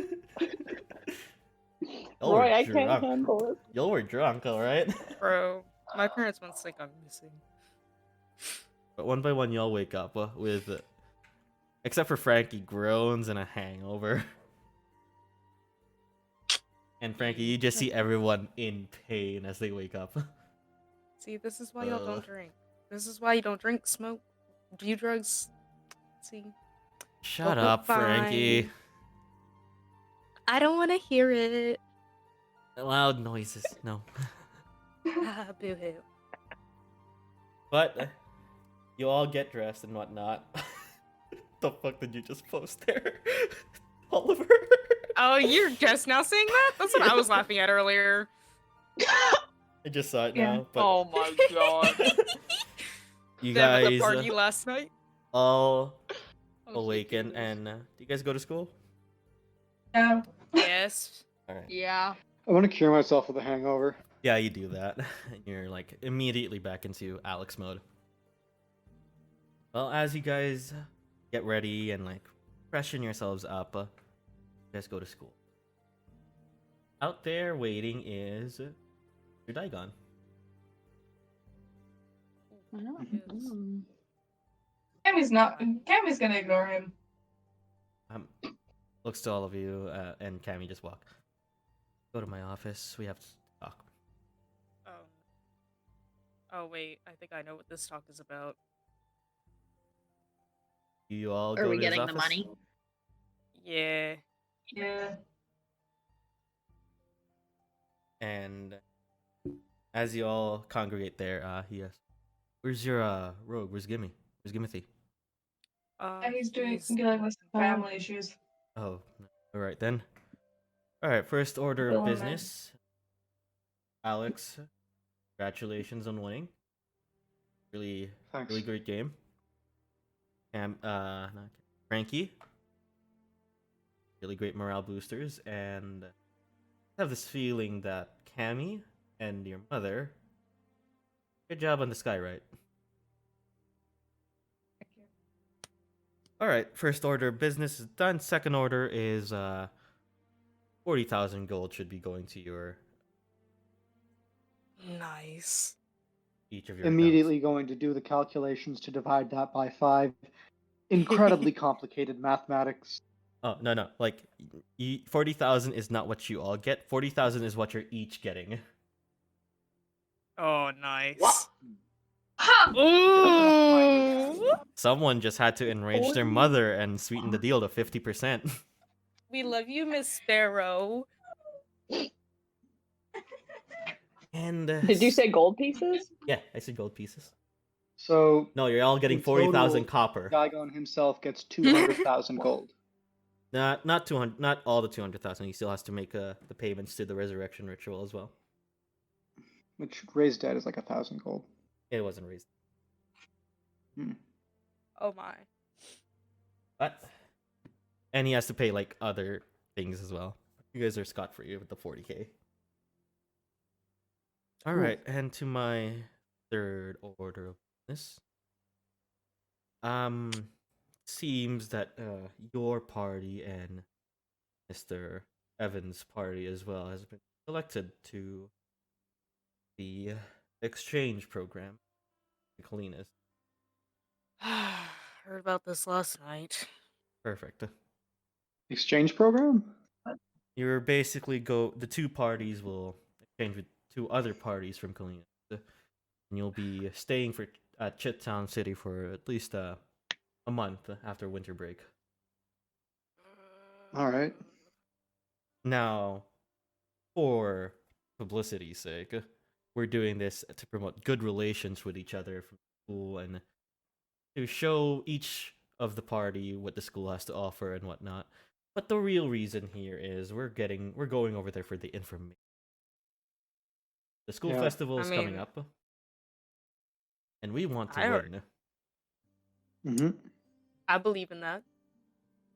A: Y'all
E: Roy,
A: were
E: I can't
A: drunk.
E: handle it.
A: Y'all were drunk, alright?
C: Bro, my parents once think I'm missing.
A: But one by one, y'all wake up with, except for Frankie, groans and a hangover. And Frankie, you just see everyone in pain as they wake up.
C: See, this is why y'all don't drink. This is why you don't drink, smoke, do drugs. See?
A: Shut
C: You'll be
A: up, Frankie.
C: fine. I don't want to hear it.
A: Loud noises, no.
C: Ah, boo-hoo.
A: But you all get dressed and whatnot. The fuck did you just post there, Oliver?
C: Oh, you're just now seeing that? That's what I was laughing at earlier.
A: I just saw it
B: Yeah.
A: now. But
E: Oh my god.
A: you
C: Them at the
A: guys
C: party last night.
A: all awaken, and do you guys go to school?
B: No.
C: Yes.
A: All right.
E: Yeah.
D: I want to cure myself with a hangover.
A: Yeah, you do that, and you're like immediately back into Alex mode. Well, as you guys get ready and like freshen yourselves up, you guys go to school. Out there waiting is your Daigon.
E: I know.
C: Yes.
B: Cammy's gonna ignore him.
A: Looks to all of you, and Cammy just walk. Go to my office. We have to talk.
C: Oh wait, I think I know what this talk is about.
A: You all
E: Are
A: go
E: we
A: to his
E: getting the
A: office?
E: money?
C: Yeah.
B: Yeah.
A: And as you all congregate there, he asks, "Where's your rogue? Where's Gimme? Where's Gimothy?"
B: And he's dealing with some family issues.
A: Oh, all right then. All right, first order of
B: Go on, man.
A: business. Alex, congratulations on winning. Really
D: Thanks.
A: great game. Frankie, really great morale boosters, and I have this feeling that Cammy and your mother, good job on the sky, right? All right, first order of business is done. Second order is 40,000 gold should be going to your
C: Nice.
A: each of your
D: Immediately
A: accounts.
D: going to do the calculations to divide that by 5. Incredibly complicated mathematics.
A: Oh no, like 40,000 is not what you all get. 40,000 is what you're each getting.
C: Oh, nice.
B: What? Ha!
C: Ooh!
A: Someone just had to enrage their mother and sweeten the deal to 50%.
C: We love you, Miss Sparrow.
A: And
E: Did you say gold pieces?
A: yeah, I said gold pieces.
D: So
A: No, you're all getting
D: in total,
A: 40,000 copper.
D: Daigon himself gets 200,000 gold.
A: Not 200, not all the 200,000. He still has to make the payments to the resurrection ritual as well.
D: Which raised debt is like 1,000 gold.
A: It wasn't raised.
C: Oh my.
A: But and he has to pay like other things as well. You guys are scot free with the 40k. All
D: Cool.
A: right, and to my third order of business. Seems that your party and Mr. Evans' party as well has been selected to the exchange program in Kalinas.
C: Heard about this last night.
A: Perfect.
D: Exchange program?
A: You're basically the two parties will exchange with two other parties from Kalinas. And you'll be staying at Chittown City for at least a month after winter break.
D: All right.
A: Now, for publicity's sake, we're doing this to promote good relations with each other from school and to show each of the party what the school has to offer and whatnot. But the real reason here is we're going over there for the information. The school
D: Yeah.
A: festival is coming
C: mean,
A: up, and we want to
C: I already-
A: win.
D: Mm-hmm.
C: I believe in that.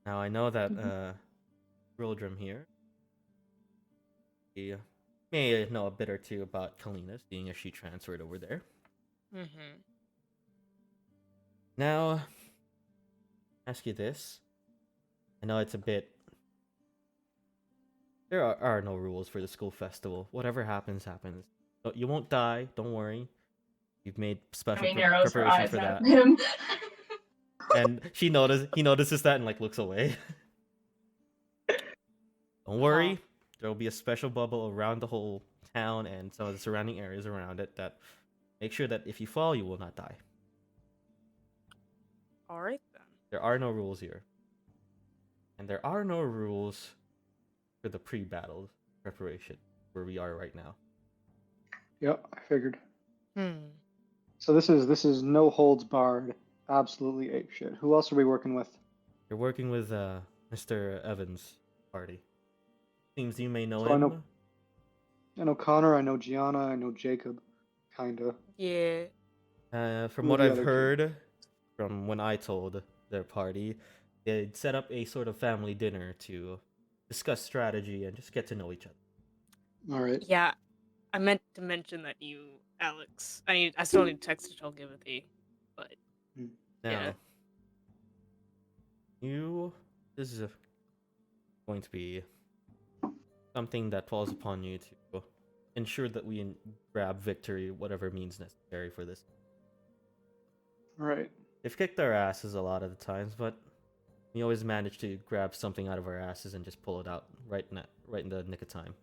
A: Now I know that Rildrum here, he may know a bit or two about Kalina, seeing as she transferred over there.
C: Mm-hmm.
A: Now, ask you this. I know it's a bit. There are no rules for the school festival. Whatever happens, happens. So you won't die. Don't worry. You've made special
B: Arrows her
A: preparation
B: eyes
A: for
B: at
A: that.
B: him.
A: And he notices that and like looks away. Don't worry. There will be a special bubble around the whole town and some of the surrounding areas around it that make sure that if you fall, you will not die.
C: All right then.
A: There are no rules here. And there are no rules for the pre-battle preparation where we are right now.
D: Yep, I figured.
C: Hmm.
D: So this is no holds barred, absolutely ape shit. Who else are we working with?
A: You're working with Mr. Evans' party. Seems you may know
D: So I
A: him.
D: know- I know Connor, I know Gianna, I know Jacob, kinda.
C: Yeah.
A: From
D: Who
A: what
D: are the
A: I've
D: other two?
A: heard, from when I told their party, they'd set up a sort of family dinner to discuss strategy and just get to know each other.
D: All right.
C: Yeah, I meant to mention that you, Alex. I still need to text to tell Gimothy, but
A: Now, this is going to be something that falls upon you to ensure that we grab victory, whatever means necessary for this.
D: All right.
A: They've kicked our asses a lot of the times, but we always manage to grab something out of our asses and just pull it out right in the nick of time.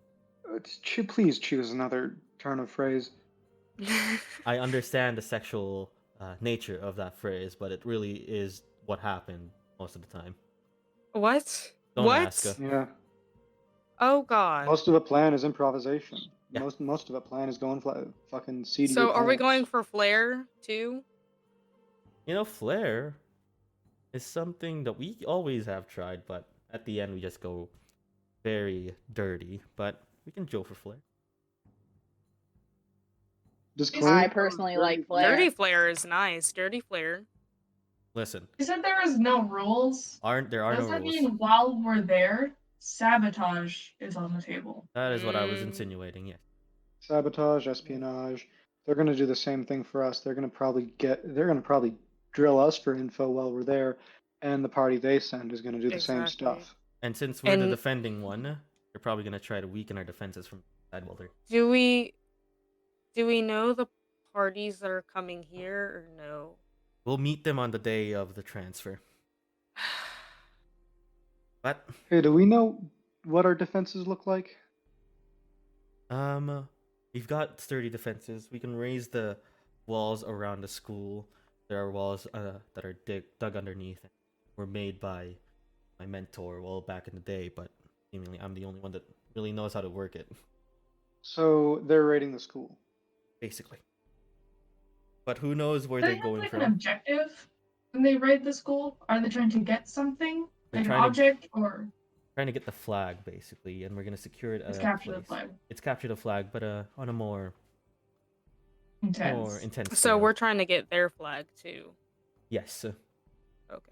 D: Please choose another turn of phrase.
A: I understand the sexual nature of that phrase, but it really is what happened most of the time.
C: What?
A: Don't
C: What?
A: ask.
D: Yeah.
C: Oh God.
D: Most of the plan is improvisation.
A: Yeah.
D: Most of the plan is going fucking seedy.
C: So are we going for flair too?
A: You know, flair is something that we always have tried, but at the end we just go very dirty. But we can go for flair.
E: I personally like flair.
C: Dirty flair is nice. Dirty flair.
A: Listen,
B: You said there is no rules.
A: there are
B: Does
A: no
B: that
A: rules.
B: mean while we're there, sabotage is on the table?
A: That is what I was
C: Mm.
A: insinuating. Yes.
D: Sabotage, espionage. They're gonna do the same thing for us. They're gonna probably drill us for info while we're there, and the party they send is gonna do the same
C: Exactly.
D: stuff.
A: And since we're the
C: And-
A: defending one, they're probably gonna try to weaken our defenses from side while they're.
C: Do we know the parties that are coming here or no?
A: We'll meet them on the day of the transfer. But
D: Hey, do we know what our defenses look like?
A: we've got sturdy defenses. We can raise the walls around the school. There are walls that are dug underneath. Were made by my mentor well back in the day, but seemingly I'm the only one that really knows how to work it,
D: So they're raiding the school.
A: basically. But who knows where
B: Do they
A: they're
B: have
A: going
B: like
A: from?
B: an objective when they raid the school? Are they trying to get something?
A: They're
B: Like an
A: trying to-
B: object or
A: Trying to get the flag, basically, and we're gonna secure it.
B: just
A: at a
B: capture the
A: place.
B: flag?
A: It's capture the flag, but on a more
B: Intense.
A: intense.
C: So
A: scale.
C: we're trying to get their flag too.
A: Yes.
C: Okay.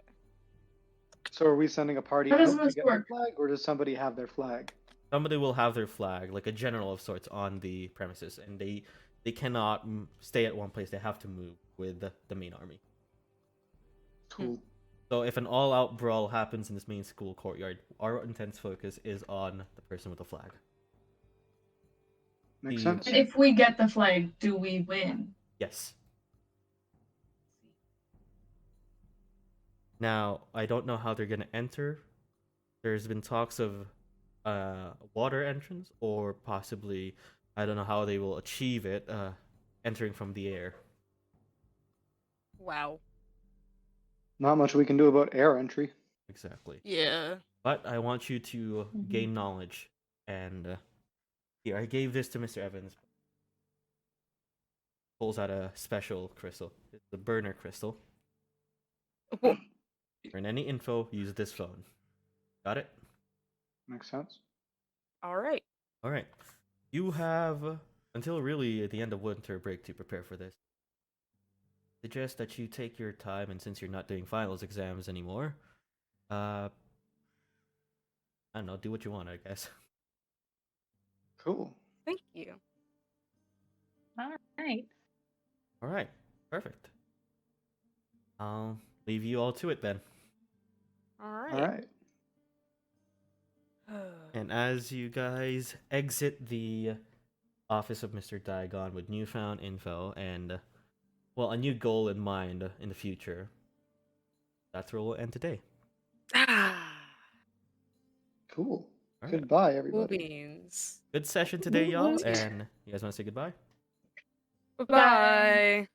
D: So are we sending a party
B: How
D: out
B: does
D: to
B: this
D: get their
B: work?
D: flag, or does somebody have their flag?
A: Somebody will have their flag, like a general of sorts, on the premises, and they cannot stay at one place. They have to move with the main army.
D: Cool.
A: So if an all-out brawl happens in this main school courtyard, our intense focus is on the person with the flag.
D: Makes
A: The-
D: sense.
B: And if we get the flag, do we win?
A: Yes. Now, I don't know how they're gonna enter. There's been talks of water entrance, or possibly, I don't know how they will achieve it, entering from the air.
C: Wow.
D: Not much we can do about air entry.
A: Exactly.
C: Yeah.
A: But I want you to gain knowledge, and here, I gave this to Mr. Evans. Pulls out a special crystal. It's the burner crystal.
C: Wha-
A: For any info, use this phone. Got it?
D: Makes sense.
C: All right.
A: All right. You have until really at the end of winter break to prepare for this. Suggest that you take your time, and since you're not doing finals exams anymore, I don't know, do what you want, I guess.
D: Cool.
C: Thank you.
E: All right.
A: All right. Perfect. I'll leave you all to it then.
C: All right.
D: All right.
A: And as you guys exit the office of Mr. Diagon with newfound info and, well, a new goal in mind in the future, that's where we'll end today.
D: Cool.
A: All right.
D: Goodbye,
C: Cool
D: everybody.
C: beans.
A: Good session today, y'all, and you guys want to say goodbye?
C: Bye.